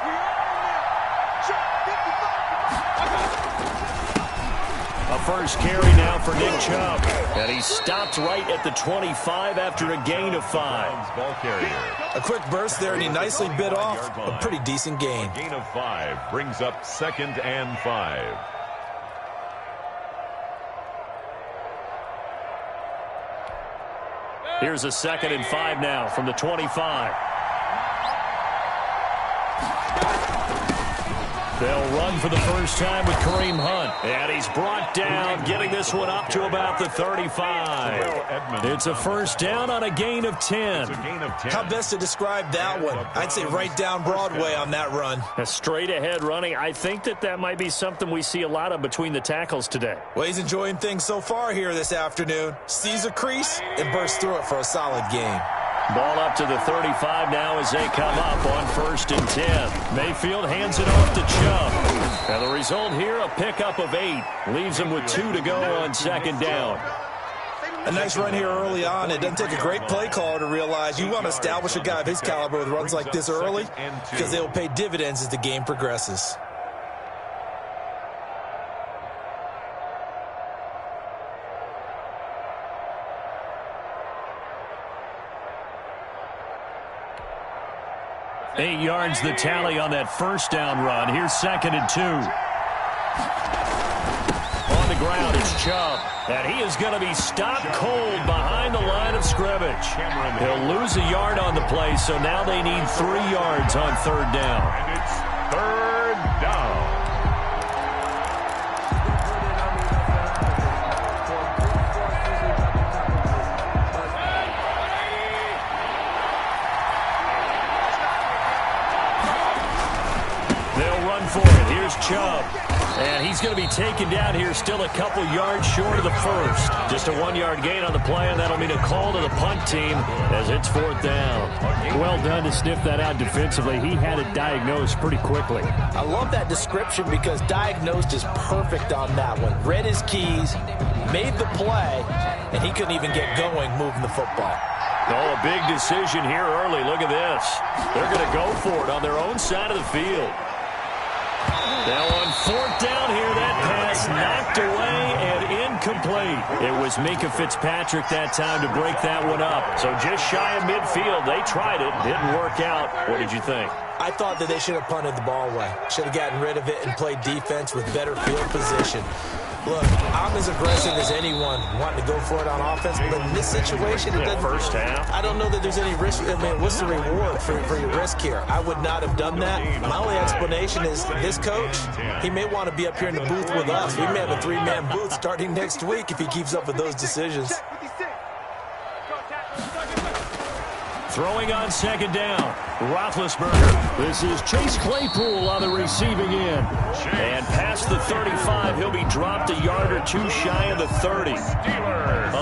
A first carry now for Nick Chubb. And he stopped right at the 25 after a gain of 5. Ball carrier. A quick burst there, and he nicely bit off a pretty decent gain. A gain of 5 brings up 2nd and 5. Here's a 2nd and 5 now from the 25. They'll run for the first time with Kareem Hunt. And he's brought down, getting this one up to about the 35. It's a first down on a gain of 10. How best to describe that one? I'd say right down Broadway on that run. A straight ahead running. I think that might be something we see a lot of between the tackles today. Well, he's enjoying things so far here this afternoon. Sees a crease and bursts through it for a solid gain. Ball up to the 35 now as they come up on 1st and 10. Mayfield hands it off to Chubb. And the result here, a pickup of 8. Leaves him with 2 to go on 2nd down. A nice run here early on. It doesn't take a great play caller to realize you want to establish a guy of his caliber with runs like this early because they will pay dividends as the game progresses. Eight yards the tally on that first down run. Here's 2nd and 2. On the ground, it's Chubb. And he is going to be stopped cold behind the line of scrimmage. He'll lose a yard on the play, so now they need 3 yards on 3rd down. And it's 3rd down. For it. Here's Chubb. And And he's going to be taken down here still a couple yards short of the first. Just a 1-yard gain on the play, and that'll mean a call to the punt team as it's 4th down. Well done to sniff that out defensively. He had it diagnosed pretty quickly. I love that description because diagnosed is perfect on that one. Read his keys, made the play, and he couldn't even get going moving the football. Oh, a big decision here early. Look at this. They're going to go for it on their own side of the field. Now on 4th down here, that pass knocked away and incomplete. It was Minka Fitzpatrick that time to break that one up. So just shy of midfield. They tried it. Didn't work out. What did you think? I thought that they should have punted the ball away. Should have gotten rid of it and played defense with better field position. Look, I'm as aggressive as anyone wanting to go for it on offense, but in this situation, it doesn't. First half. I don't know that there's any risk. I mean, what's the reward for your risk here? I would not have done that. My only explanation is this coach, he may want to be up here in the booth with us. We may have a 3-man booth starting next week if he keeps up with those decisions. Throwing on 2nd down, Roethlisberger. This is Chase Claypool on the receiving end. And past the 35, he'll be dropped a yard or two shy of the 30.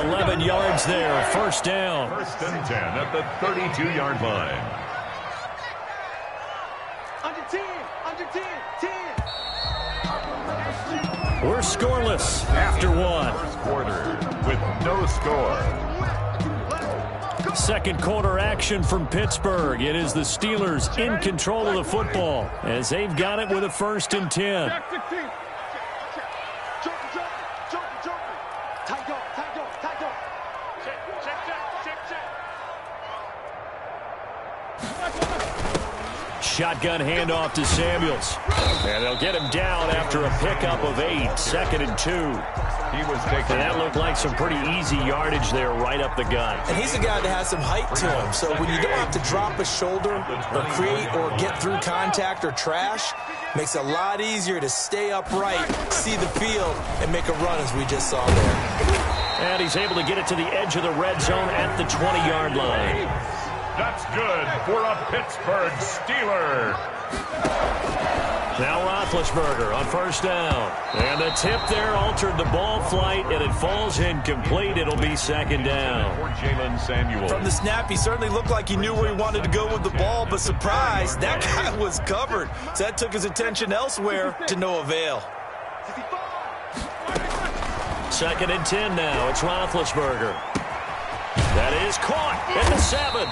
11 yards there, 1st down. 1st and 10 at the 32-yard line. Under 10, under 10, 10. We're scoreless after 1. First quarter with no score. 2nd quarter action from Pittsburgh. It is the Steelers in control of the football as they've got it with a 1st and 10. Shotgun handoff to Samuels. And they'll get him down after a pickup of 8. 2nd and 2. He was taken. And that looked like some pretty easy yardage there right up the gut. And he's a guy that has some height to him. So when you don't have to drop a shoulder or create or get through contact or trash, makes it a lot easier to stay upright, see the field, and make a run as we just saw there. And he's able to get it to the edge of the red zone at the 20-yard line. That's good for a Pittsburgh Steeler. Now Roethlisberger on 1st down. And the tip there altered the ball flight, and it falls incomplete. It'll be 2nd down. For Jalen Samuels. From the snap, he certainly looked like he knew where he wanted to go with the ball, but surprise, that guy was covered. So that took his attention elsewhere to no avail. 2nd and 10 now. It's Roethlisberger. That is caught at the 7.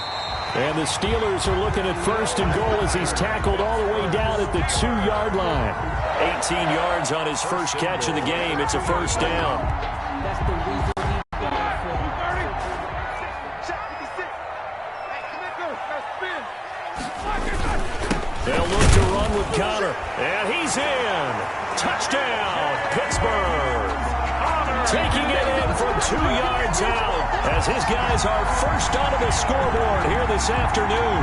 And the Steelers are looking at 1st and goal as he's tackled all the way down at the 2-yard line. 18 yards on his first catch of the game. It's a 1st down. That's the reason he got for. They'll look to run with Connor. And he's in. Touchdown, Pittsburgh. Taking it in from 2 yards out as his guys are first onto the scoreboard here this afternoon.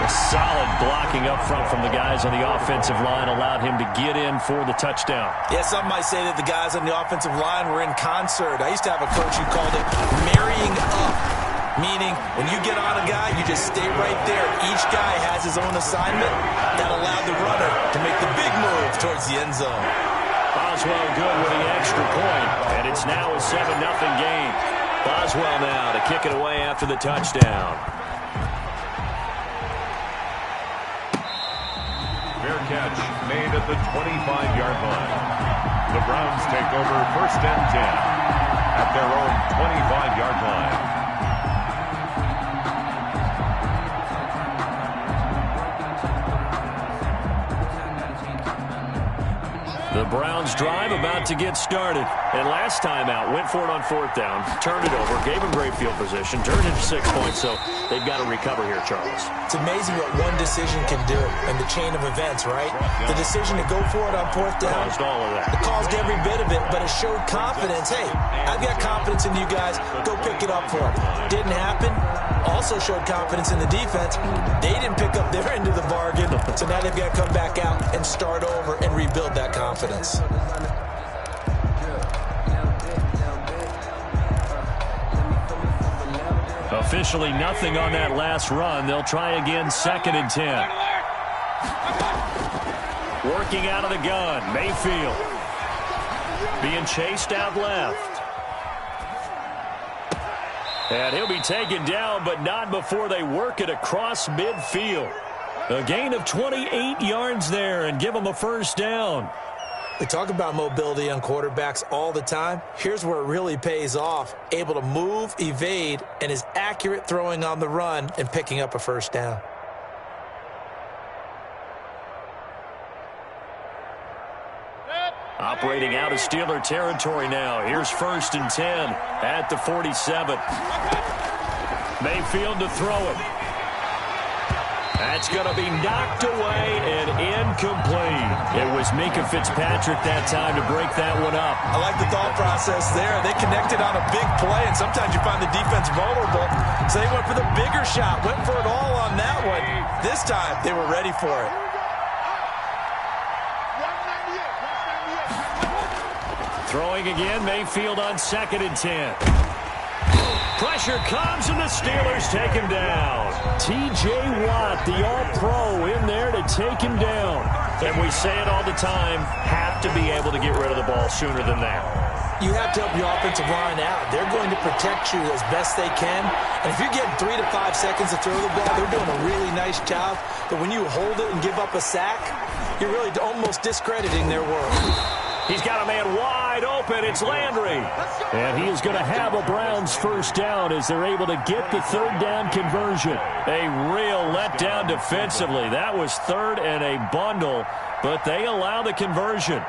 A solid blocking up front from the guys on the offensive line allowed him to get in for the touchdown. Yeah, some might say that the guys on the offensive line were in concert. I used to have a coach who called it marrying up, meaning when you get on a guy, you just stay right there. Each guy has his own assignment that allowed the runner to make the big move towards the end zone. Boswell good with the extra point, and it's now a 7-0 game. Boswell now to kick it away after the touchdown. Fair catch made at the 25-yard line. The Browns take over 1st and 10 at their own 25-yard line. The Browns drive about to get started. And last time out, went for it on 4th down, turned it over, gave him great field position, turned it to 6 points, so they've got to recover here, Charles. It's amazing what one decision can do in the chain of events, right? The decision to go for it on 4th down. Caused all of that. It caused every bit of it, but it showed confidence. Hey, I've got confidence in you guys. Go pick it up for them. Didn't happen. Also showed confidence in the defense. They didn't pick up their end of the bargain, so now they've got to come back out and start over and rebuild that confidence. Officially nothing on that last run. They'll try again, 2nd and 10. Working out of the gun, Mayfield. being chased out left. And he'll be taken down, but not before they work it across midfield. A gain of 28 yards there and give them a first down. We talk about mobility on quarterbacks all the time. Here's where it really pays off. Able to move, evade, and is accurate throwing on the run and picking up a first down. Operating out of Steeler territory now. Here's 1st and 10 at the 47. Mayfield to throw it. That's going to be knocked away and incomplete. It was Minkah Fitzpatrick that time to break that one up. I like the thought process there. They connected on a big play, and sometimes you find the defense vulnerable. So they went for the bigger shot, went for it all on that one. This time, they were ready for it. Throwing again, Mayfield on 2nd and 10. Pressure comes, and the Steelers take him down. T.J. Watt, the All-Pro, in there to take him down. And we say it all the time, have to be able to get rid of the ball sooner than that. You have to help your offensive line out. They're going to protect you as best they can. And if you're getting 3 to 5 seconds to throw the ball, they're doing a really nice job. But when you hold it and give up a sack, you're really almost discrediting their work. He's got a man wide open. It's Landry. And he is going to have a Browns first down as they're able to get the 3rd down conversion. A real letdown defensively. That was 3rd and a bundle, but they allow the conversion.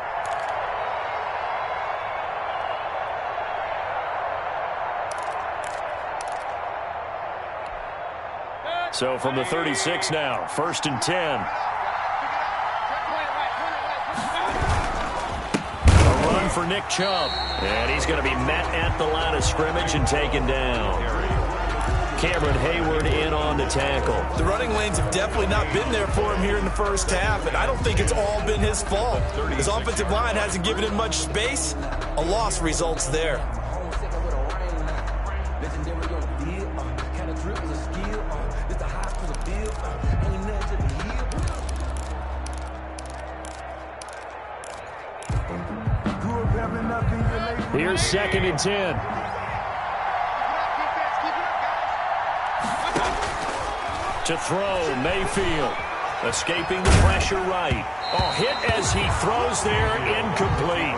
So from the 36 now, 1st and 10. For Nick Chubb, and he's going to be met at the line of scrimmage and taken down. Cameron Hayward in on the tackle. The running lanes have definitely not been there for him here in the first half, and I don't think it's all been his fault. His offensive line hasn't given him much space. A loss results there. Here's 2nd and 10. To throw, Mayfield. Escaping the pressure right. Oh, hit as he throws there, incomplete.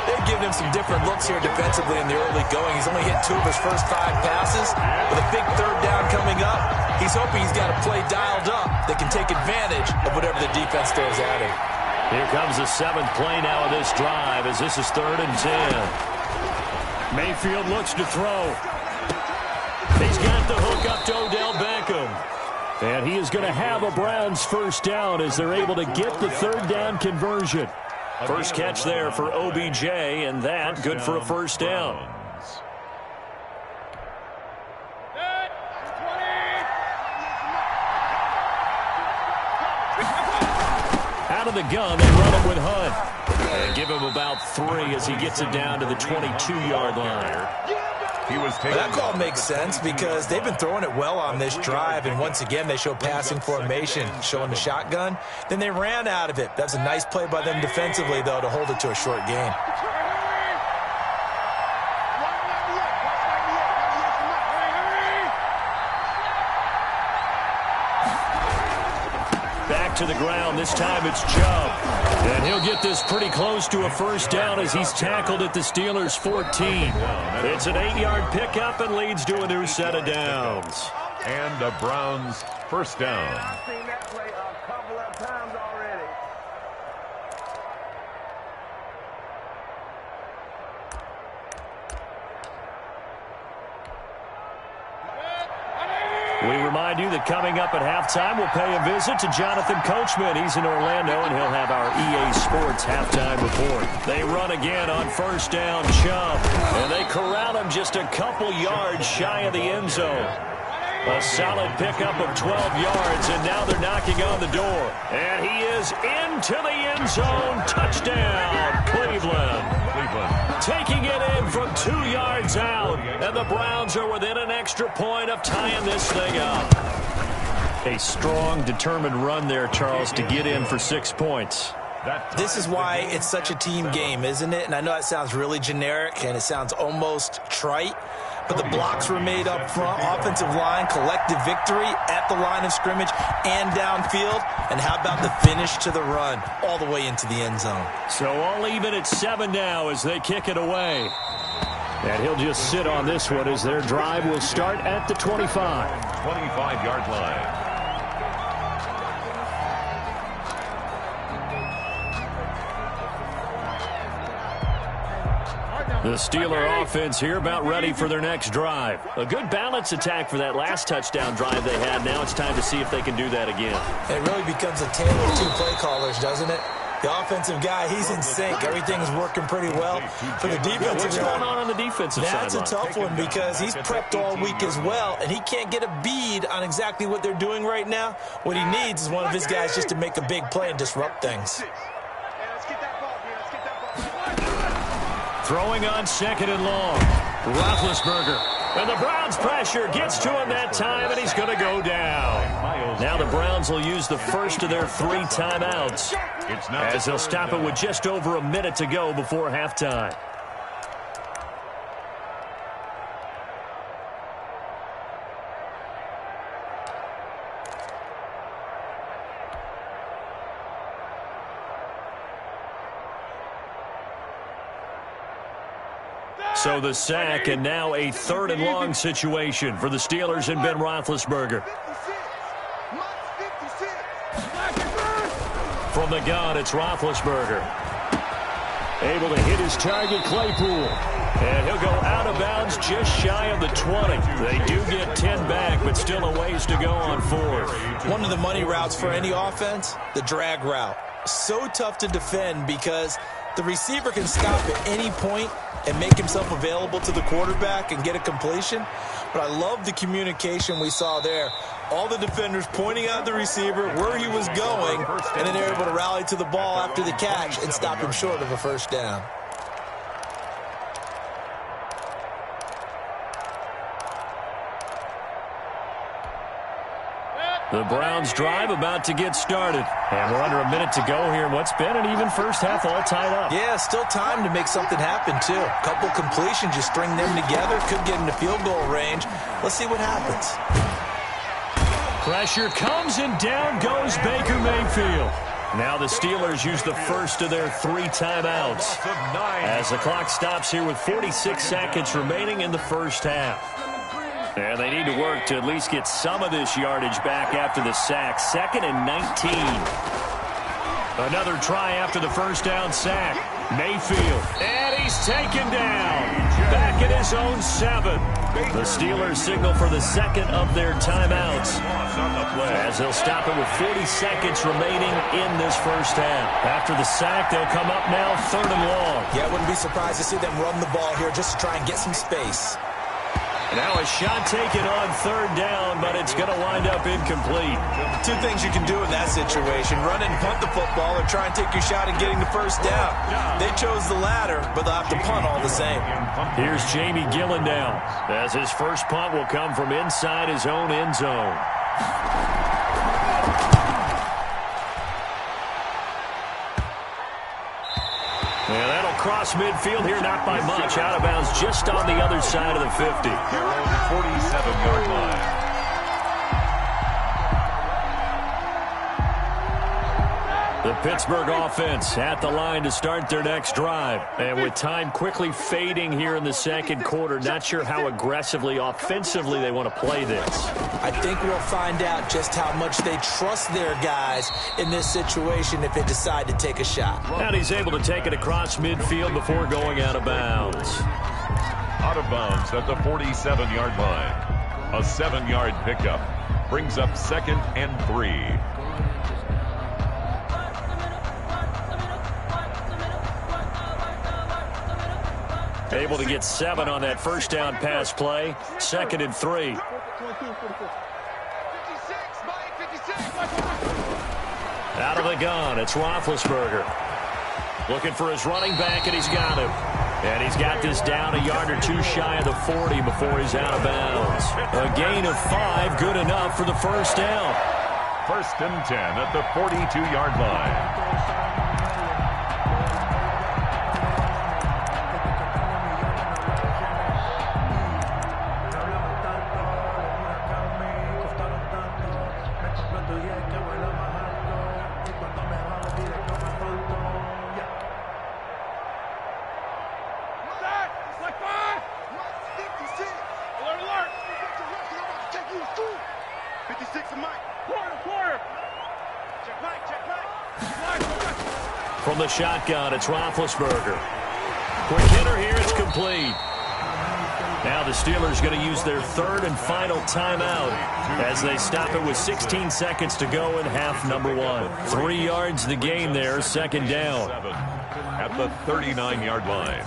They've given him some different looks here defensively in the early going. He's only hit 2 of his first 5 passes. With a big 3rd down coming up, he's hoping he's got a play dialed up that can take advantage of whatever the defense throws at him. Here comes the 7th play now of this drive as this is 3rd and 10. Mayfield looks to throw. He's got the hook up to Odell Beckham. And he is going to have a Browns first down as they're able to get the 3rd down conversion. First catch there for OBJ, and that good for a first down. Out of the gun, they run it with Hunt. And give him about 3 as he gets it down to the 22-yard line. That call makes sense because they've been throwing it well on this drive, and once again they show passing formation, showing the shotgun. Then they ran out of it. That's a nice play by them defensively, though, to hold it to a short gain. Back to the ground. This time it's Chubb. And he'll get this pretty close to a first down as he's tackled at the Steelers' 14. It's an 8-yard pickup and leads to a new set of downs. And the Browns first down. I've seen that play a couple of times already. We remind you that coming up at halftime, we'll pay a visit to Jonathan Coachman. He's in Orlando, and he'll have our EA Sports halftime report. They run again on first down, Chubb, and they corral him just a couple yards shy of the end zone. A solid pickup of 12 yards, and now they're knocking on the door. And he is into the end zone. Touchdown, Cleveland. Taking it in from 2 yards out, and the Browns are within an extra point of tying this thing up. A strong, determined run there, Charles, to get in for 6 points. This is why it's such a team game, isn't it? And I know that sounds really generic and it sounds almost trite, but the blocks were made up front, offensive line, collective victory at the line of scrimmage and downfield. And how about the finish to the run all the way into the end zone? So all even at 7 now as they kick it away. And he'll just sit on this one as their drive will start at the 25. 25-yard line. The Steeler offense here about ready for their next drive. A good balance attack for that last touchdown drive they had. Now it's time to see if they can do that again. It really becomes a tale of two play callers, doesn't it? The offensive guy, he's in sync. Everything's working pretty well. For the defensive What's going on the defensive side? That's a tough one because he's prepped all week as well, and he can't get a bead on exactly what they're doing right now. What he needs is one of his guys just to make a big play and disrupt things. Throwing on 2nd and long. Roethlisberger. And the Browns pressure gets to him that time, and he's going to go down. Now the Browns will use the first of their 3 timeouts as they'll stop it with just over a minute to go before halftime. So the sack, and now a 3rd and long situation for the Steelers and Ben Roethlisberger. From the gun, it's Roethlisberger. Able to hit his target, Claypool. And he'll go out of bounds just shy of the 20. They do get 10 back, but still a ways to go on 4th. One of the money routes for any offense, the drag route. So tough to defend because the receiver can stop at any point and make himself available to the quarterback and get a completion. But I love the communication we saw there. All the defenders pointing out the receiver, where he was going, and then they're able to rally to the ball after the catch and stop him short of a first down. The Browns drive about to get started. And we're under a minute to go here in what's been an even first half all tied up. Yeah, still time to make something happen, too. A couple completions, you string them together, could get into field goal range. Let's see what happens. Pressure comes, and down goes Baker Mayfield. Now the Steelers use the first of their 3 timeouts as the clock stops here with 46 seconds remaining in the first half. And they need to work to at least get some of this yardage back after the sack. 2nd and 19. Another try after the first down sack. Mayfield. And he's taken down. Back at his own 7. The Steelers signal for the 2nd of their timeouts as they'll stop it with 40 seconds remaining in this first half. After the sack, they'll come up now 3rd and long. Yeah, I wouldn't be surprised to see them run the ball here just to try and get some space. Now a shot taken on 3rd down, but it's going to wind up incomplete. 2 things you can do in that situation: run and punt the football, or try and take your shot at getting the first down. They chose the latter, but they'll have to punt all the same. Here's Jamie Gillen now, as his first punt will come from inside his own end zone. And that'll cross midfield here, not by much. Out of bounds just on the other side of the 50. Their own 47-yard line. The Pittsburgh offense at the line to start their next drive. And with time quickly fading here in the 2nd quarter, not sure how aggressively, offensively they want to play this. I think we'll find out just how much they trust their guys in this situation if they decide to take a shot. And he's able to take it across midfield before going out of bounds. Out of bounds at the 47-yard line. A 7-yard pickup brings up 2nd and 3. Able to get 7 on that first down pass play. 2nd and 3. Out of the gun, it's Roethlisberger. Looking for his running back, and he's got him. And he's got this down a yard or 2 shy of the 40 before he's out of bounds. A gain of 5, good enough for the first down. 1st and 10 at the 42-yard line. From the shotgun, it's Roethlisberger. Quick hitter here, it's complete. Now the Steelers going to use their third and final timeout as they stop it with 16 seconds to go in half number 1. 3 yards the gain there, second down. At the 39-yard line.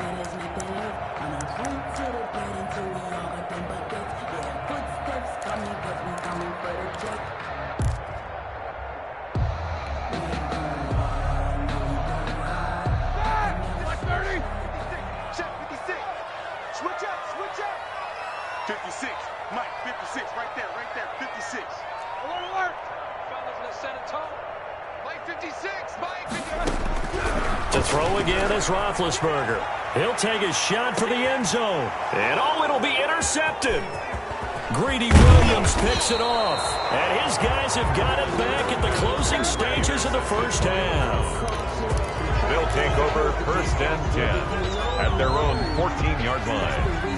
To throw again is Roethlisberger. He'll take a shot for the end zone. And it'll be intercepted. Greedy Williams picks it off. And his guys have got it back at the closing stages of the first half. They'll take over first and 10 at their own 14-yard line.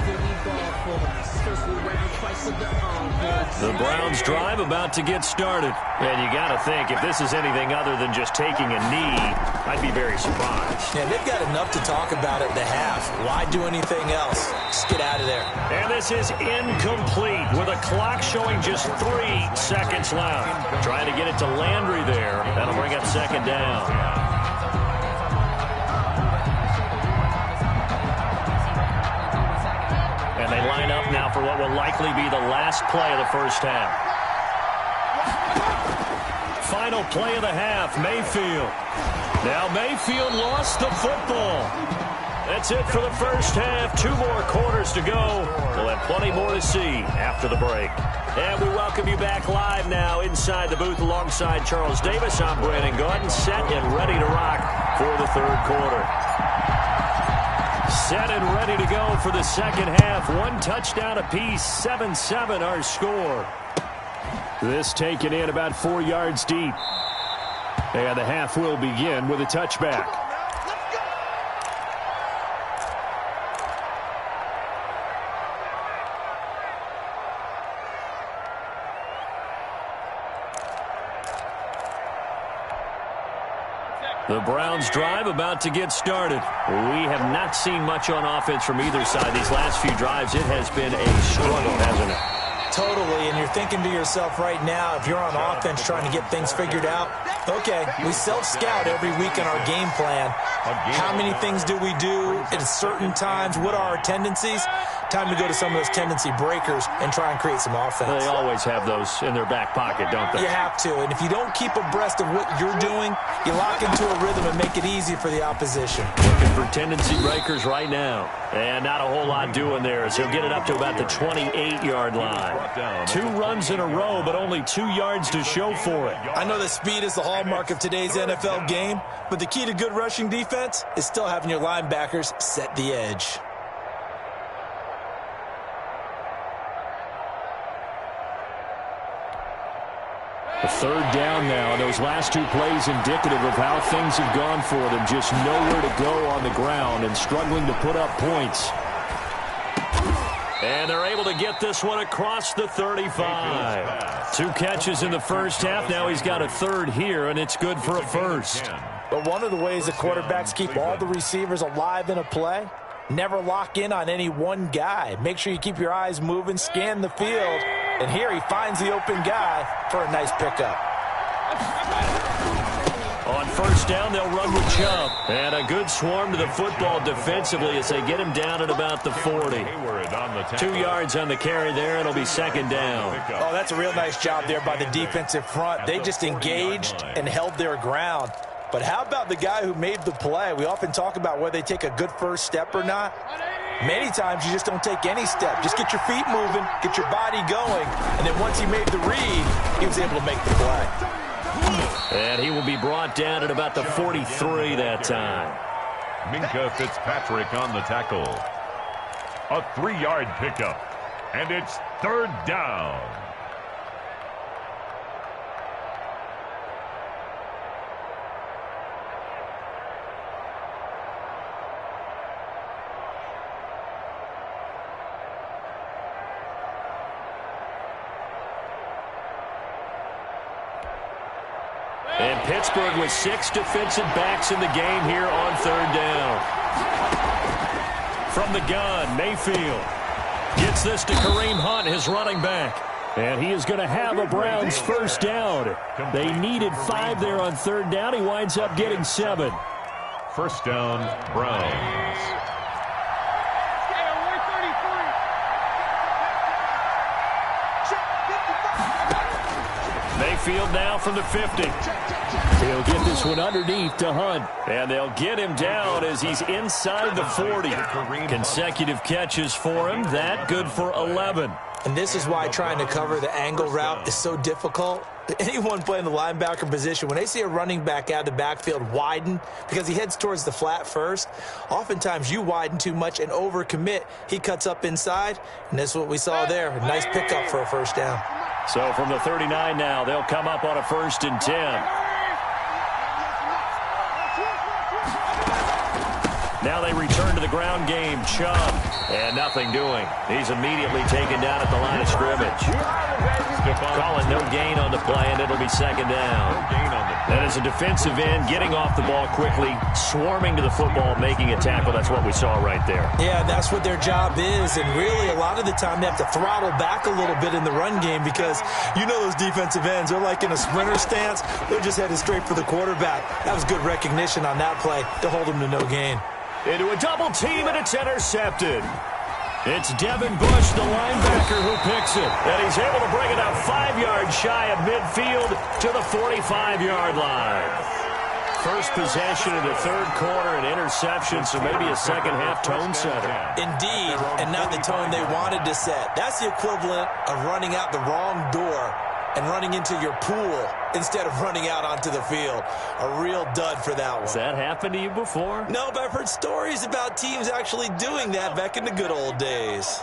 The Browns drive about to get started. And you got to think, if this is anything other than just taking a knee, I'd be very surprised. Yeah, they've got enough to talk about at the half. Why do anything else? Just get out of there. And this is incomplete with a clock showing just 3 seconds left. Trying to get it to Landry there. That'll bring up second down. And they line up now for what will likely be the last play of the first half. Final play of the half, Mayfield. Now Mayfield lost the football. That's it for the first half. 2 more quarters to go. We'll have plenty more to see after the break. And we welcome you back live now inside the booth alongside Charles Davis. I'm Brandon Gordon, set and ready to rock for the third quarter. Set and ready to go for the second half. 1 touchdown apiece, 7-7 our score. This taken in about 4 yards deep. And the half will begin with a touchback. The Browns drive about to get started. We have not seen much on offense from either side. These last few drives, it has been a struggle, hasn't it? Totally, and you're thinking to yourself right now, if you're on offense trying to get things figured out, okay, we self-scout every week in our game plan. How many things do we do at certain times? What are our tendencies? Time to go to some of those tendency breakers and try and create some offense. They always have those in their back pocket, don't they? You have to, and if you don't keep abreast of what you're doing, you lock into a rhythm and make it easy for the opposition. Looking for tendency breakers right now. And not a whole lot doing there as he'll get it up to about the 28-yard line. 2 runs in a row, but only 2 yards to show for it. I know that speed is the hallmark of today's NFL game, but the key to good rushing defense is still having your linebackers set the edge. A third down now, and those last 2 plays indicative of how things have gone for them. Just nowhere to go on the ground and struggling to put up points. And they're able to get this one across the 35. 2 catches in the first half. Now he's got a third here, and it's good for a first. But one of the ways that quarterbacks keep all the receivers alive in a play, never lock in on any one guy. Make sure you keep your eyes moving, scan the field. And here he finds the open guy for a nice pickup. On first down, they'll run with Chubb. And a good swarm to the football defensively as they get him down at about the 40. 2 yards on the carry there. It'll be second down. Oh, that's a real nice job there by the defensive front. They just engaged and held their ground. But how about the guy who made the play? We often talk about whether they take a good first step or not. Many times you just don't take any step. Just get your feet moving, get your body going, and then once he made the read, he was able to make the play. And he will be brought down at about the 43 that time. Minka Fitzpatrick on the tackle. A 3-yard pickup, and it's third down. And Pittsburgh with 6 defensive backs in the game here on third down. From the gun, Mayfield gets this to Kareem Hunt, his running back. And he is going to have a Browns first down. They needed 5 there on third down. He winds up getting 7. First down, Browns. Mayfield now from the 50. He'll get this one underneath to Hunt. And they'll get him down as he's inside the 40. Consecutive catches for him. That good for 11. And this is why trying to cover the angle route is so difficult. Anyone playing the linebacker position, when they see a running back out of the backfield widen, because he heads towards the flat first, oftentimes you widen too much and overcommit. He cuts up inside, and that's what we saw there. A nice pickup for a first down. So from the 39 now, they'll come up on a 1st and 10. Now they return to the ground game. Chubb, and nothing doing. He's immediately taken down at the line of scrimmage. Calling no gain on the play, and it'll be second down. That is a defensive end getting off the ball quickly, swarming to the football, making a tackle. That's what we saw right there. Yeah, that's what their job is, and really a lot of the time they have to throttle back a little bit in the run game because you know those defensive ends, they're like in a sprinter stance. They're just headed straight for the quarterback. That was good recognition on that play to hold him to no gain. Into a double team, and it's intercepted. It's Devin Bush, the linebacker, who picks it. And he's able to bring it up 5 yards shy of midfield to the 45-yard line. First possession of the third quarter, an interception, so maybe a second-half tone setter. Indeed, and not the tone they wanted to set. That's the equivalent of running out the wrong door and running into your pool instead of running out onto the field. A real dud for that one. Has that happened to you before? No, but I've heard stories about teams actually doing that back in the good old days.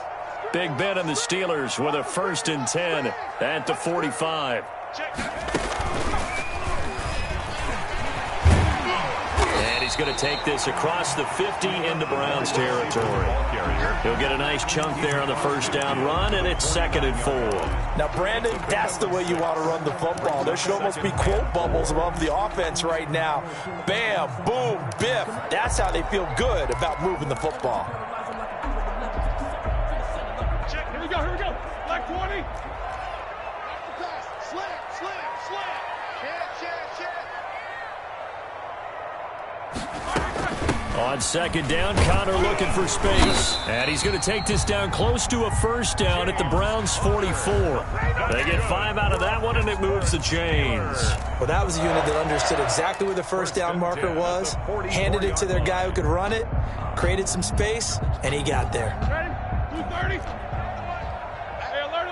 Big Ben and the Steelers with a 1st and 10 at the 45. And he's going to take this across the 50 into Browns territory. He'll get a nice chunk there on the first down run, and it's 2nd and 4. Now, Brandon, that's the way you want to run the football. There should almost be quote bubbles above the offense right now. Bam, boom, biff. That's how they feel good about moving the football. Check, here we go, Black 20. On second down, Connor looking for space. And he's going to take this down close to a first down at the Browns' 44. They get 5 out of that one, and it moves the chains. Well, that was a unit that understood exactly where the first down marker was, handed it to their guy who could run it, created some space, and he got there. Ready? 230. Hey, alert.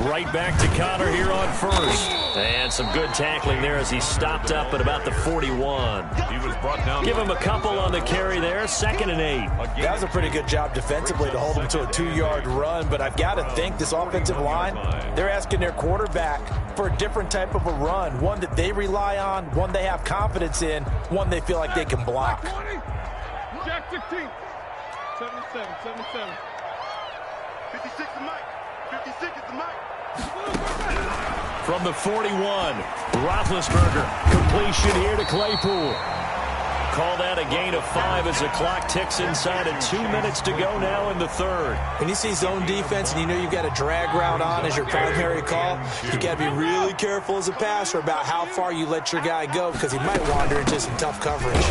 Right back to Connor here on first. And some good tackling there as he stopped up at about the 41. He was brought down. Give him a couple on the carry there. 2nd and 8. That was a pretty good job defensively to hold him to a 2-yard run, but I've got to think this offensive line, they're asking their quarterback for a different type of a run, one that they rely on, one they have confidence in, one they feel like they can block. Jack 16. 77. 56 is Mike. 56 is the Mike. From the 41, Roethlisberger. Completion here to Claypool. Call that a gain of 5 as the clock ticks inside of 2 minutes to go now in the third. When you see zone defense and you know you've got a drag route on as your primary call, you got to be really careful as a passer about how far you let your guy go because he might wander into some tough coverage.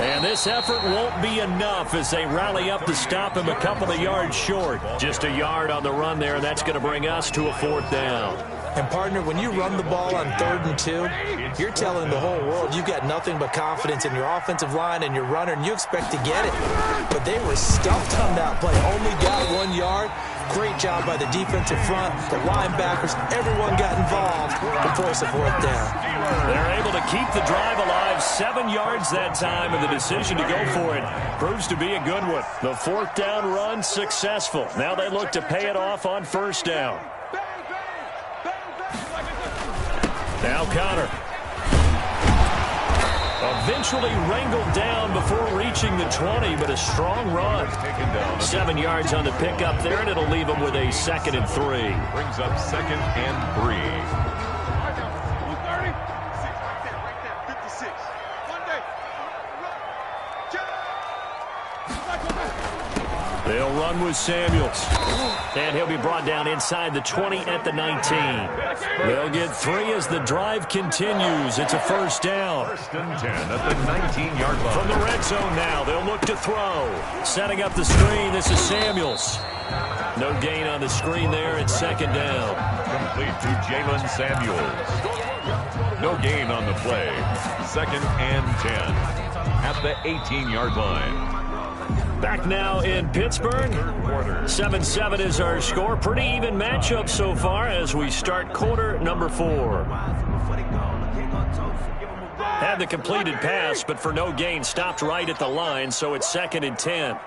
And this effort won't be enough as they rally up to stop him a couple of yards short. Just a yard on the run there, and that's going to bring us to a 4th down. And, partner, when you run the ball on 3rd and 2, you're telling the whole world you've got nothing but confidence in your offensive line and your runner, and you expect to get it. But they were stuffed on that play. Only got 1 yard. Great job by the defensive front, the linebackers. Everyone got involved to force a 4th down. They're able to keep the drive alive. 7 yards that time, and the decision to go for it proves to be a good one. The 4th down run successful. Now they look to pay it off on 1st down. Now Connor. A Eventually wrangled down before reaching the 20, but a strong run. 7 yards on the pickup there, and it'll leave them with a 2nd and 3. Brings up 2nd and 3. They'll run with Samuels. And he'll be brought down inside the 20 at the 19. They'll get 3 as the drive continues. It's a 1st down. 1st and 10 at the 19-yard line. From the red zone now, they'll look to throw. Setting up the screen, this is Samuels. No gain on the screen there. It's 2nd down. Complete to Jalen Samuels. No gain on the play. 2nd and 10 at the 18-yard line. Back now in Pittsburgh. 7-7 is our score. Pretty even matchup so far as we start quarter number 4. Had the completed pass, but for no gain, stopped right at the line, so it's 2nd and 10.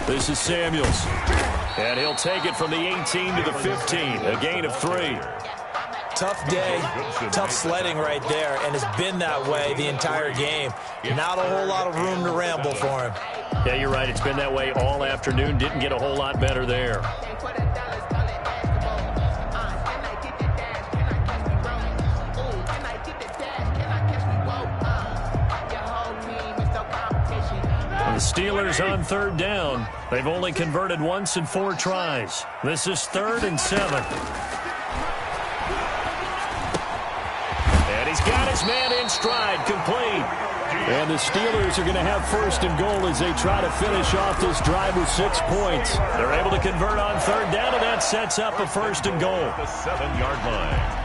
This is Samuels. And he'll take it from the 18 to the 15. A gain of 3. Tough day, tough sledding right there, and it's been that way the entire game. Not a whole lot of room to ramble for him. Yeah, you're right. It's been that way all afternoon. Didn't get a whole lot better there. The Steelers on 3rd down. They've only converted once in 4 tries. This is 3rd and 7. Got his man in stride, complete. And the Steelers are going to have 1st and goal as they try to finish off this drive with 6 points. They're able to convert on 3rd down, and that sets up a 1st and goal. The 7-yard line.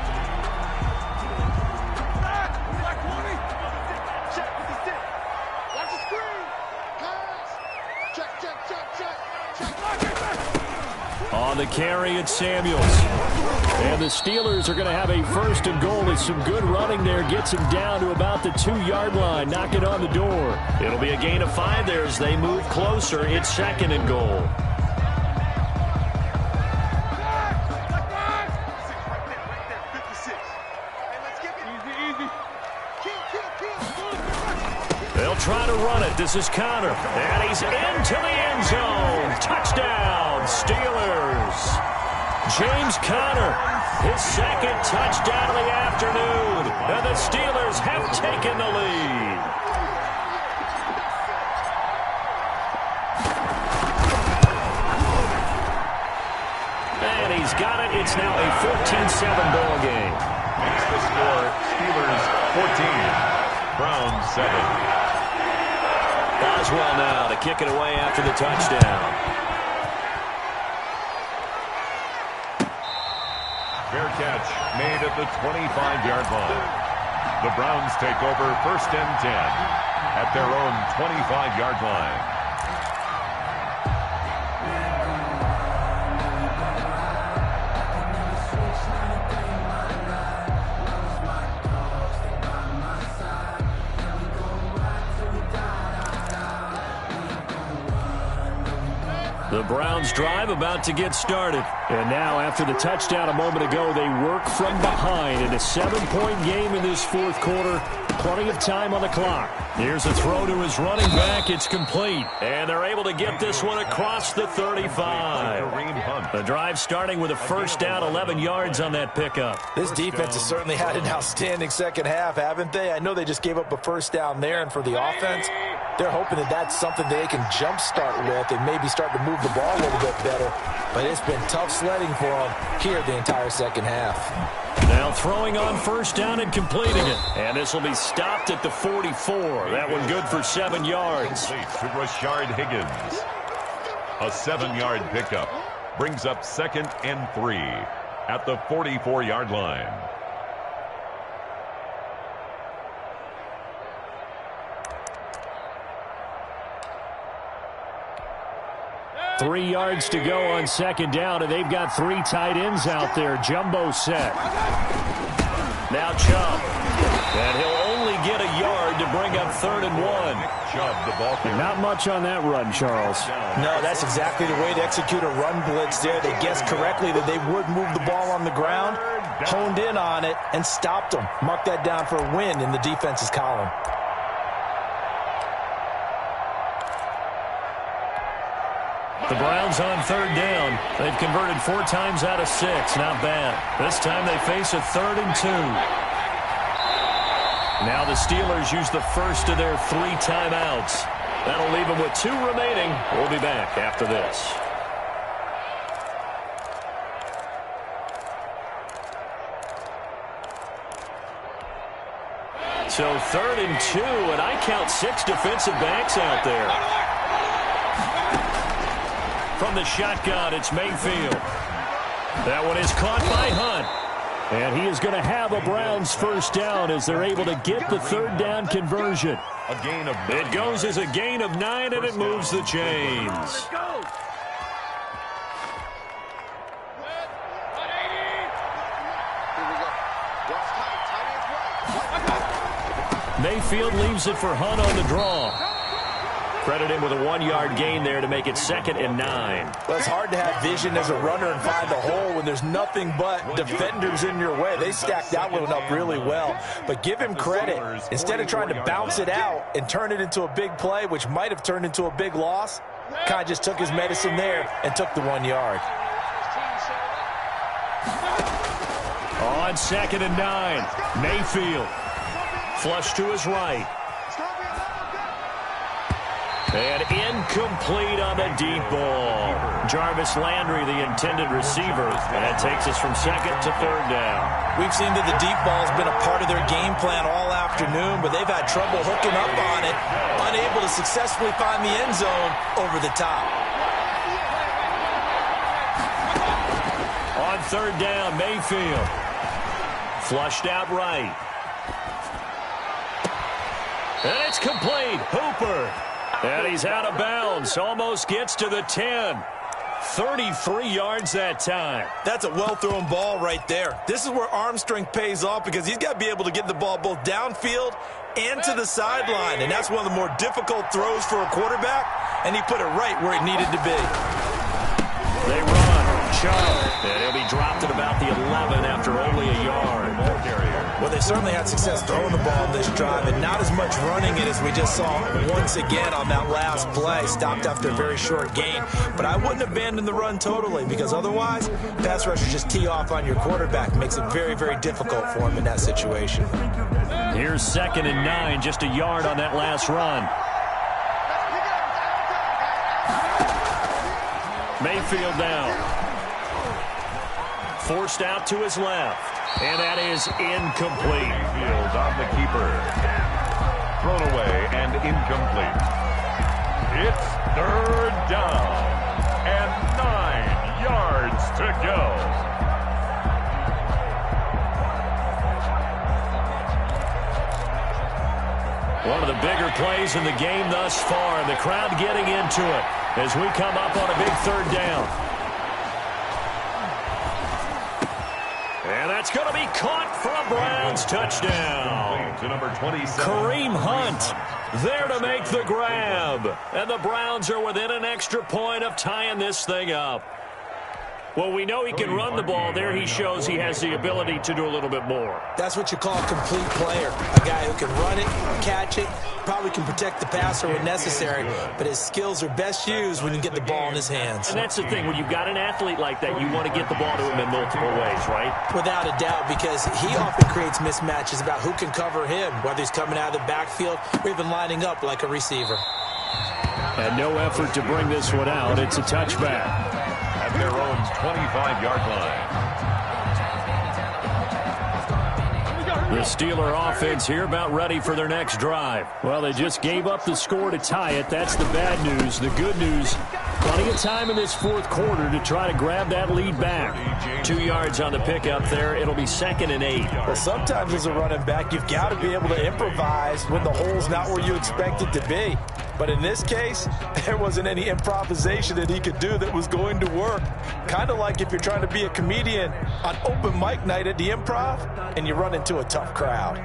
On the carry, it's Samuels. And the Steelers are going to have a 1st and goal with some good running there. Gets him down to about the 2-yard line. Knock it on the door. It'll be a gain of 5 there as they move closer. It's 2nd and goal. They'll try to run it. This is Connor. And he's into the end zone. Touchdown, Steelers. James Conner, his 2nd touchdown of the afternoon. And the Steelers have taken the lead. And he's got it. It's now a 14-7 ball game. Makes the score Steelers 14, Browns 7. Boswell now to kick it away after the touchdown. Fair catch made at the 25-yard line. The Browns take over 1st and 10 at their own 25-yard line. The Browns drive about to get started. And now, after the touchdown a moment ago, they work from behind in a 7-point game in this 4th quarter. Plenty of time on the clock. Here's a throw to his running back. It's complete. And they're able to get this one across the 35. The drive starting with a 1st down, 11 yards on that pickup. This defense has certainly had an outstanding 2nd half, haven't they? I know they just gave up a 1st down there, and for the offense, they're hoping that that's something they can jumpstart with and maybe start to move the ball a little bit better. But it's been tough sledding for them here the entire 2nd half. Now throwing on 1st down and completing it. And this will be stopped at the 44. That one good for 7 yards. To Rashard Higgins. A 7-yard pickup. Brings up 2nd and 3 at the 44-yard line. Three yards to go on 2nd down, and they've got 3 tight ends out there. Jumbo set. Now Chubb. And he'll only get a yard to bring up 3rd and 1. Chubb, the ball carrier. Not much on that run, Charles. No, that's exactly the way to execute a run blitz there. They guessed correctly that they would move the ball on the ground, honed in on it and stopped them. Mark that down for a win in the defense's column. The Browns on 3rd down. They've converted 4 times out of 6. Not bad. This time they face a 3rd and 2. Now the Steelers use the first of their 3 timeouts. That'll leave them with 2 remaining. We'll be back after this. So 3rd and 2, and I count 6 defensive backs out there. From the shotgun, it's Mayfield. That one is caught by Hunt. And he is going to have a Browns first down as they're able to get the 3rd down conversion. A gain of 9. It goes as a gain of 9, and it moves the chains. Mayfield leaves it for Hunt on the draw. Credit him with a 1-yard gain there to make it 2nd and 9. Well, it's hard to have vision as a runner and find the hole when there's nothing but defenders in your way. They stacked that one up really well. But give him credit. Instead of trying to bounce it out and turn it into a big play, which might have turned into a big loss, kind of just took his medicine there and took the 1 yard. On 2nd and 9, Mayfield. Flush to his right. And incomplete on the deep ball. Jarvis Landry, the intended receiver. And that takes us from 2nd to 3rd down. We've seen that the deep ball has been a part of their game plan all afternoon, but they've had trouble hooking up on it, unable to successfully find the end zone over the top. On 3rd down, Mayfield. Flushed out right. And it's complete. Hooper. And he's out of bounds. Almost gets to the 10. 33 yards that time. That's a well-thrown ball right there. This is where arm strength pays off because he's got to be able to get the ball both downfield and to the sideline. And that's one of the more difficult throws for a quarterback. And he put it right where it needed to be. They run. Chubb. And he'll be dropped at about the 11 after only a yard. Well, they certainly had success throwing the ball in this drive, and not as much running it as we just saw once again on that last play. Stopped after a very short gain. But I wouldn't abandon the run totally because otherwise, pass rushers just tee off on your quarterback. Makes it very, very difficult for him in that situation. Here's 2nd and 9, just a yard on that last run. Mayfield down. Forced out to his left. And that is incomplete. Mayfield on the keeper. Thrown away and incomplete. It's 3rd down and 9 yards to go. One of the bigger plays in the game thus far. The crowd getting into it as we come up on a big 3rd down. And that's going to be caught for a Browns touchdown. To number 27. Kareem Hunt there to make the grab. And the Browns are within an extra point of tying this thing up. Well, we know he can run the ball. There he shows he has the ability to do a little bit more. That's what you call a complete player. A guy who can run it, catch it, probably can protect the passer when necessary, but his skills are best used when you get the ball in his hands. And that's the thing. When you've got an athlete like that, you want to get the ball to him in multiple ways, right? Without a doubt, because he often creates mismatches about who can cover him, whether he's coming out of the backfield or even lining up like a receiver. And no effort to bring this one out. It's a touchback. At their own 25-yard line. The Steeler offense here about ready for their next drive. Well, they just gave up the score to tie it. That's the bad news. The good news, plenty of time in this 4th quarter to try to grab that lead back. 2 yards on the pickup there. It'll be 2nd and 8. Well, sometimes as a running back, you've got to be able to improvise when the hole's not where you expect it to be. But in this case, there wasn't any improvisation that he could do that was going to work. Kind of like if you're trying to be a comedian on open mic night at the Improv and you run into a tough crowd.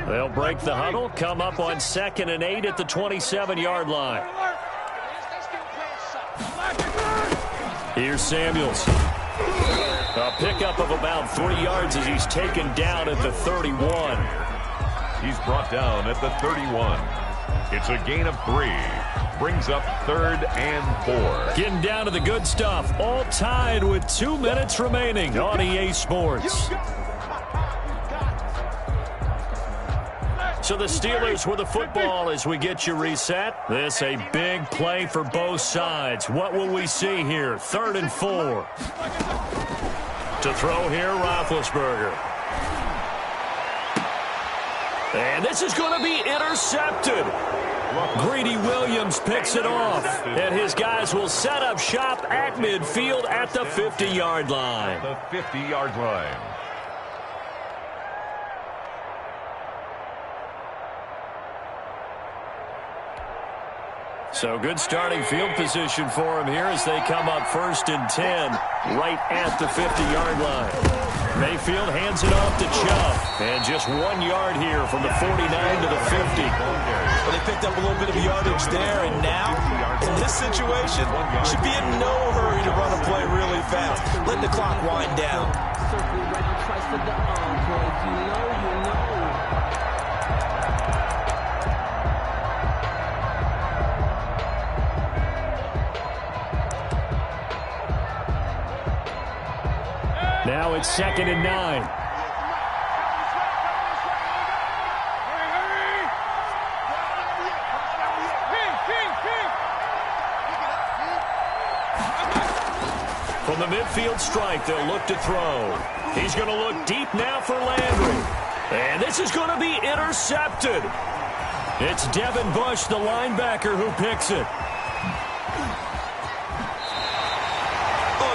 They'll break the huddle, come up on 2nd and 8 at the 27-yard line. Here's Samuels. A pickup of about 3 yards as he's taken down at the 31. He's brought down at the 31. It's a gain of 3. Brings up 3rd and 4. Getting down to the good stuff. All tied with 2 minutes remaining on EA Sports. So the Steelers with the football as we get you reset. This a big play for both sides. What will we see here? 3rd and 4. To throw here, Roethlisberger. And this is going to be intercepted. Greedy Williams picks it off. And his guys will set up shop at midfield at the 50-yard line. The 50-yard line. So good starting field position for him here as they come up 1st and 10 right at the 50-yard line. Mayfield hands it off to Chubb. And just 1 yard here from the 49 to the 50. Well, they picked up a little bit of yardage there, and now, in this situation, should be in no hurry to run a play really fast. Let the clock wind down. Circle round twice for the encore. If you know, you know. Now it's 2nd and 9. From the midfield strike, they'll look to throw. He's going to look deep now for Landry. And this is going to be intercepted. It's Devin Bush, the linebacker, who picks it.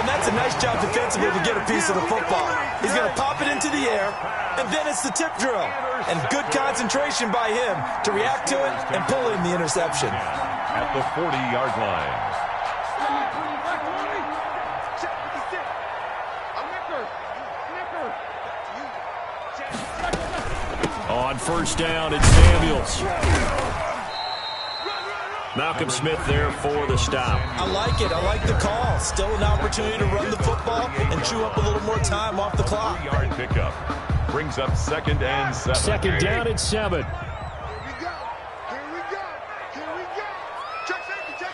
That's a nice job defensively to get a piece of the football. He's going to pop it into the air, and then it's the tip drill. And good concentration by him to react to it and pull in the interception. At the 40-yard line. On 1st down, it's Samuels. Malcolm Smith there for the stop. I like it. I like the call. Still an opportunity to run the football and chew up a little more time off the clock. 3-yard pickup. Brings up 2nd and 7. 2nd down and 7. Here we go. Check safety.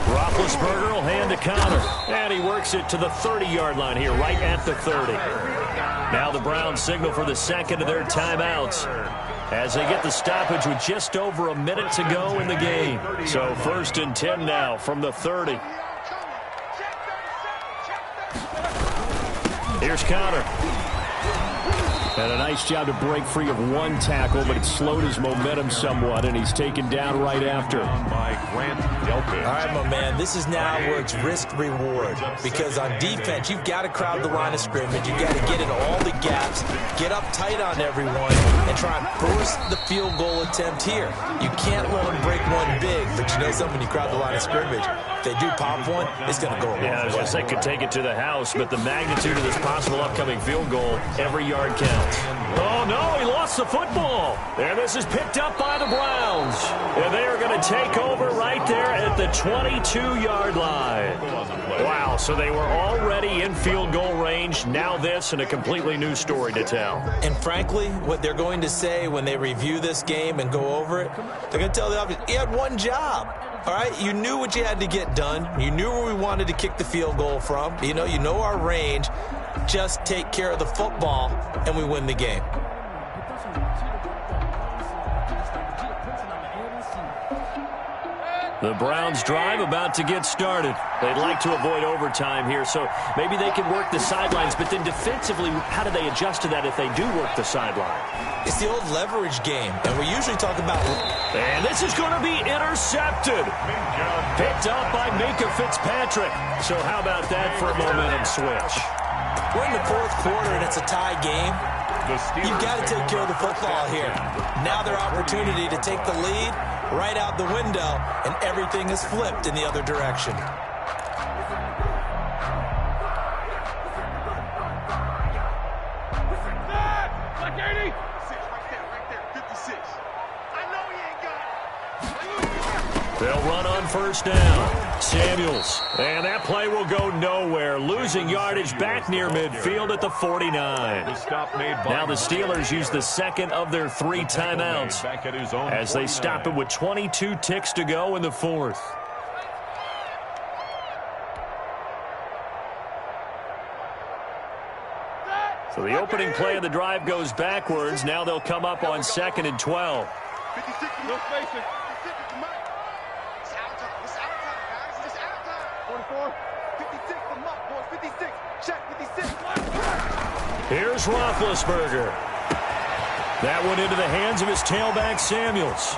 Roethlisberger will hand to counter. And he works it to the 30-yard line here, right at the 30. Now the Browns signal for the 2nd of their timeouts as they get the stoppage with just over a minute to go in the game. So 1st and 10 now from the 30. Here's counter. And a nice job to break free of 1 tackle, but it slowed his momentum somewhat, and he's taken down right after. By Grant Delpit. All right, my man, this is now where it's risk-reward. Because on defense, you've got to crowd the line of scrimmage. You've got to get in all the gaps, get up tight on everyone, and try and force the field goal attempt here. You can't let them break one big, but you know something, when you crowd the line of scrimmage, if they do pop one, it's going to go a long way. Yeah, they could take it to the house, but the magnitude of this possible upcoming field goal, every yard counts. Oh, no, he lost the football. And this is picked up by the Browns. And they are going to take over right there at the 22-yard line. Wow, so they were already in field goal range. Now this, and a completely new story to tell. And frankly, what they're going to say when they review this game and go over it, they're going to tell the offense, he had one job. All right, you knew what you had to get done. You knew where we wanted to kick the field goal from. You know our range. Just take care of the football, and we win the game. The Browns drive about to get started. They'd like to avoid overtime here, so maybe they can work the sidelines, but then defensively, how do they adjust to that if they do work the sideline? It's the old leverage game, and we usually talk about... And this is going to be intercepted. Picked up by Minka Fitzpatrick. So how about that for a momentum switch? We're in the 4th quarter, and it's a tie game. You've got to take care of the football here. Now their opportunity to take the lead right out the window, and everything is flipped in the other direction. Like 80. Right there, 56. I know he ain't got it. They'll run on 1st down. Samuels. And that play will go nowhere. Losing yardage back near midfield at the 49. Now the Steelers use the second of their 3 timeouts as they stop it with 22 ticks to go in the 4th. So the opening play of the drive goes backwards. Now they'll come up on 2nd and 12. 56, no spacing. 44, 56, come up, boys, 56, check, 56. Here's Roethlisberger. That one into the hands of his tailback, Samuels.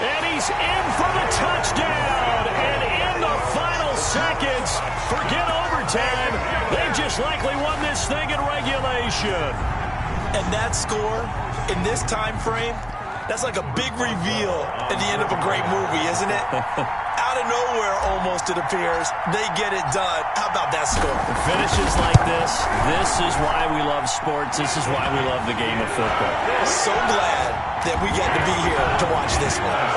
And he's in for the touchdown. And in the final seconds, forget overtime, they've just likely won this thing in regulation. And that score, in this time frame, that's like a big reveal at the end of a great movie, isn't it? Out of nowhere, almost, it appears, they get it done. How about that score? Finishes like this is why we love sports. This is why we love the game of football. So glad that we get to be here to watch this one.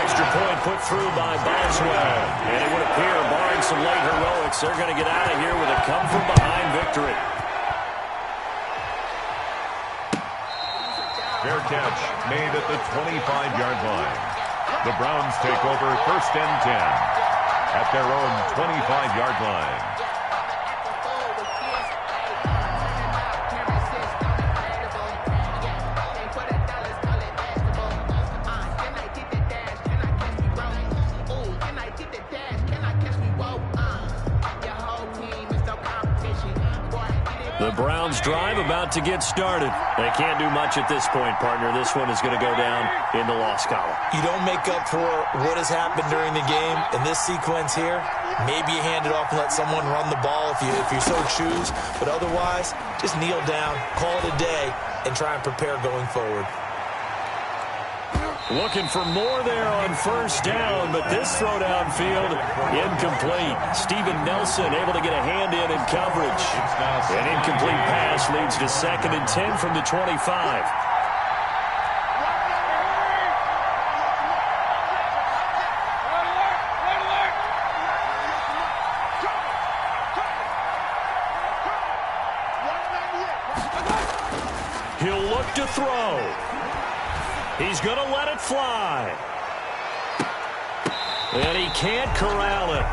Extra point put through by Boswell. And it would appear, barring some late heroics, they're going to get out of here with a come-from-behind victory. Fair catch made at the 25-yard line. The Browns take over 1st and 10 at their own 25-yard line. The Browns drive about to get started. They can't do much at this point, partner. This one is going to go down in the loss column. You don't make up for what has happened during the game. In this sequence here, maybe you hand it off and let someone run the ball if you so choose. But otherwise, just kneel down, call it a day, and try and prepare going forward. Looking for more there on 1st down, but this throw downfield incomplete. Steven Nelson able to get a hand in coverage. An incomplete pass leads to 2nd and 10 from the 25. He'll look to throw. He's going to let it fly. And he can't corral it.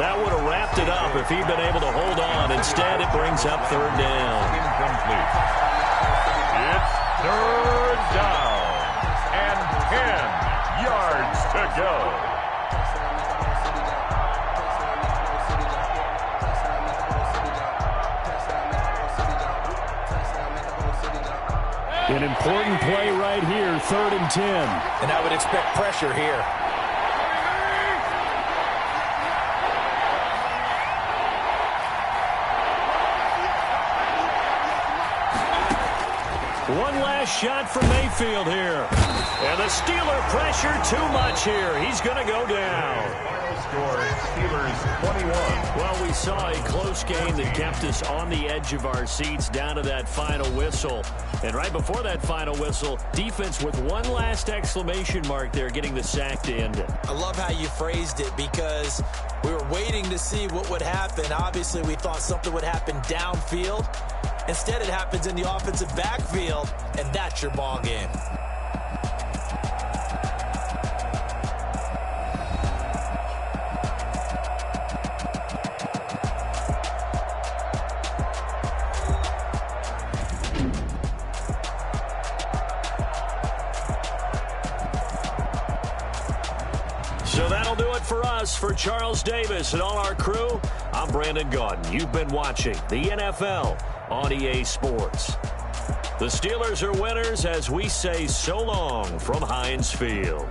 That would have wrapped it up if he'd been able to hold on. Instead, it brings up 3rd down. Incomplete. It's 3rd down. And 10 yards to go. An important play right here, 3rd and 10. And I would expect pressure here. One last shot from Mayfield here. And the Steeler pressure too much here. He's going to go down. Score, Steelers 21. Well, we saw a close game that kept us on the edge of our seats down to that final whistle. And right before that final whistle, defense with one last exclamation mark there, getting the sack to end it. I love how you phrased it because we were waiting to see what would happen. Obviously, we thought something would happen downfield. Instead, it happens in the offensive backfield, and that's your ball game. So that'll do it for us. For Charles Davis and all our crew, I'm Brandon Gaudin. You've been watching the NFL on EA Sports. The Steelers are winners as we say so long from Heinz Field.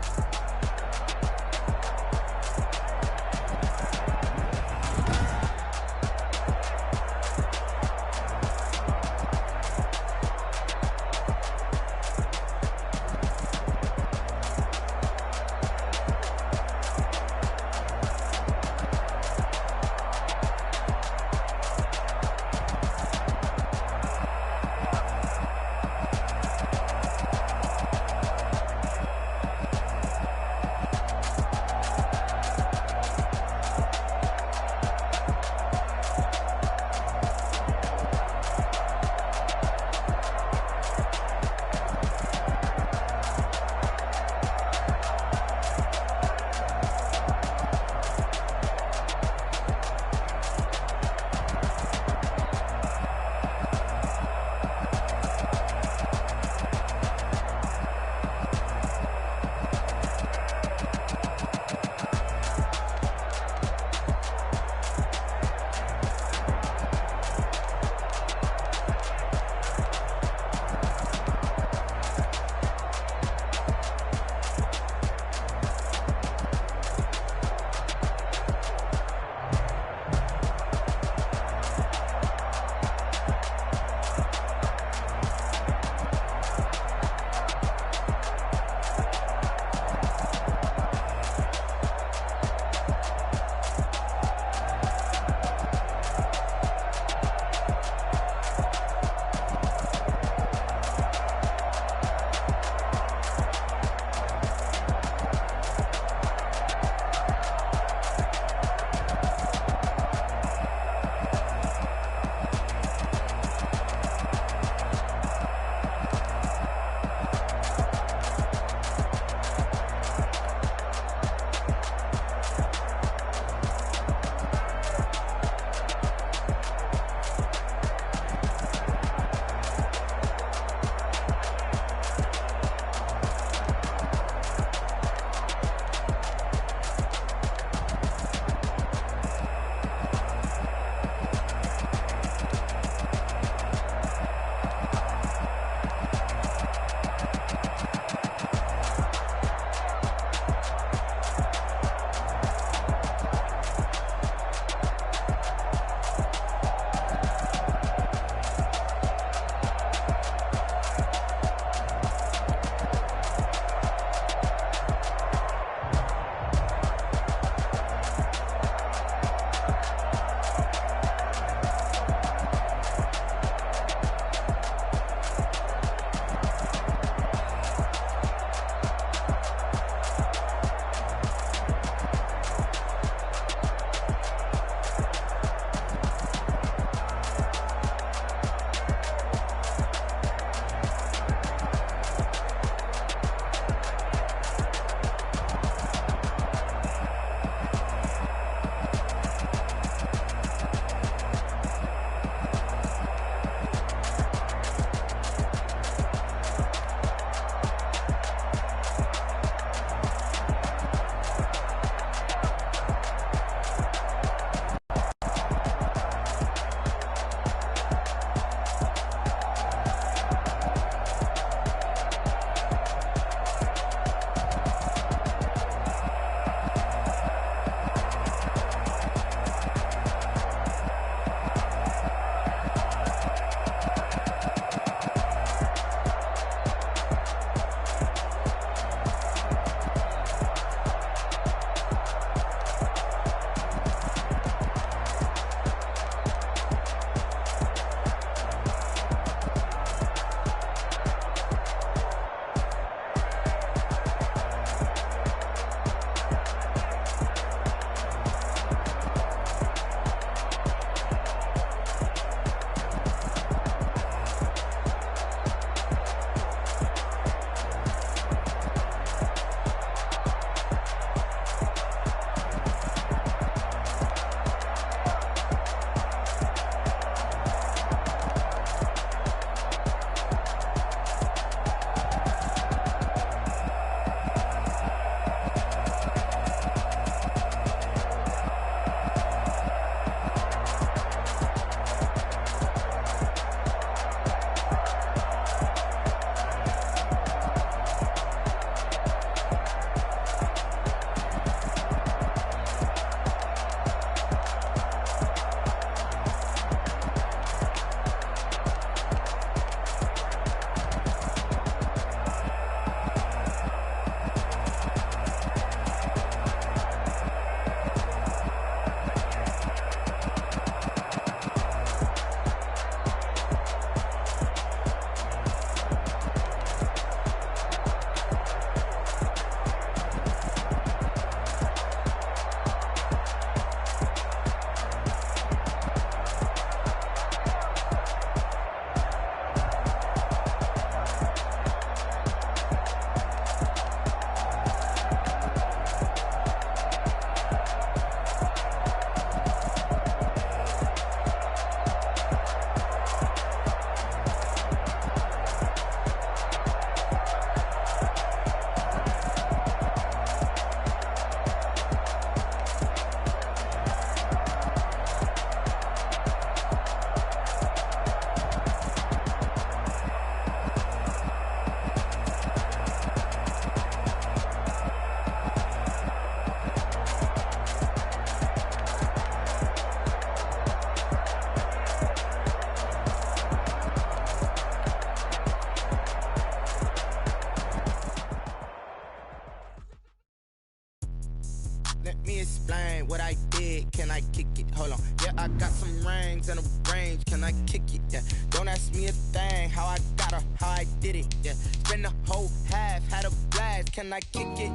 me explain what I did. Can I kick it? Hold on. Yeah, I got some rings and a range. Can I kick it? Yeah. Don't ask me a thing. How I got her, how I did it. Yeah. Spend the whole half, had a blast. Can I kick it?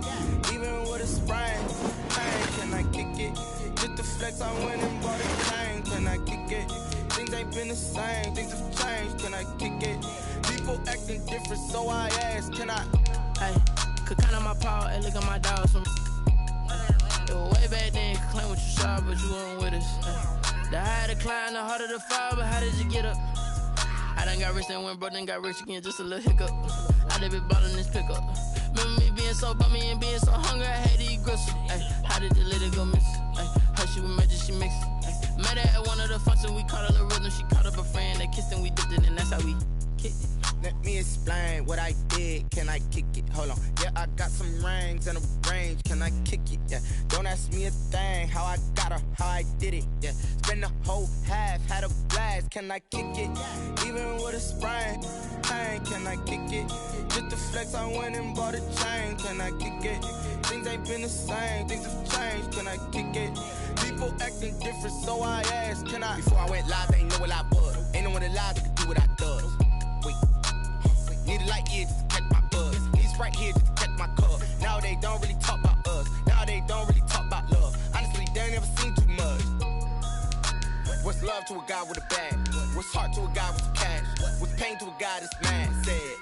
Even with a sprain. Hey, can I kick it? Just the flex, I went and bought a chain. Can I kick it? Things ain't been the same. Things have changed. Can I kick it? People acting different, so I ask. Can I? Hey, could count on my power and look at my dogs from. It was way back then, could claim what you saw, but you weren't with us. The higher the climb, the harder the fall, but how did you get up? I done got rich and went broke, then got rich again, just a little hiccup. I done been ballin' this pickup. Remember me being so bummy and being so hungry, I had to eat gristle. Ay, how did the lady go miss? Ay, how she was magic, she mixed. Met her at one of the functions, we caught a little rhythm, she caught up a friend, they kissed and we dipped it, and that's how we kicked it. Let me explain what I did. Can I kick it? Hold on. Yeah, I got some rings and a range. Can I kick it? Yeah. Don't ask me a thing. How I got her, how I did it. Yeah. Spend the whole half, had a blast. Can I kick it? Even with a sprain. Hey, can I kick it? Just the flex, I went and bought a chain. Can I kick it? Things ain't been the same. Things have changed. Can I kick it? People acting different, so I asked. Can I? Before I went live, they ain't know what I was. Ain't no one alive that could do what I does. Wait. Need a light here just to catch my buzz. Need right here just to catch my cup. Now they don't really talk about us. Now they don't really talk about love. Honestly, they ain't never seen too much. What's love to a guy with a bag? What's heart to a guy with some cash? What's pain to a guy that's mad? Said.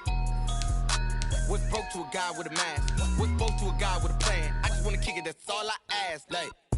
What's broke to a guy with a mask? What's broke to a guy with a plan? I just wanna kick it, that's all I ask. Like.